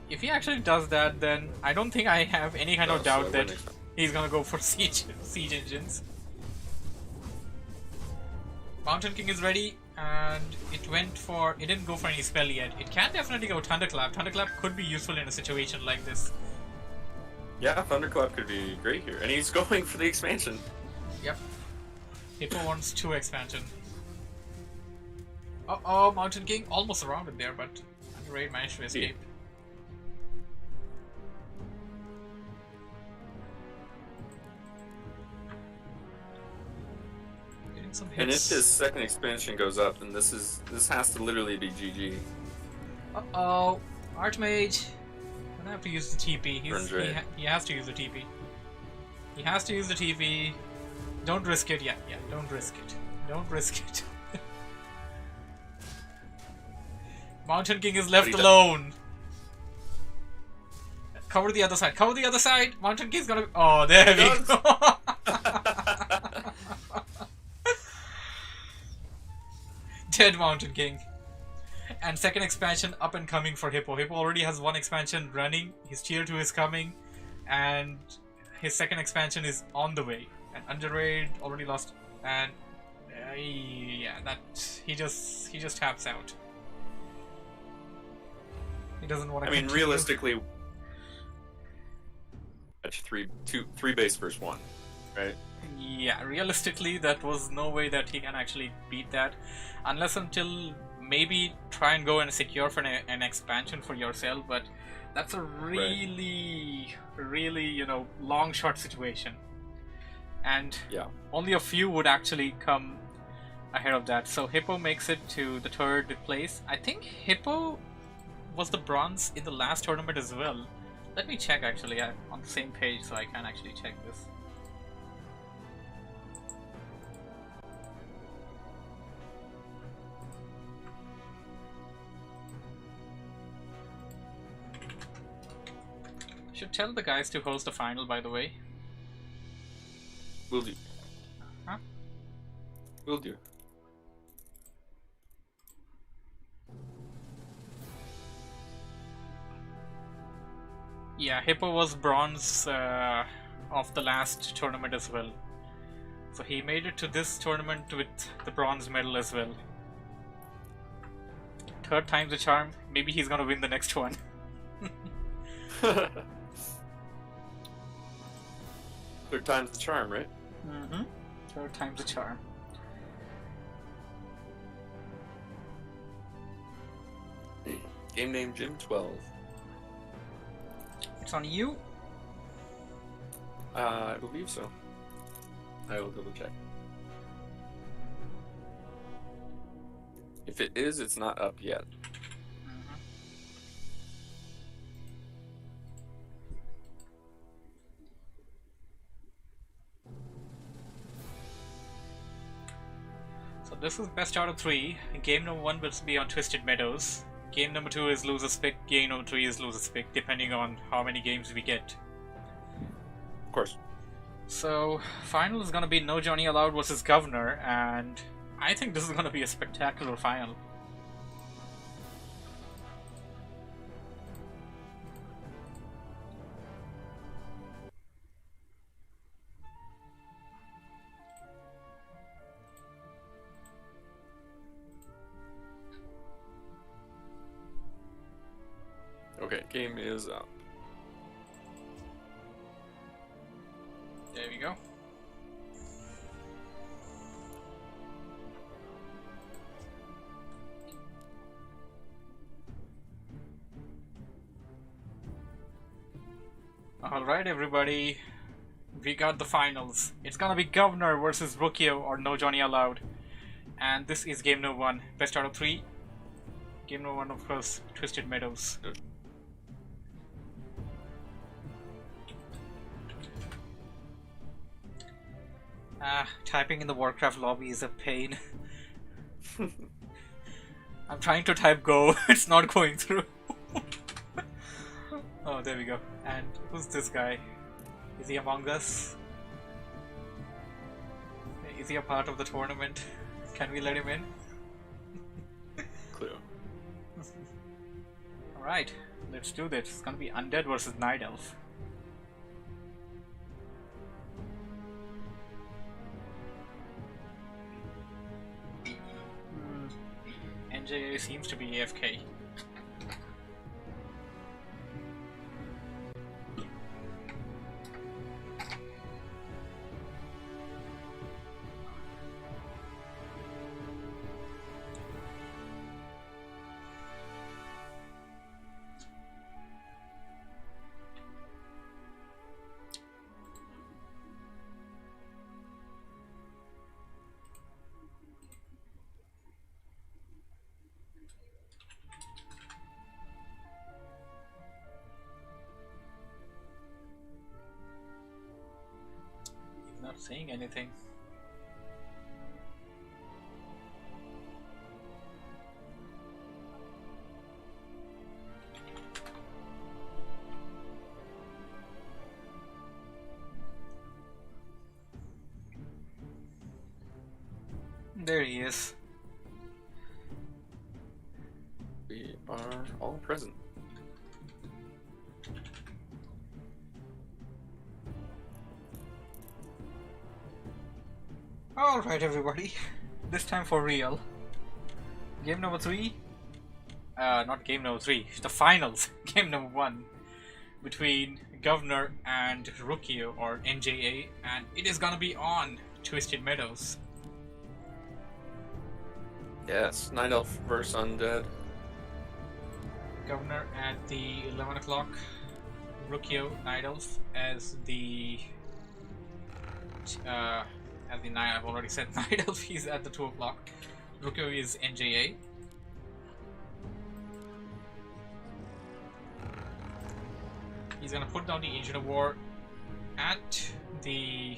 If he actually does that, then I don't think I have any kind of doubt that he's gonna go for siege engines. Mountain King is ready, and it didn't go for any spell yet. It can definitely go Thunderclap. Thunderclap could be useful in a situation like this. Yeah, Thunderclap could be great here, and he's going for the expansion. Yep. Hippo wants 2 expansion. Uh-oh, Mountain King almost surrounded there, but Jeraid managed to escape. And if his second expansion goes up, then this has to literally be GG. Uh-oh, Archmage. gonna have to use the TP. He has to use the TP. He has to use the TP. Don't risk it. Yeah, don't risk it. Don't risk it. Mountain King is left alone. Cover the other side. Cover the other side. Mountain King's gonna. Oh, there we go. Dead Mountain King. And second expansion up and coming for Hippo. Hippo already has one expansion running. His tier 2 is coming. And his second expansion is on the way. And Underraid already lost. And yeah, that he just taps out. He doesn't want to. I mean, realistically, that's three base versus 1, right? Yeah, realistically, that was no way that he can actually beat that, unless until maybe try and go and secure for an expansion for yourself. But that's a really, really, long shot situation, and only a few would actually come ahead of that. So Hippo makes it to the 3rd place. I think Hippo was the bronze in the last tournament as well. Let me check actually. I'm on the same page, so I can actually check this. Should tell the guys to host the final, by the way. Will do. Huh? Will do. Yeah, Hippo was bronze of the last tournament as well. So he made it to this tournament with the bronze medal as well. 3rd time's a charm. Maybe he's gonna win the next one. 3rd time's the charm, right? Mm-hmm. 3rd time's a charm. Game name Jim 12. It's on you. I believe so. I will double check. If it is, it's not up yet. So this is best out of 3. Game number 1 will be on Twisted Meadows. Game number 2 is loser's pick. Game number 3 is loser's pick, depending on how many games we get. Of course. So final is gonna be No Johnny Allowed versus Governor, and I think this is gonna be a spectacular final. Okay, game is up. There we go. Alright everybody, we got the finals. It's gonna be Governor versus Rukio or No Johnny Allowed. And this is game number 1, best out of 3. Game number 1, of course, Twisted Meadows. Typing in the Warcraft lobby is a pain. I'm trying to type go, it's not going through. Oh, there we go. And who's this guy? Is he among us? Is he a part of the tournament? Can we let him in? Clue. Alright, let's do this. It's gonna be Undead versus Night Elf. NJ seems to be AFK. Not saying anything. There he is. We are all present. Alright, everybody. This time for real. Game number 3. Not game number 3. The finals. Game number 1. Between Governor and Rukio, or NJA. And it is gonna be on Twisted Meadows. Yes, Night Elf versus Undead. Governor at the 11 o'clock. Rukio, Night Elf as the... At the 9, I've already said Night Elf, he's at the 2 o'clock. Rukio is NJA. He's gonna put down the Ancient of War at the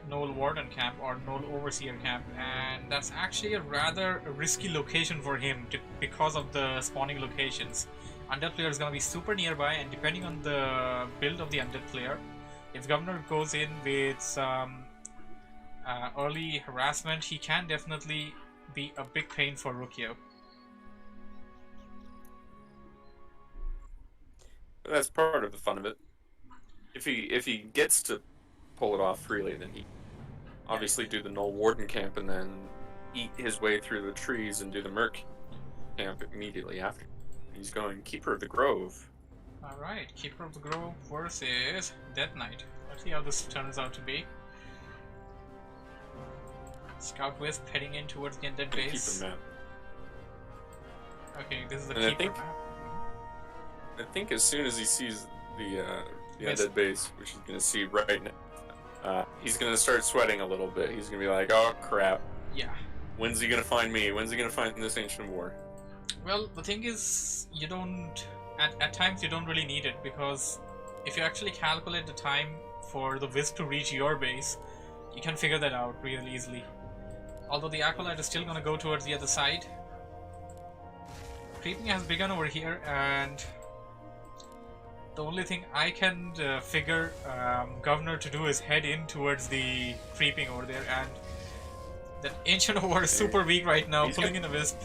Noel Warden camp, or Noel Overseer camp, and that's actually a rather risky location for him because of the spawning locations. Undead player is gonna be super nearby, and depending on the build of the Undead player, if Governor goes in with some early harassment, he can definitely be a big pain for Rukio. That's part of the fun of it. If he gets to pull it off freely, then he obviously do the Noel Warden camp and then eat his way through the trees and do the Merc camp immediately after. He's going Keeper of the Grove. Alright, Keeper of the Grove versus Death Knight. Let's see how this turns out to be. Scout Wisp heading in towards the Undead base. Keeper map. Okay, this is the And Keeper map. I think as soon as he sees the Undead base, which he's going to see right now, he's going to start sweating a little bit. He's going to be like, oh crap. Yeah. When's he going to find me? When's he going to find this Ancient War? Well, the thing is, you don't... At times you don't really need it, because if you actually calculate the time for the Wisp to reach your base, you can figure that out really easily. Although the Acolyte is still going to go towards the other side. Creeping has begun over here, and the only thing I can figure Governor to do is head in towards the creeping over there, and that Ancient of War is super weak right now, pulling in a Wisp.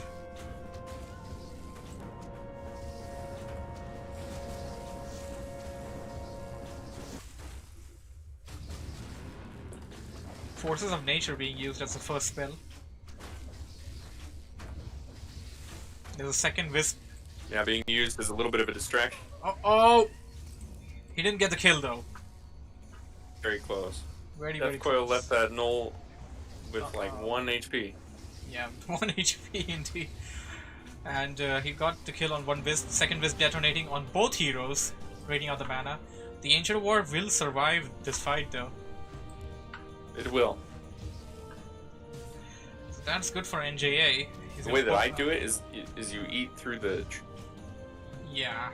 Forces of Nature being used as the first spell. There's a second Wisp. Yeah, being used as a little bit of a distraction. Oh! He didn't get the kill though. Very close. Very Death close. Coil left that Noel with like 1 HP. Yeah, 1 HP indeed. And he got the kill on one Wisp, second Wisp detonating on both heroes, raiding out the mana. The Ancient of War will survive this fight though. It will. So that's good for NJA. The way that I do it is you eat through the... Yeah.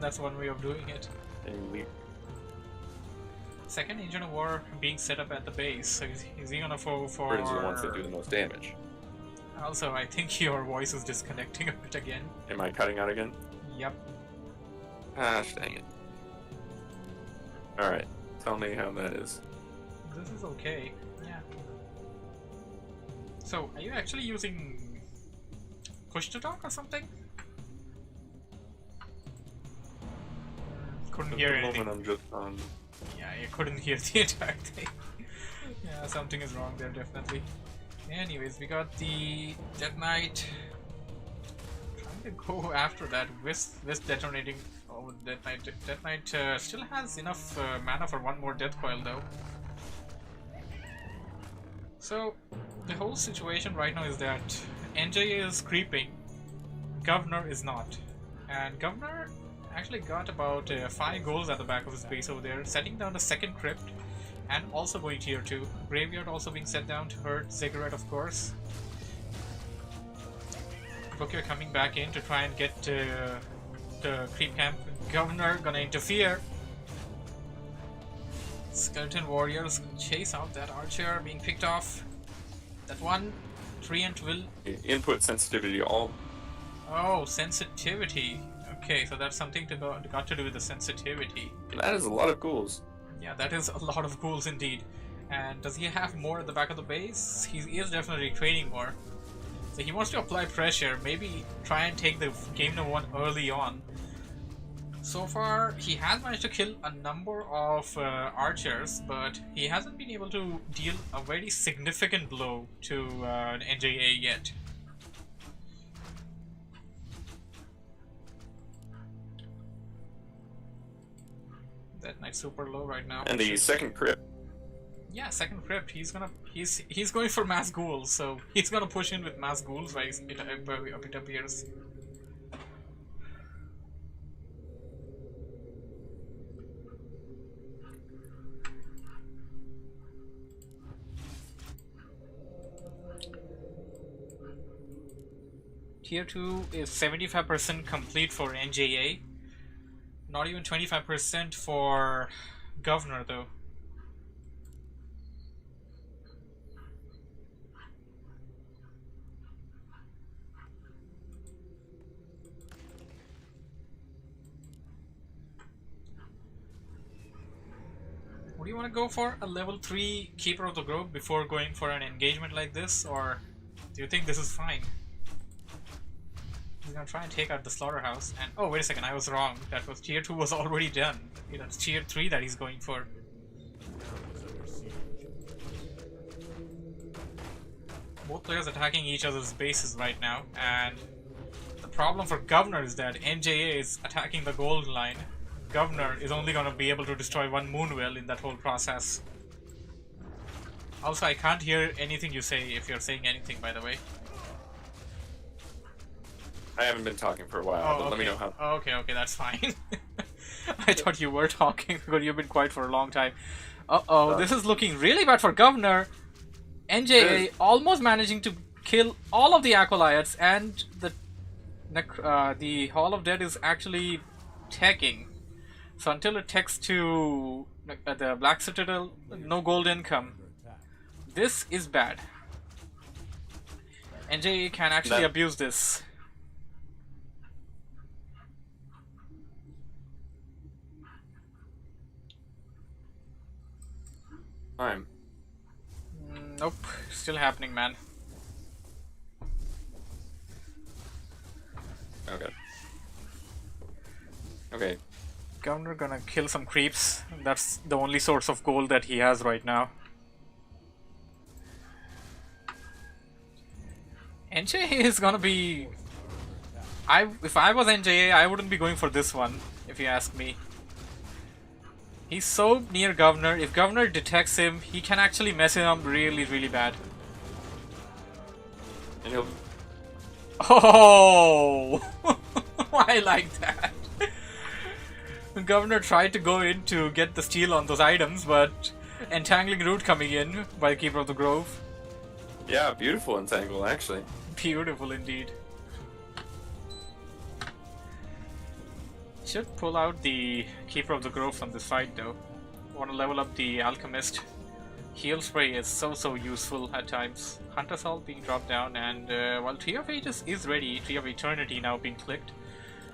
That's one way of doing it. And you leave. Second Ancient of War being set up at the base, so is he gonna go for... Burns are the ones that do the most damage. Also, I think your voice is disconnecting a bit again. Am I cutting out again? Yep. Ah, dang it. Alright, tell me how that is. This is okay. Yeah. So, are you actually using push to talk or something? Couldn't At hear the anything. moment I'm just on... Yeah, you couldn't hear the entire thing. Yeah, something is wrong there, definitely. Anyways, we got the Death Knight trying to go after that Wisp detonating. Oh, Death Knight. Death Knight still has enough mana for one more Death Coil though. So, the whole situation right now is that NJ is creeping, Governor is not. And Governor actually got about 5 goals at the back of his base over there, setting down a second crypt and also going tier 2. Graveyard also being set down to hurt Ziggurat, of course. Rukio coming back in to try and get the creep camp. Governor gonna interfere. Skeleton warriors chase out that archer being picked off. That one treant will. Input sensitivity all. Oh, sensitivity. Okay, so that's something got to do with the sensitivity. That is a lot of ghouls. Yeah, that is a lot of ghouls indeed. And does he have more at the back of the base? He is definitely training more. So he wants to apply pressure, maybe try and take the game number 1 early on. So far, he has managed to kill a number of archers, but he hasn't been able to deal a very significant blow to an NJA yet. That knight's super low right now. And the second crypt. Yeah, second crypt. He's going for mass ghouls, so he's gonna push in with mass ghouls. Right, it appears. Tier 2 is 75% complete for NJA. Not even 25% for Governor though. What do you want to go for? A level 3 Keeper of the Grove before going for an engagement like this? Or do you think this is fine? He's gonna try and take out the slaughterhouse and oh wait a second, I was wrong. That was tier 2 was already done. That's tier 3 that he's going for. Both players attacking each other's bases right now, and the problem for Governor is that NJA is attacking the gold line. Governor is only gonna be able to destroy one Moonwell in that whole process. Also, I can't hear anything you say if you're saying anything, by the way. I haven't been talking for a while, but let me know how. Oh, okay, that's fine. I thought you were talking because you've been quiet for a long time. Uh-oh, this is looking really bad for Governor. NJA almost managing to kill all of the Acolytes, and the Hall of Dead is actually teching. So until it techs to the Black Citadel, no gold income. This is bad. NJA can actually abuse this. Time. Nope, still happening, man. Okay. Okay. Governor gonna kill some creeps. That's the only source of gold that he has right now. NJA is gonna be... If I was NJA, I wouldn't be going for this one, if you ask me. He's so near Governor. If Governor detects him, he can actually mess him up really, really bad. And he'll... Oh! I like that. Governor tried to go in to get the steal on those items, but Entangling Root coming in by Keeper of the Grove. Yeah, beautiful entangle, actually. Beautiful indeed. Should pull out the Keeper of the Grove from this fight though. Want to level up the Alchemist. Heal Spray is so useful at times. Hunter Salt being dropped down, and while Tree of Ages is ready, Tree of Eternity now being clicked,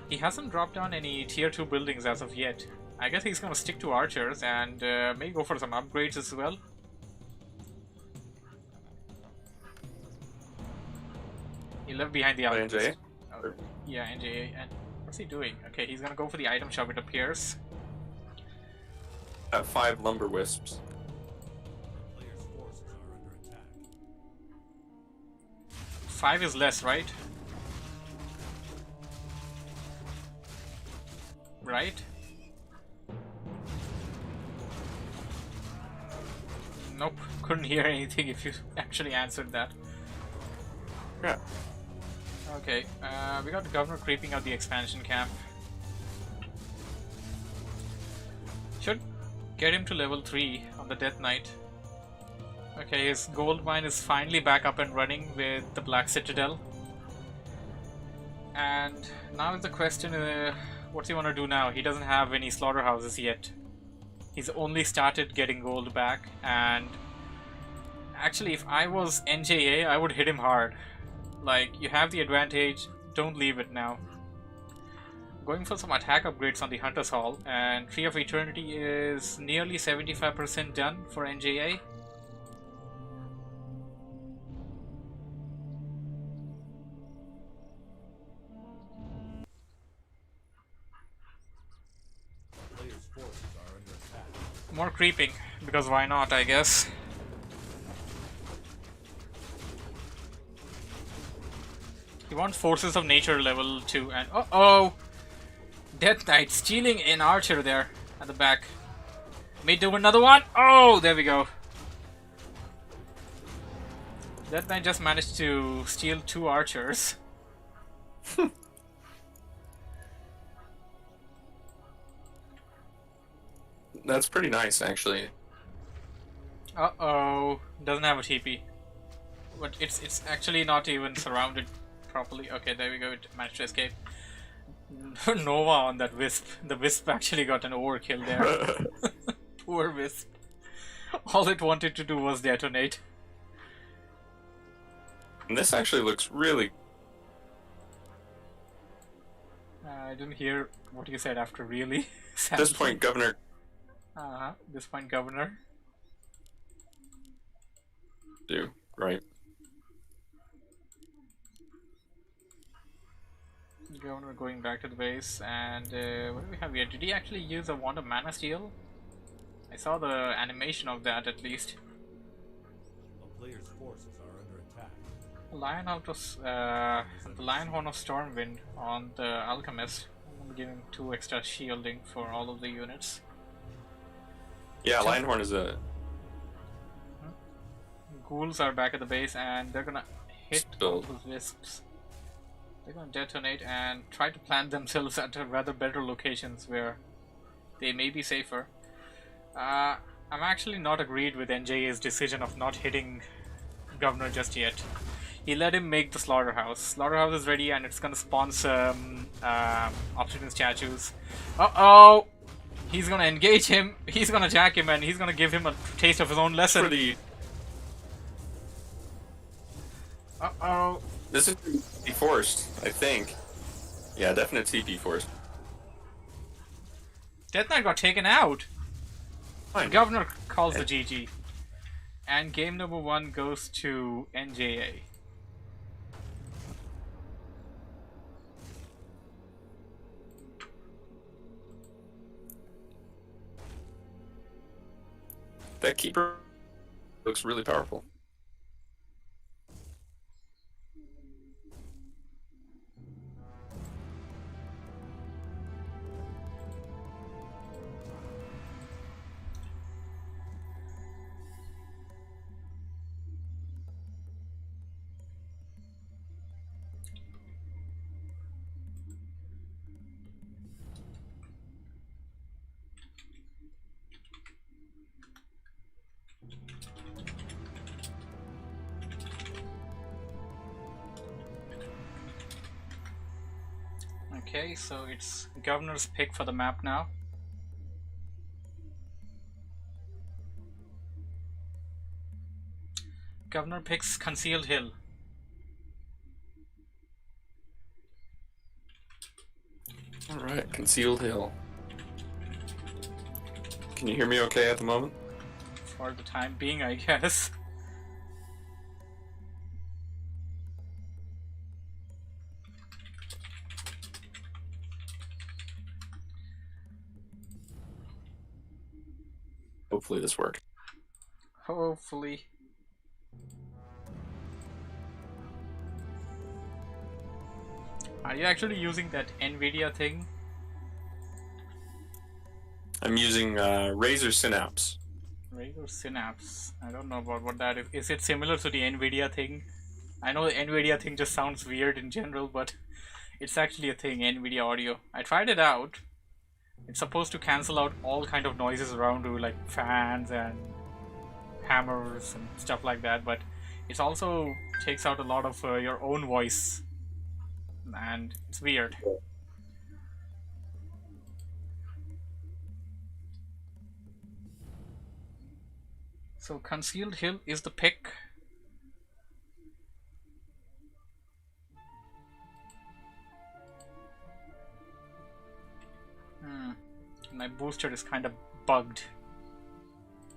he hasn't dropped down any tier 2 buildings as of yet. I guess he's gonna stick to archers and may go for some upgrades as well. He left behind the Alchemist. NJA? Oh, yeah, NJA. And what's he doing? Okay, he's gonna go for the item shop, it appears. 5 lumber wisps. Player's forces are under attack. 5 is less, right? Right? Nope, couldn't hear anything if you actually answered that. Yeah. Okay, we got the Governor creeping out the expansion camp. Should get him to level 3 on the Death Knight. Okay, his gold mine is finally back up and running with the Black Citadel. And now is the question, what's he want to do now? He doesn't have any slaughterhouses yet. He's only started getting gold back, and actually, if I was NJA, I would hit him hard. Like, you have the advantage, don't leave it now. Going for some attack upgrades on the Hunter's Hall, and Tree of Eternity is nearly 75% done for NJA. Player's forces are under attack. More creeping, because why not, I guess. He wants Forces of Nature level 2, and uh-oh! Death Knight stealing an archer there at the back. May do another one. Oh, there we go. Death Knight just managed to steal 2 archers. That's pretty nice, actually. Uh-oh. Doesn't have a TP. But it's actually not even surrounded properly. Okay, there we go. It managed to escape. Nova on that Wisp. The Wisp actually got an overkill there. Poor Wisp. All it wanted to do was detonate. And this actually looks really... I didn't hear what you said after, really. At this point, Governor... This point, Governor. Do, right. Governor going back to the base, and what do we have here? Did he actually use a Wand of Mana Steel? I saw the animation of that at least. A player's forces are under attack. The Lionhorn of Stormwind on the Alchemist, giving 2 extra shielding for all of the units. Yeah, Lionhorn is a... Ghouls are back at the base, and they're gonna hit all Spilled. those Wisps. They're gonna detonate and try to plant themselves at rather better locations where they may be safer. I'm actually not agreed with NJA's decision of not hitting Governor just yet. He let him make the Slaughterhouse. Slaughterhouse is ready, and it's gonna spawn some Obsidian statues. Uh-oh! He's gonna engage him, he's gonna jack him, and he's gonna give him a taste of his own lesson. Pretty... Uh-oh. This is TP forced, I think. Yeah, definite TP forced. Death Knight got taken out. Fine. Governor calls the GG. And game number 1 goes to NJA. That Keeper looks really powerful. Okay, so it's Governor's pick for the map now. Governor picks Concealed Hill. Alright, Concealed Hill. Can you hear me okay at the moment? For the time being, I guess. Hopefully this works. Hopefully. Are you actually using that NVIDIA thing? I'm using Razer Synapse. Razer Synapse. I don't know about what that is. Is it similar to the NVIDIA thing? I know the NVIDIA thing just sounds weird in general, but it's actually a thing, NVIDIA Audio. I tried it out. It's supposed to cancel out all kind of noises around you, like fans and hammers and stuff like that, but it also takes out a lot of your own voice, and it's weird. So Concealed Hill is the pick. My booster is kind of bugged.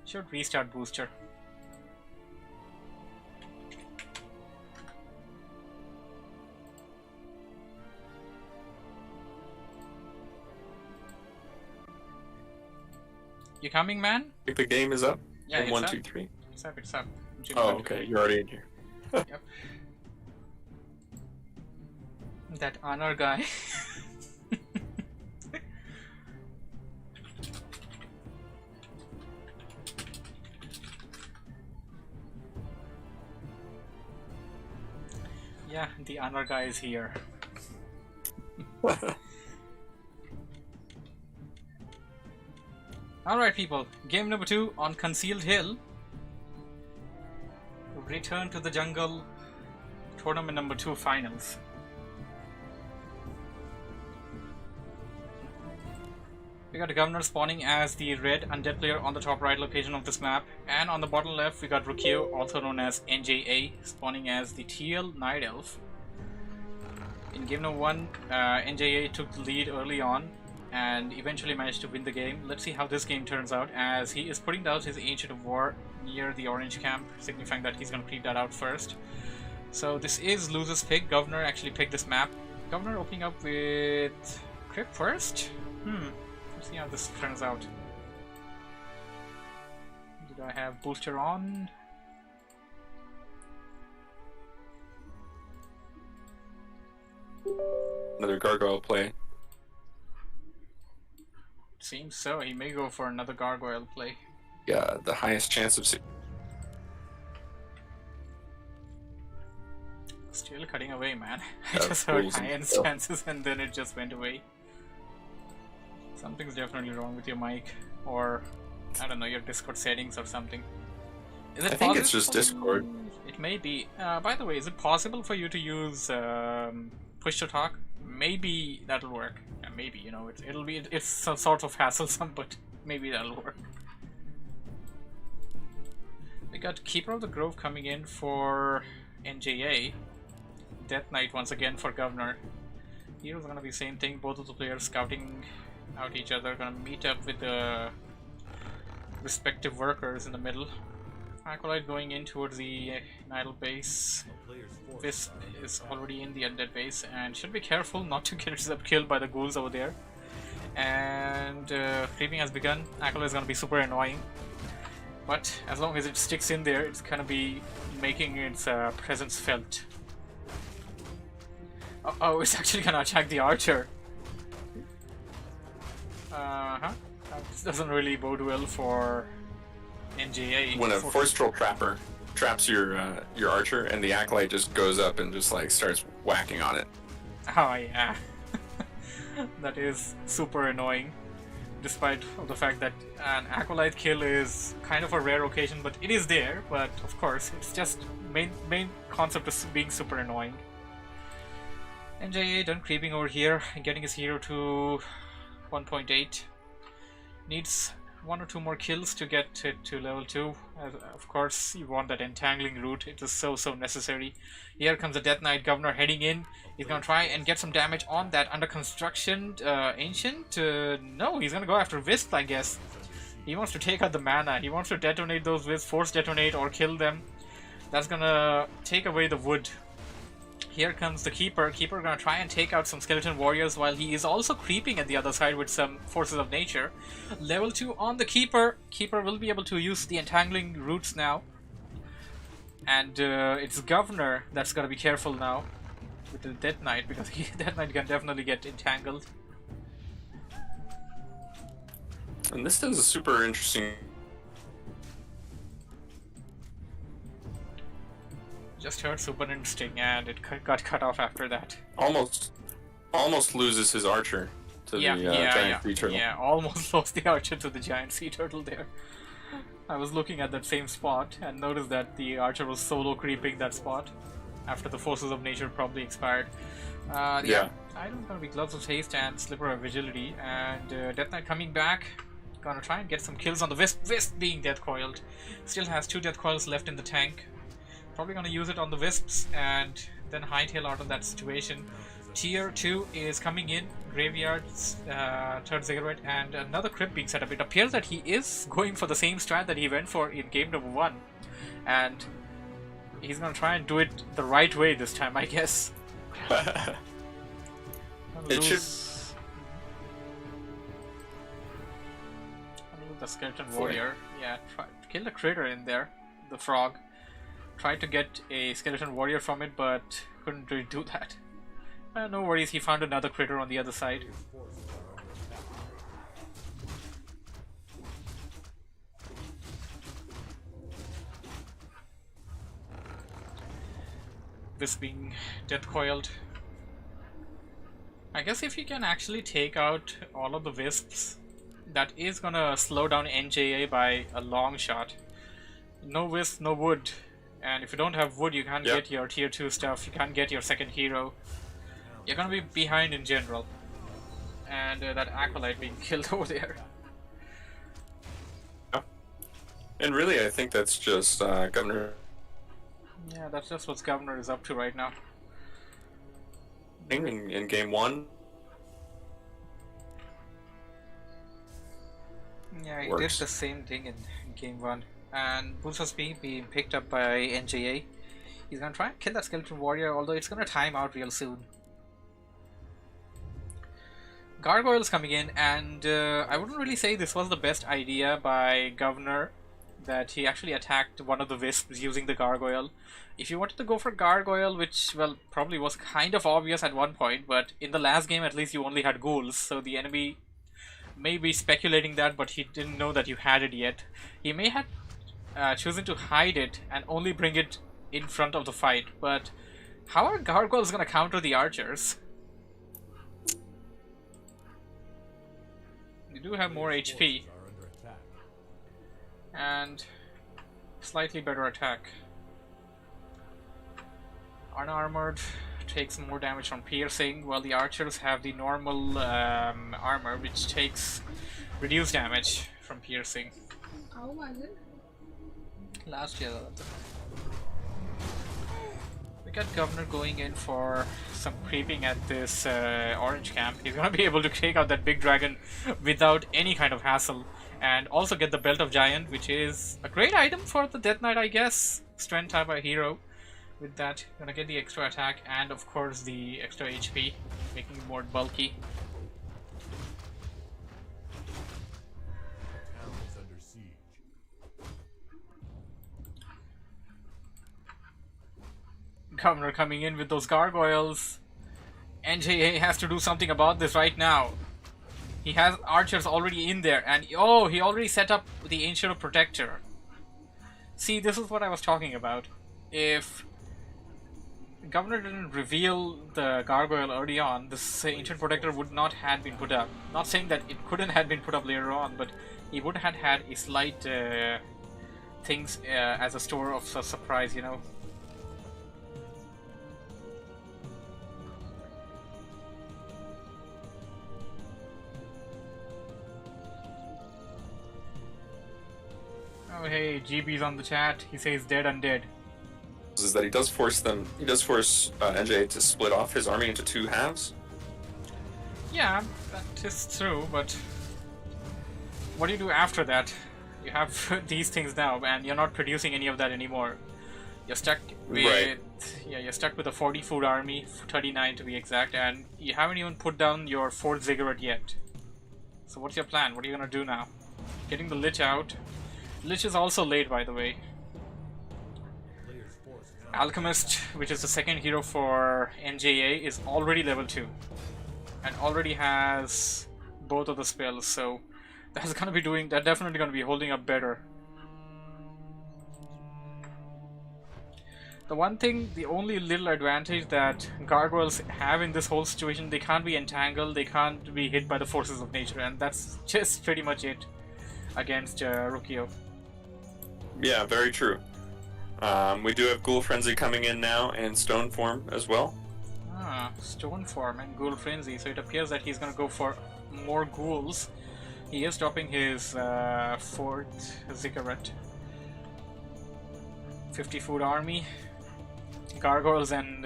Should restart booster. You coming, man? If the game is up. Yeah, it's One, up. 2, 3. It's up, it's up. Oh, okay. You're already in here. Yep. That honor guy. Yeah, the honor guy is here. Alright people, game number 2 on Concealed Hill. Return to the Jungle tournament number 2 finals. We got a Governor spawning as the red undead player on the top right location of this map, and on the bottom left we got Rukio, also known as NJA, spawning as the TL Night Elf. In game number 1, NJA took the lead early on and eventually managed to win the game. Let's see how this game turns out, as he is putting out his Ancient of War near the orange camp, signifying that he's going to creep that out first. So this is loser's pick. Governor actually picked this map. Governor opening up with Crypt first? Let's see how this turns out. Did I have booster on? Another gargoyle play. Seems so. He may go for another gargoyle play. Yeah, the highest chance of Still cutting away, man. I Yeah, just heard frozen. high instances and then it just went away. Something's definitely wrong with your mic, or I don't know, your Discord settings or something. Is it I think it's possible- just Discord. It may be. By the way, is it possible for you to use push to talk? Maybe that'll work. Yeah, maybe, you know, it's some sort of hassle-some, but maybe that'll work. We got Keeper of the Grove coming in for NJA. Death Knight once again for Governor. Hero's gonna be same thing, both of the players scouting out each other, gonna meet up with the respective workers in the middle. Acolyte going in towards the Nidal base. A player's forces Wisp are under is attack. already in the undead base and should be careful not to get himself killed by the ghouls over there. And creeping has begun. Acolyte is gonna be super annoying, but as long as it sticks in there, it's gonna be making its presence felt. Oh, it's actually gonna attack the archer. That doesn't really bode well for NJA. when a Force Troll Trapper traps your archer, and the Acolyte just goes up and just like starts whacking on it. Oh yeah, that is super annoying. Despite of the fact that an Acolyte kill is kind of a rare occasion, but it is there. But of course, it's just main concept is being super annoying. NJA done creeping over here and getting his hero to 1.8. Needs 1 or 2 more kills to get it to level 2. Of course, you want that entangling route. It is so necessary. Here comes the Death Knight Governor heading in. He's gonna try and get some damage on that under construction ancient. No, he's gonna go after Wisp, I guess. He wants to take out the mana. He wants to detonate those Wisps, force detonate or kill them. That's gonna take away the wood. Here comes the Keeper. Keeper gonna try and take out some skeleton warriors while he is also creeping at the other side with some forces of nature. Level 2 on the Keeper. Keeper will be able to use the entangling roots now. And it's Governor that's gotta be careful now with the Death Knight, because Death Knight can definitely get entangled. And this does a super interesting. Just heard super interesting and it got cut off after that. Almost loses his archer to the giant sea turtle. Yeah, almost lost the archer to the giant sea turtle there. I was looking at that same spot and noticed that the archer was solo creeping that spot after the forces of nature probably expired. Yeah. I don't gonna be Gloves of Haste and Slipper of Vigility, and Death Knight coming back. Gonna try and get some kills on the Wisp. Wisp being death coiled. Still has 2 death coils left in the tank. Probably gonna use it on the Wisps and then hightail out of that situation. Tier 2 is coming in. Graveyard's third Ziggurat and another crypt being set up. It appears that he is going for the same strat that he went for in game number 1. And he's gonna try and do it the right way this time, I guess. It should. The skeleton warrior, yeah, kill the critter in there, the frog. Tried to get a skeleton warrior from it, but couldn't really do that. No worries, he found another critter on the other side. This being death coiled. I guess if you can actually take out all of the wisps, that is gonna slow down NJA by a long shot. No wisp, no wood. And if you don't have wood, you can't get your tier 2 stuff, you can't get your second hero. You're gonna be behind in general. And that acolyte being killed over there. And really, I think that's just Governor. Yeah, that's just what Governor is up to right now. In game 1. Yeah, he did the same thing in game 1. And Bulsos B being picked up by NJA. He's gonna try and kill that skeleton warrior, although it's gonna time out real soon. Gargoyles coming in, and I wouldn't really say this was the best idea by Governor, that he actually attacked one of the wisps using the gargoyle. If you wanted to go for gargoyle, which, well, probably was kind of obvious at one point, but in the last game at least you only had ghouls, so the enemy may be speculating that, but he didn't know that you had it yet. He may have chosen to hide it and only bring it in front of the fight, but how are gargoyles gonna counter the archers? They do have more HP and slightly better attack. Unarmored takes more damage from piercing, while the archers have the normal armor, which takes reduced damage from piercing. How was it? Last year. We got Governor going in for some creeping at this orange camp. He's gonna be able to take out that big dragon without any kind of hassle, and also get the Belt of Giant, which is a great item for the Death Knight, I guess. Strength type of hero. With that, gonna get the extra attack and of course the extra HP, making it more bulky. Town is under siege. Governor coming in with those gargoyles. NJA has to do something about this right now. He has archers already in there, and oh, he already set up the Ancient Protector. See, this is what I was talking about. If Governor didn't reveal the gargoyle early on, this Ancient Protector would not have been put up. Not saying that it couldn't have been put up later on, but he would have had a slight things as a store of surprise, you know. Oh hey, GB's on the chat. He says dead undead. Is that he does force NJ to split off his army into 2 halves. Yeah, that is true, but what do you do after that? You have these things now, and you're not producing any of that anymore. You're stuck with you're stuck with a 40 food army, 39 to be exact, and you haven't even put down your 4th Ziggurat yet. So what's your plan? What are you gonna do now? Getting the Lich out. Lich is also late, by the way. Alchemist, which is the second hero for NJA, is already level 2 and already has both of the spells, so that's definitely gonna be holding up better. The one thing, the only little advantage that gargoyles have in this whole situation, they can't be entangled, they can't be hit by the forces of nature, and that's just pretty much it against Rukio. Yeah, very true. We do have Ghoul Frenzy coming in now, and Stone Form as well. Ah, Stone Form and Ghoul Frenzy, so it appears that he's gonna go for more ghouls He is dropping his fourth ziggurat. 50 food army. Gargoyles and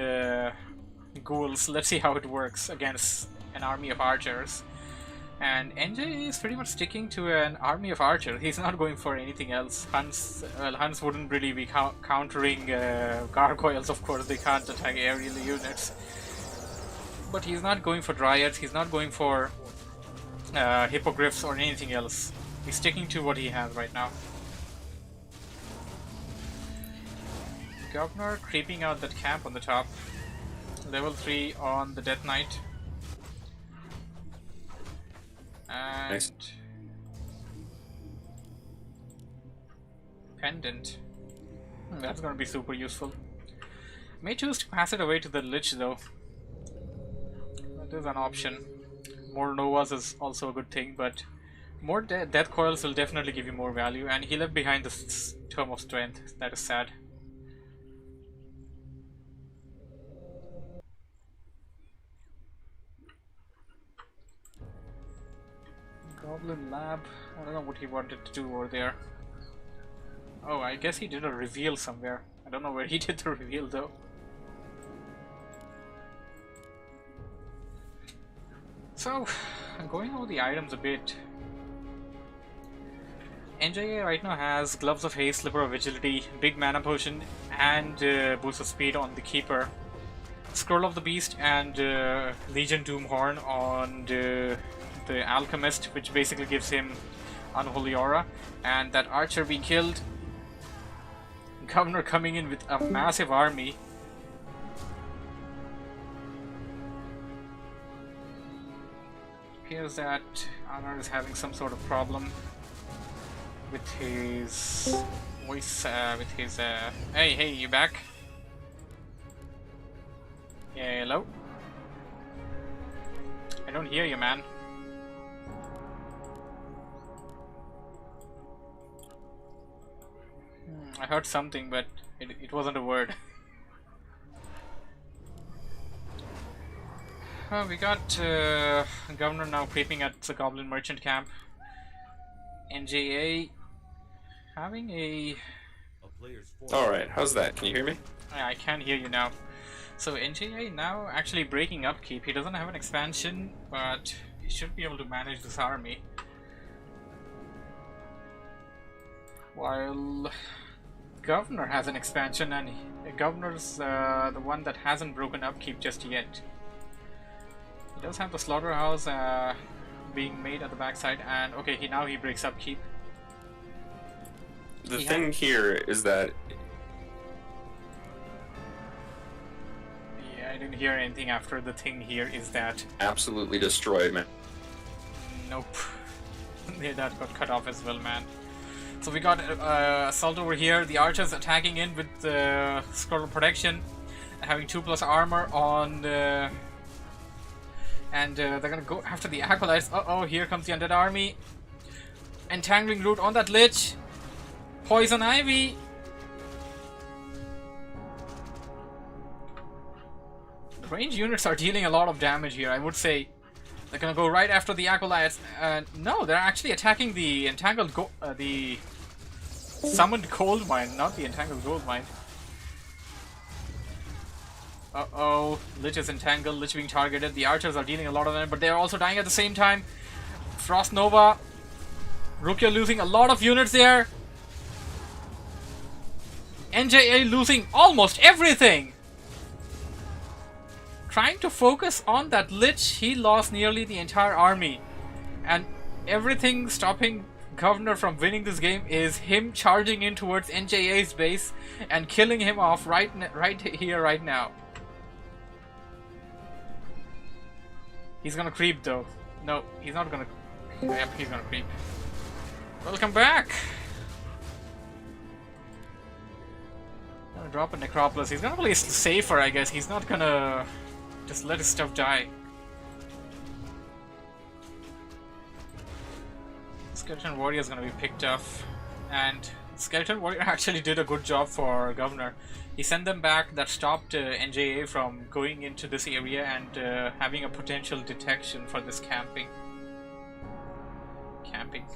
ghouls. Let's see how it works against an army of archers. And NJ is pretty much sticking to an army of archers. He's not going for anything else. Huns wouldn't really be countering gargoyles, of course. They can't attack aerial units. But he's not going for dryads. He's not going for hippogriffs or anything else. He's sticking to what he has right now. Governor creeping out that camp on the top. Level 3 on the Death Knight. And Nice. Pendant. That's gonna be super useful. May choose to pass it away to the Lich though. That is an option. More Novas is also a good thing, but more Death Coils will definitely give you more value, and he left behind the Tome of Strength. That is sad. Goblin Lab. I don't know what he wanted to do over there. Oh, I guess he did a reveal somewhere. I don't know where he did the reveal though. So, going over the items a bit. NJA right now has Gloves of Haste, Slipper of Agility, Big Mana Potion, and Boost of Speed on the Keeper. Scroll of the Beast and Legion Doomhorn on the Alchemist, which basically gives him Unholy Aura. And that Archer being killed. Governor coming in with a massive army. Appears that Honor is having some sort of problem with his voice, hey, you back? Yeah, hello? I don't hear you, man. I heard something, but it wasn't a word. We got Governor now creeping at the Goblin Merchant camp. NJA having a... player's force. Alright, how's that? Can you hear me? I can hear you now. So NJA now actually breaking upkeep. He doesn't have an expansion, but he should be able to manage this army. While Governor has an expansion, and Governor's the one that hasn't broken upkeep just yet. He does have the slaughterhouse being made at the backside, and okay, now he breaks upkeep. The thing here is that... Yeah, I didn't hear anything after the thing here is that... Absolutely destroyed, man. Nope. Yeah, that got cut off as well, man. So we got Assault over here, the archers attacking in with the Scroll of Protection, having 2+ armor on the... And they're gonna go after the Acolytes. Uh-oh, here comes the Undead Army. Entangling Root on that Lich. Poison Ivy. The range units are dealing a lot of damage here, I would say. They're gonna go right after the Acolytes. No, they're actually attacking the Entangled the Summoned Gold Mine, not the Entangled Gold Mine. Uh-oh, Lich is entangled, Lich being targeted. The archers are dealing a lot of damage, but they're also dying at the same time. Frost Nova. Rukia losing a lot of units there. NJA losing almost everything. Trying to focus on that Lich, he lost nearly the entire army. And everything stopping Governor from winning this game is him charging in towards NJA's base and killing him off right here, right now. He's gonna creep though. No, he's not gonna... Yep, he's gonna creep. Welcome back! Gonna drop a Necropolis. He's gonna play safer, I guess. He's not gonna just let his stuff die. Skeleton Warrior is gonna be picked off. And Skeleton Warrior actually did a good job for Governor. He sent them back. That stopped NJA from going into this area and having a potential detection for this camping. Camping.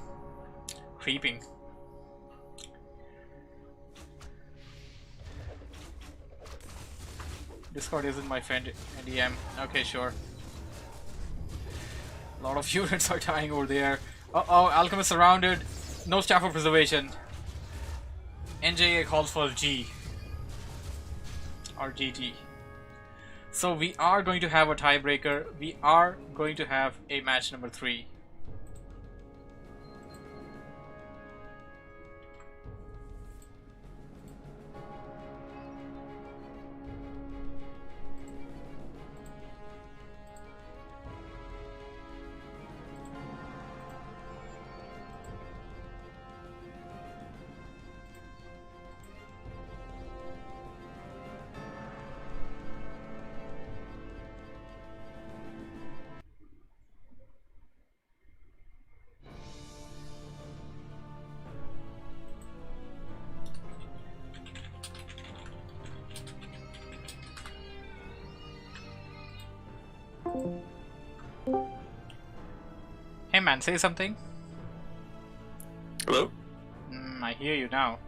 Creeping. Discord isn't my friend, NDM. Okay, sure. A lot of units are dying over there. Uh-oh, Alchemist surrounded. No staff of preservation. NJA calls for G. Or GG. So we are going to have a tiebreaker. We are going to have a match number 3. Hey man, say something. Hello? I hear you now.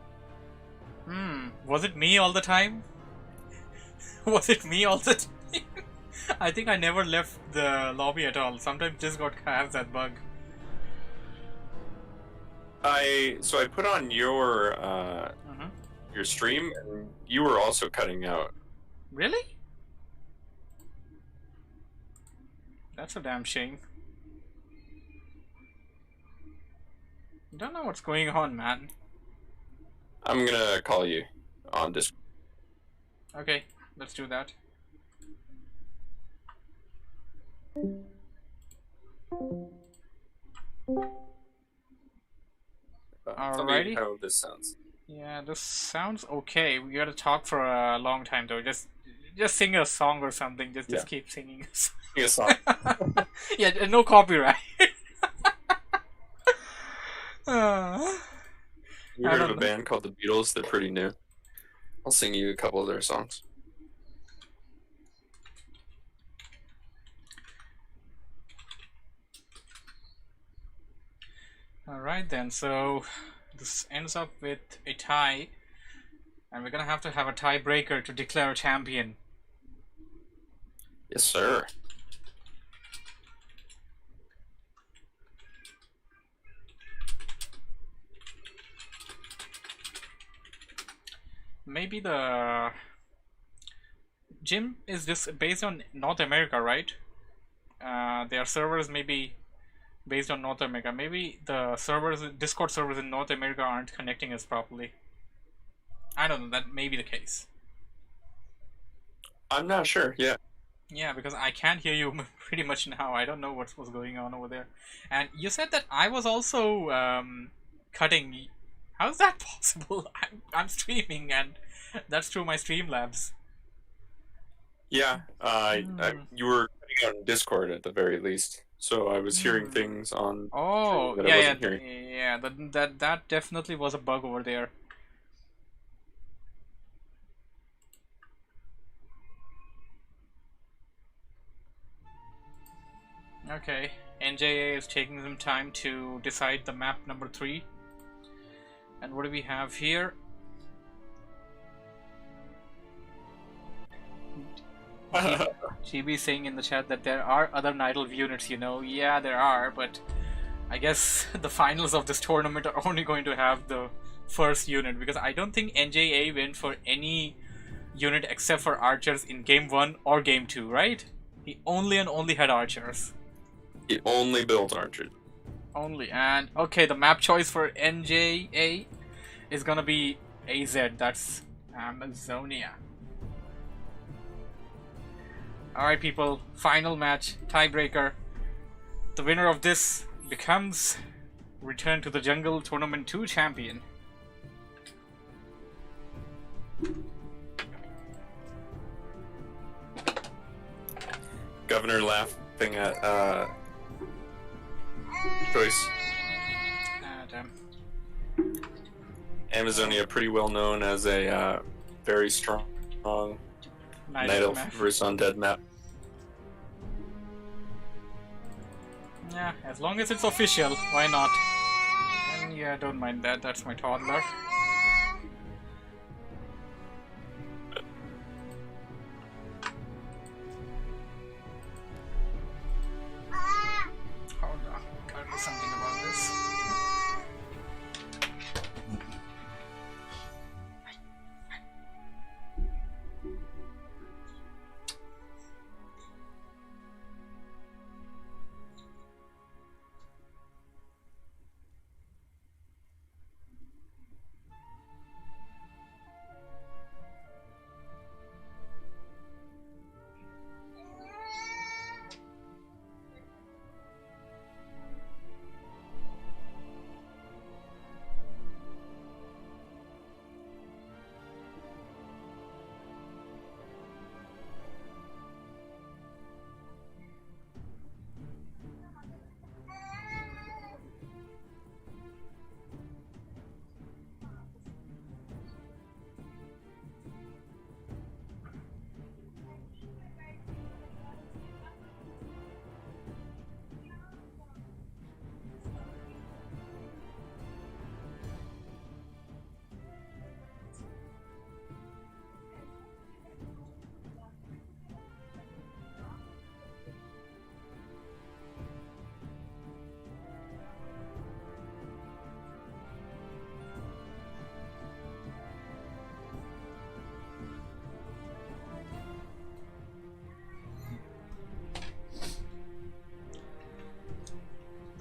Was it me all the time? Was it me all the time? I think I never left the lobby at all. Sometimes Discord has that bug. So I put on your stream, and you were also cutting out. Really? That's a damn shame. Don't know what's going on, man. I'm gonna call you on Discord. Okay, let's do that. Tell me Alrighty. how this sounds. Yeah, this sounds okay. We gotta talk for a long time though. Just sing a song or something. Just Yeah. keep singing. Sing a song. Yeah, no copyright. You I heard don't of a know. band called the Beatles? They're pretty new. I'll sing you a couple of their songs. Alright then, so this ends up with a tie. And we're gonna have to have a tiebreaker to declare a champion. Yes, sir. Maybe the gym is just based on North America, right? Their servers may be based on North America. Maybe the servers, Discord servers in North America aren't connecting us properly. I don't know, that may be the case. I'm not sure. Yeah. Yeah, because I can't hear you pretty much now. I don't know what was going on over there. And you said that I was also cutting. How's that possible? I'm streaming, and that's through my Streamlabs. Yeah. You were cutting out in Discord at the very least, so I was hearing things on Oh, that I yeah, wasn't hearing. yeah. That definitely was a bug over there. Okay, NJA is taking some time to decide the map number 3. And what do we have here? GB saying in the chat that there are other Nidal units, you know. Yeah, there are, but I guess the finals of this tournament are only going to have the first unit, because I don't think NJA went for any unit except for archers in game 1 or game 2, right? He only and only had archers. He only built archers. Only. And okay, the map choice for NJA is gonna be AZ. That's Amazonia. Alright people, final match, tiebreaker. The winner of this becomes Return to the Jungle Tournament 2 champion. Governor laughing at choice. Damn. Amazonia, pretty well known as a very strong Night Elf map. versus Undead map. Yeah, as long as it's official, why not? And yeah, don't mind that, that's my toddler. Hold on, gotta do something about this.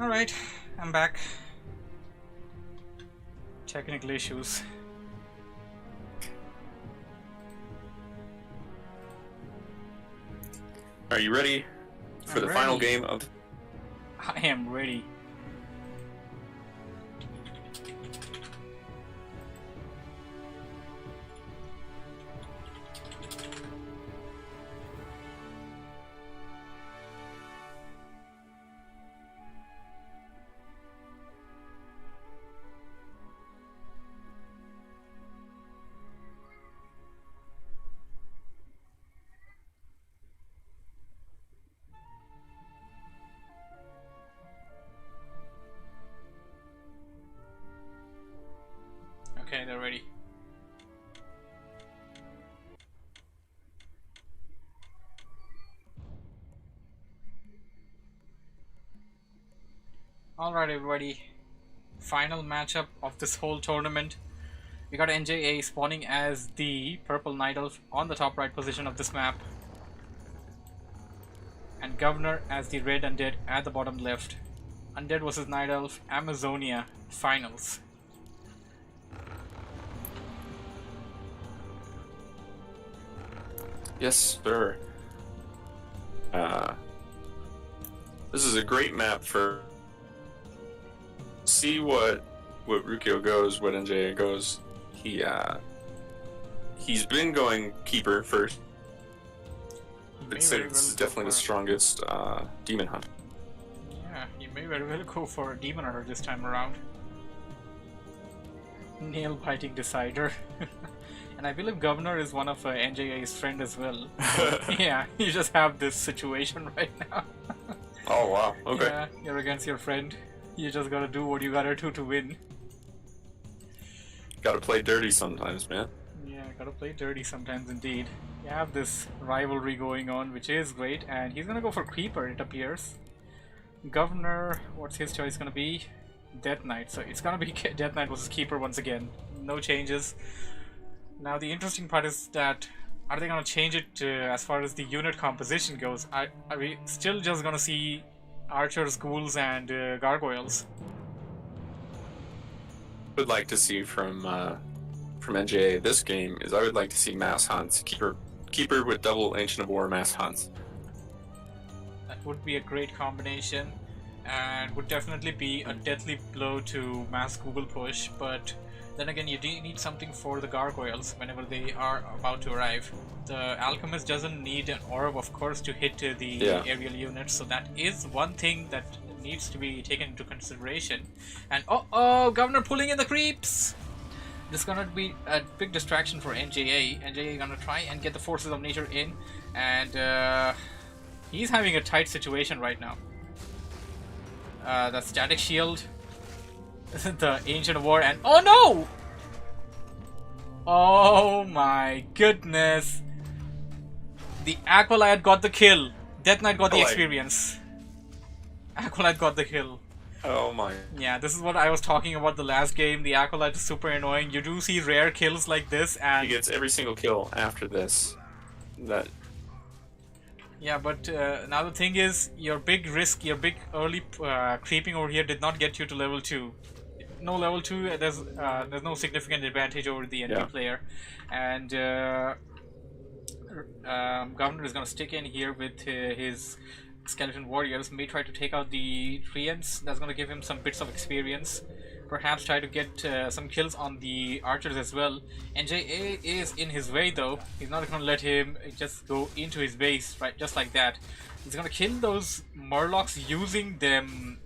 Alright, I'm back. Technical issues. Are you ready for I'm the final ready. game of... I am ready. Okay, they're ready. Alright everybody, final matchup of this whole tournament. We got NJA spawning as the purple Night Elf on the top right position of this map, and Governor as the red Undead at the bottom left. Undead vs Night Elf Amazonia finals. Yes, sir. This is a great map for... See what Rukio goes, what NJA goes. He's been going Keeper first. I'd say this is definitely the strongest Demon Hunt. Yeah, you may very well go for Demon Hunter this time around. Nail biting decider. And I believe Governor is one of NJA's friend as well. Yeah, you just have this situation right now. Oh wow, okay. Yeah, you're against your friend. You just gotta do what you gotta do to win. Gotta play dirty sometimes, man. Yeah, gotta play dirty sometimes indeed. You have this rivalry going on, which is great, and he's gonna go for Creeper, it appears. Governor, what's his choice gonna be? Death Knight. So it's gonna be Death Knight versus Keeper once again. No changes. Now the interesting part is that are they gonna change it as far as the unit composition goes? Are we still just gonna see archers, ghouls, and gargoyles? Would like to see from NJA this game is I would like to see mass hunts. Keeper with double Ancient of War mass hunts. That would be a great combination, and would definitely be a deadly blow to mass Google push, but then again you do need something for the gargoyles whenever they are about to arrive. The alchemist doesn't need an orb, of course, to hit the aerial units, so that is one thing that needs to be taken into consideration. And oh, Governor pulling in the creeps! This is gonna be a big distraction for NJA. NJA gonna try and get the forces of nature in, and he's having a tight situation right now. The static shield, the Ancient of War, and oh no! Oh my goodness! The Acolyte got the kill. Death Knight got the Acolyte. experience. Acolyte got the kill. Oh my. Yeah, this is what I was talking about the last game. The Acolyte is super annoying. You do see rare kills like this, He and gets every single kill after this. That yeah, but now the thing is, your big risk, your big early creeping over here did not get you to level 2. No level 2, there's no significant advantage over the enemy player. And Governor is going to stick in here with his Skeleton Warriors, may try to take out the Treants. That's going to give him some bits of experience. Perhaps try to get some kills on the archers as well. NJA is in his way though. He's not going to let him just go into his base, right, just like that. He's going to kill those Murlocs using them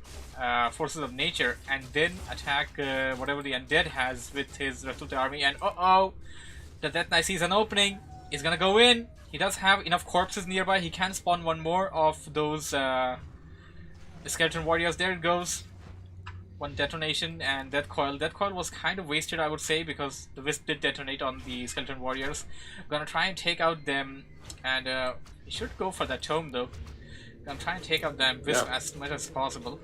forces of nature, and then attack whatever the undead has with his rest of the army. And uh-oh, the Death Knight sees an opening. He's going to go in. He does have enough corpses nearby. He can spawn one more of those Skeleton Warriors. There it goes. One detonation and Death Coil. Death Coil was kind of wasted, I would say, because the Wisp did detonate on the Skeleton Warriors. Gonna try and take out them, and he should go for that tome though. Gonna try and take out them Wisp as much as possible.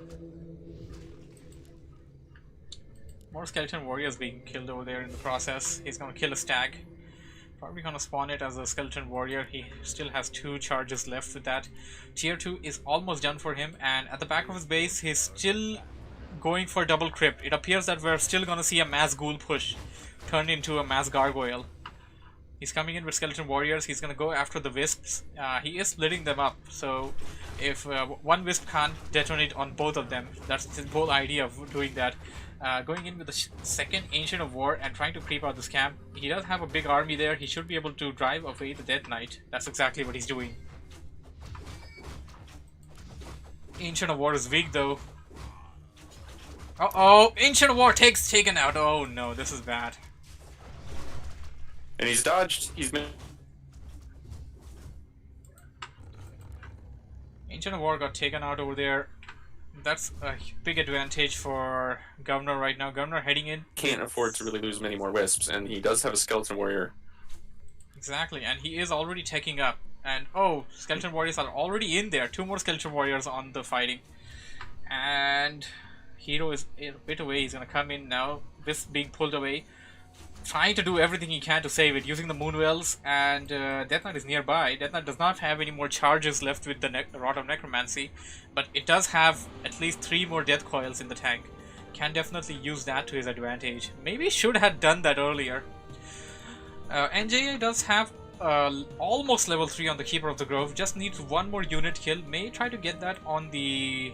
More Skeleton Warriors being killed over there in the process. He's gonna kill a stag. Probably gonna spawn it as a Skeleton Warrior. He still has 2 charges left with that. Tier 2 is almost done for him, and at the back of his base, he's still going for double crypt. It appears that we're still gonna see a mass ghoul push turned into a mass gargoyle. He's coming in with Skeleton Warriors. He's gonna go after the Wisps. He is splitting them up, so if one Wisp can't detonate on both of them, that's the whole idea of doing that. Going in with the second Ancient of War and trying to creep out this camp. He does have a big army there. He should be able to drive away the Death Knight. That's exactly what he's doing. Ancient of War is weak though. Uh-oh! Ancient of War taken out! Oh no, this is bad. and he's dodged. He's been. Ancient of War got taken out over there. That's a big advantage for Governor right now. Governor heading in. Can't afford to really lose many more Wisps, and he does have a Skeleton Warrior. Exactly, and he is already taking up. And oh, Skeleton Warriors are already in there. 2 more Skeleton Warriors on the fighting. And Hero is a bit away. He's gonna come in now. This being pulled away. Trying to do everything he can to save it, using the Moonwells, and Death Knight is nearby. Death Knight does not have any more charges left with the Rod of Necromancy, but it does have at least 3 more Death Coils in the tank. Can definitely use that to his advantage. Maybe should have done that earlier. NJA does have almost level 3 on the Keeper of the Grove, just needs 1 more unit kill. May try to get that on the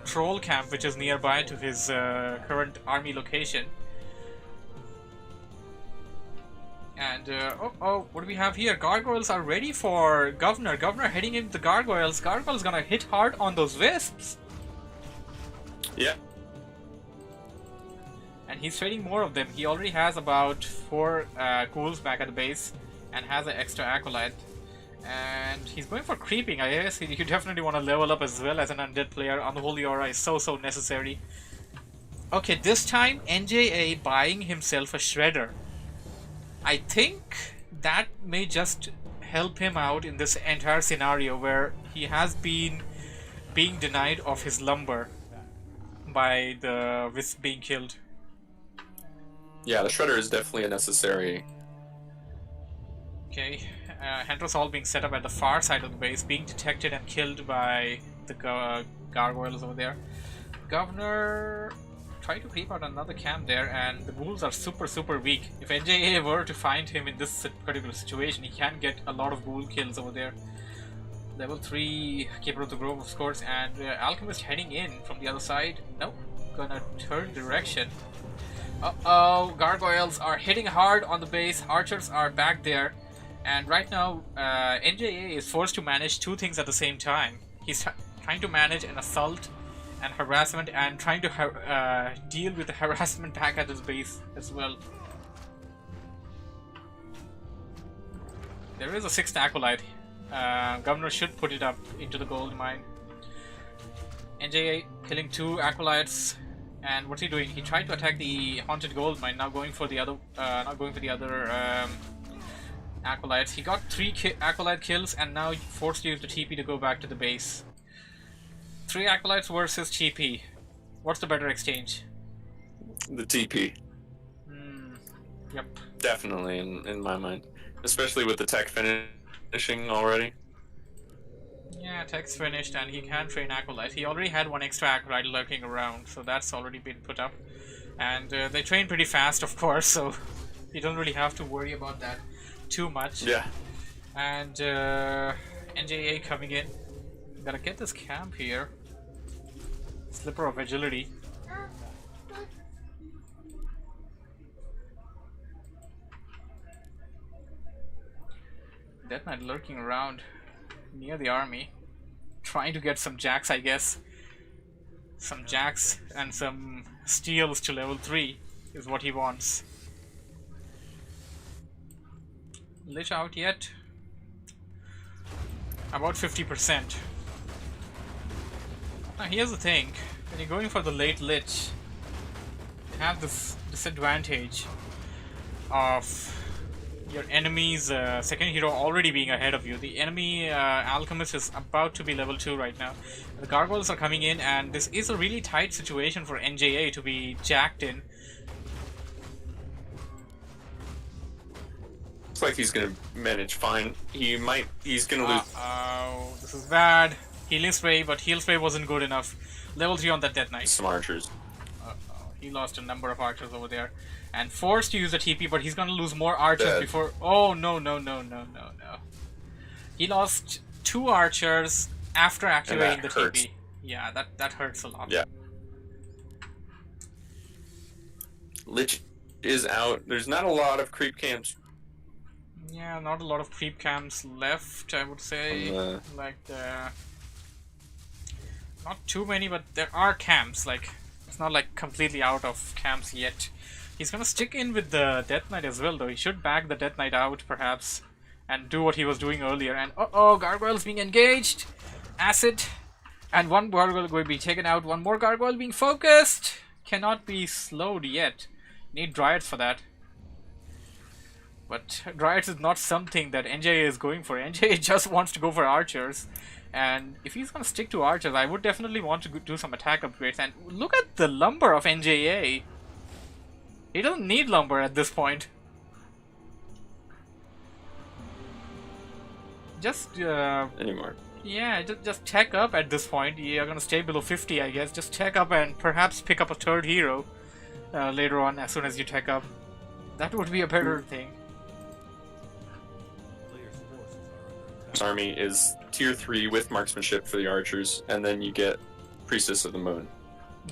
Troll camp, which is nearby to his current army location. And, what do we have here? Gargoyles are ready for Governor. Governor heading into the Gargoyles. Gargoyles gonna hit hard on those Wisps. Yeah. And he's trading more of them. He already has about 4 ghouls back at the base and has an extra Acolyte. And he's going for creeping. I guess you definitely want to level up as well as an undead player. Unholy Aura is so necessary. Okay, this time NJA buying himself a Shredder. I think that may just help him out in this entire scenario where he has been being denied of his lumber by the Wisp being killed. Yeah, the Shredder is definitely a necessary. Okay, Hantros all being set up at the far side of the base, being detected and killed by the gargoyles over there. Governor try to creep out another camp there, and the ghouls are super weak. If NJA were to find him in this particular situation, he can get a lot of ghoul kills over there. Level 3 Keeper of the Grove, of course, and Alchemist heading in from the other side. Nope, gonna turn direction. Uh-oh, gargoyles are hitting hard on the base, archers are back there, and right now NJA is forced to manage 2 things at the same time. He's trying to manage an assault and harassment, and trying to deal with the harassment back at his base as well. There is a 6th Acolyte. Governor should put it up into the gold mine. NJA killing 2 acolytes, and what's he doing? He tried to attack the haunted gold mine. Now going for the other, acolytes. He got 3 acolyte kills, and now forced to use the TP to go back to the base. 3 acolytes versus TP. What's the better exchange? The TP. Yep. Definitely, in my mind. Especially with the tech finishing already. Yeah, tech's finished and he can train acolyte. He already had 1 extra acolyte lurking around, so that's already been put up. And they train pretty fast, of course, so you don't really have to worry about that too much. Yeah. And NJA coming in. Gotta get this camp here. Slipper of agility. Death Knight lurking around near the army, trying to get some jacks, I guess. Some jacks and some steals to level 3 is what he wants. Lich out yet? About 50%. Now here's the thing, when you're going for the late Lich, you have this disadvantage of your enemy's second hero already being ahead of you. The enemy alchemist is about to be level 2 right now. The gargoyles are coming in, and this is a really tight situation for NJA to be jacked in. Looks like he's gonna manage fine. He's gonna lose. Oh, this is bad. Healing spray, but heal spray wasn't good enough. Level 3 on that Death Knight. Some archers. He lost a number of archers over there. And forced to use a TP, but he's gonna lose more archers Dead. before... Oh, no. He lost 2 archers after activating the hurts. TP. Yeah, that hurts a lot. Yeah. Lich is out. There's not a lot of creep camps. Yeah, not a lot of creep camps left, I would say. Like, not too many, but there are camps. Like, it's not like completely out of camps yet. He's gonna stick in with the Death Knight as well, though. He should back the Death Knight out, perhaps, and do what he was doing earlier. And uh-oh, gargoyles being engaged. Acid. And 1 gargoyle going to be taken out. 1 more gargoyle being focused. Cannot be slowed yet. Need Dryads for that. But Dryads is not something that NJA is going for. NJA just wants to go for archers. And if he's gonna stick to archers, I would definitely want to do some attack upgrades. And look at the lumber of NJA. He doesn't need lumber at this point. Just Anymore. yeah, just tech up at this point. You're gonna stay below 50, I guess. Just tech up and perhaps pick up a 3rd hero later on as soon as you tech up. That would be a better thing. Player's forces are under attack. This army is tier 3 with marksmanship for the archers, and then you get Priestess of the Moon.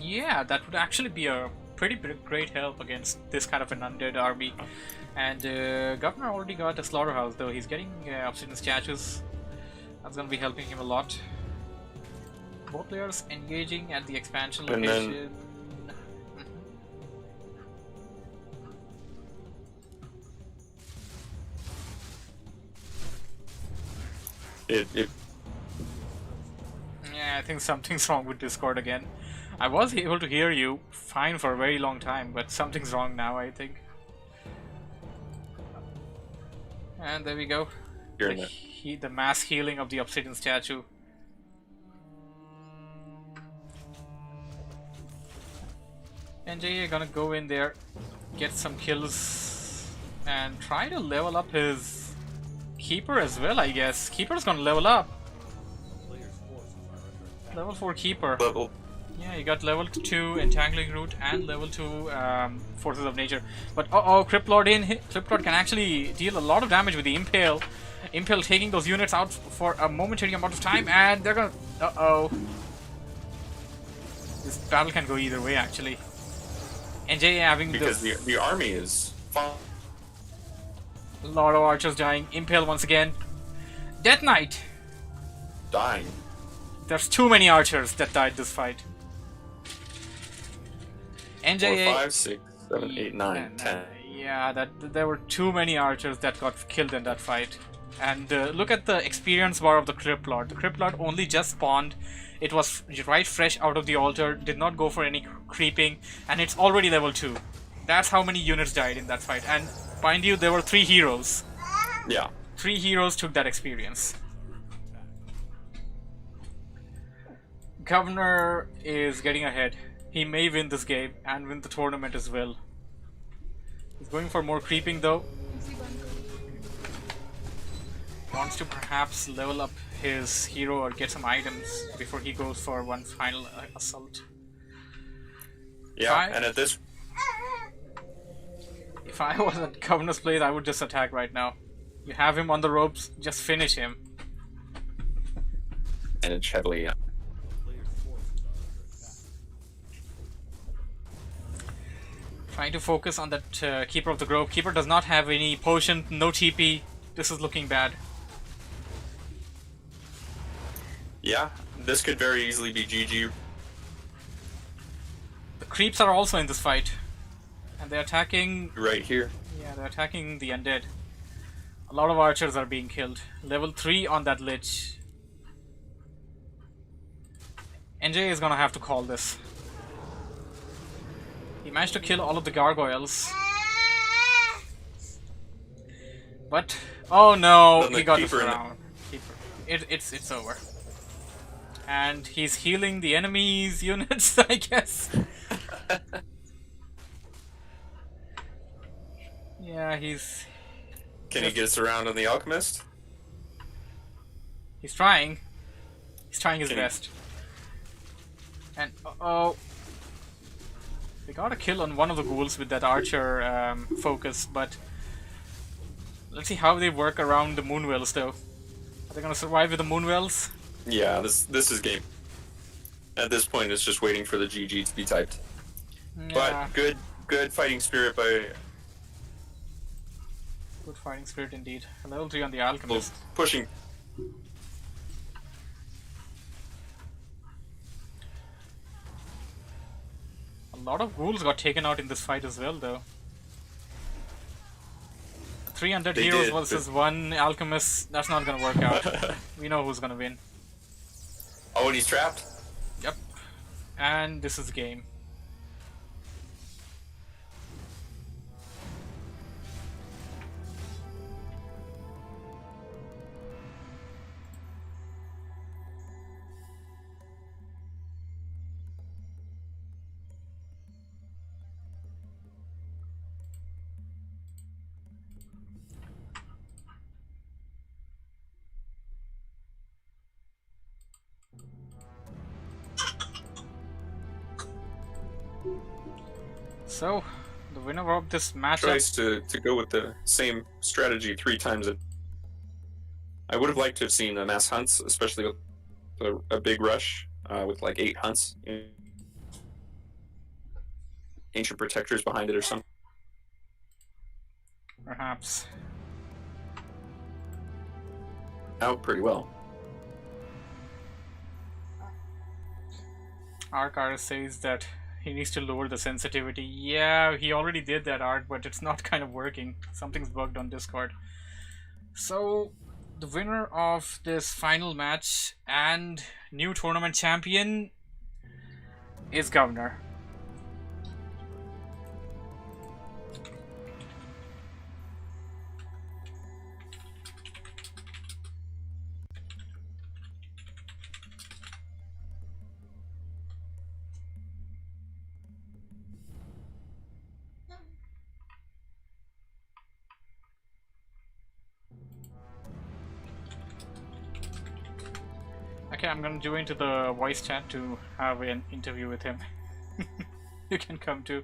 Yeah, that would actually be a pretty great help against this kind of an undead army. And Governor already got a slaughterhouse, though. He's getting obsidian statues. That's gonna be helping him a lot. Both players engaging at the expansion And then- location. Yeah, I think something's wrong with Discord again. I was able to hear you fine for a very long time, but something's wrong now, I think. And there we go. You're in there. The mass healing of the obsidian statue. NJA gonna go in there, get some kills, and try to level up his Keeper as well, I guess. Keeper's gonna level up. Player's forces are under attack. Level 4 Keeper. Level. Yeah, you got level 2 Entangling Root and level 2 Forces of Nature. But Crypt Lord Crypt Lord can actually deal a lot of damage with the Impale. Impale taking those units out for a momentary amount of time, and they're gonna... This battle can go either way, actually. NJA having Because the army is fine. a lot of archers dying. Impale once again. Death Knight! Dying. There's too many archers that died this fight. 4, NJA... 5, 6, 7, 8, 9, 10. Yeah, there were too many archers that got killed in that fight. And look at the experience bar of the Crypt Lord. The Crypt Lord only just spawned. It was right fresh out of the altar, did not go for any creeping, and it's already level 2. That's how many units died in that fight. And mind you, there were 3 heroes. Yeah. 3 heroes took that experience. Governor is getting ahead. He may win this game and win the tournament as well. He's going for more creeping though. Wants to perhaps level up his hero or get some items before he goes for one final assault. Yeah, and at this... If I was at Governor's place, I would just attack right now. You have him on the ropes, just finish him. And it's heavily... Players' forces are under attack. Trying to focus on that Keeper of the Grove. Keeper does not have any potion, no TP. This is looking bad. Yeah, this could very easily be GG. The creeps are also in this fight. And they're attacking... Right here. Yeah, they're attacking the undead. A lot of archers are being killed. Level 3 on that lich. NJ is gonna have to call this. He managed to kill all of the gargoyles. But... Oh no, he got this round. It's over. And he's healing the enemy's units, I guess. Yeah, he's... Can he get us around on the Alchemist? He's trying. He's trying his best. And, uh-oh. They got a kill on one of the ghouls with that archer focus, but... Let's see how they work around the Moonwells, though. Are they gonna survive with the Moonwells? Yeah, this is game. At this point, it's just waiting for the GG to be typed. Yeah. But good fighting spirit by... Good fighting spirit indeed. Level 3 on the Alchemist. Pushing. A lot of ghouls got taken out in this fight as well, though. 300 They heroes did, versus 1 Alchemist. That's not gonna work out. We know who's gonna win. Oh, and he's trapped? Yep. And this is the game. So, the winner of this matchup... Tries to go with the same strategy 3 times. I would have liked to have seen mass hunts, especially with a big rush with like 8 hunts. Ancient protectors behind it or something. Perhaps. Out pretty well. Arc says that he needs to lower the sensitivity. Yeah, he already did that, Arc, but it's not kind of working. Something's bugged on Discord. So, the winner of this final match and new tournament champion is Governor. Okay, I'm gonna join into the voice chat to have an interview with him. You can come too.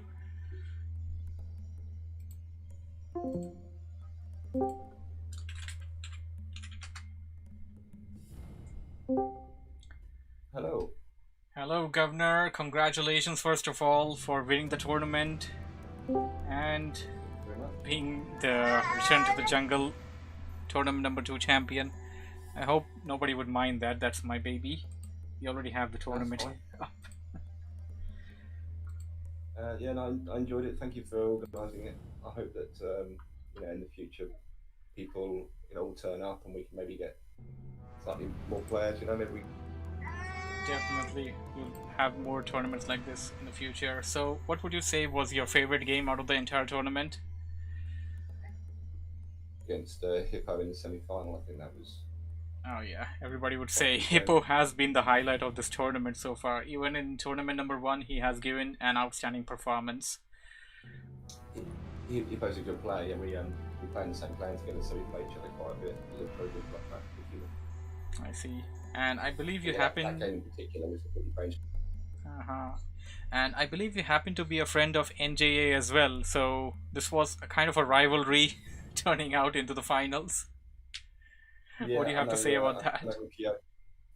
Hello. Hello, Governor. Congratulations, first of all, for winning the tournament and Very much. being the Return to the Jungle tournament number 2 champion. I hope nobody would mind that. That's my baby. You already have the tournament. fine. Yeah, no, I enjoyed it. Thank you for organising it. I hope that in the future, people will turn up and we can maybe get slightly more players. Maybe we Definitely, we'll have more tournaments like this in the future. So, what would you say was your favorite game out of the entire tournament? Against Hippo in the semi-final, I think that was. Oh yeah, everybody would say Hippo has been the highlight of this tournament so far. Even in tournament number 1, he has given an outstanding performance. Hippo's a good player. Yeah, we play in the same plane together, so we play each other quite a bit. He's a very good player. I see. And I believe you That happen. game in particular was completely changed. And I believe you happen to be a friend of NJA as well. So this was a kind of a rivalry turning out into the finals. What do you have to say about that?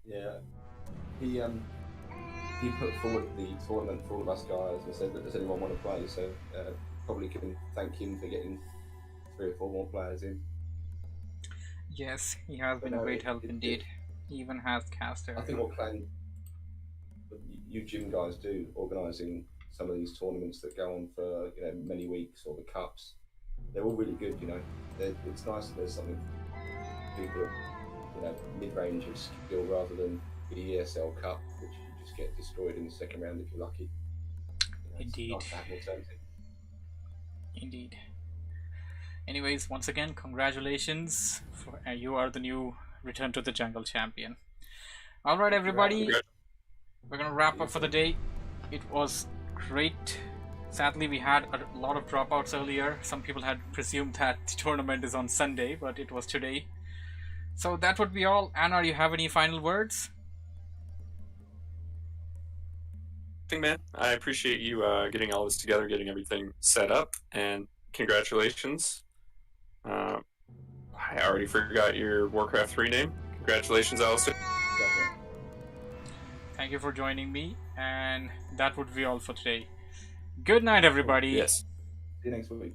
Yeah, he put forward the tournament for all of us guys and said that does anyone want to play? So probably can thank him for getting 3 or 4 more players in. Yes, he has been a great help indeed. He even has Caster. I think what you gym guys do, organising some of these tournaments that go on for many weeks, or the cups, they're all really good. It's nice that there's something people mid-range of skill rather than the ESL Cup, which you just get destroyed in the second round if you're lucky. Indeed. It's nice to have an alternative. Indeed. Anyways, once again, congratulations. You are the new Return to the Jungle champion. Alright everybody, we're gonna wrap up for the day. It was great. Sadly, we had a lot of dropouts earlier. Some people had presumed that the tournament is on Sunday, but it was today. So that would be all. Anna, you have any final words? Man, I appreciate you getting all this together, getting everything set up, and congratulations. I already forgot your Warcraft 3 name. Congratulations, Alistair. Thank you for joining me, and that would be all for today. Good night, everybody. Yes. See you next week.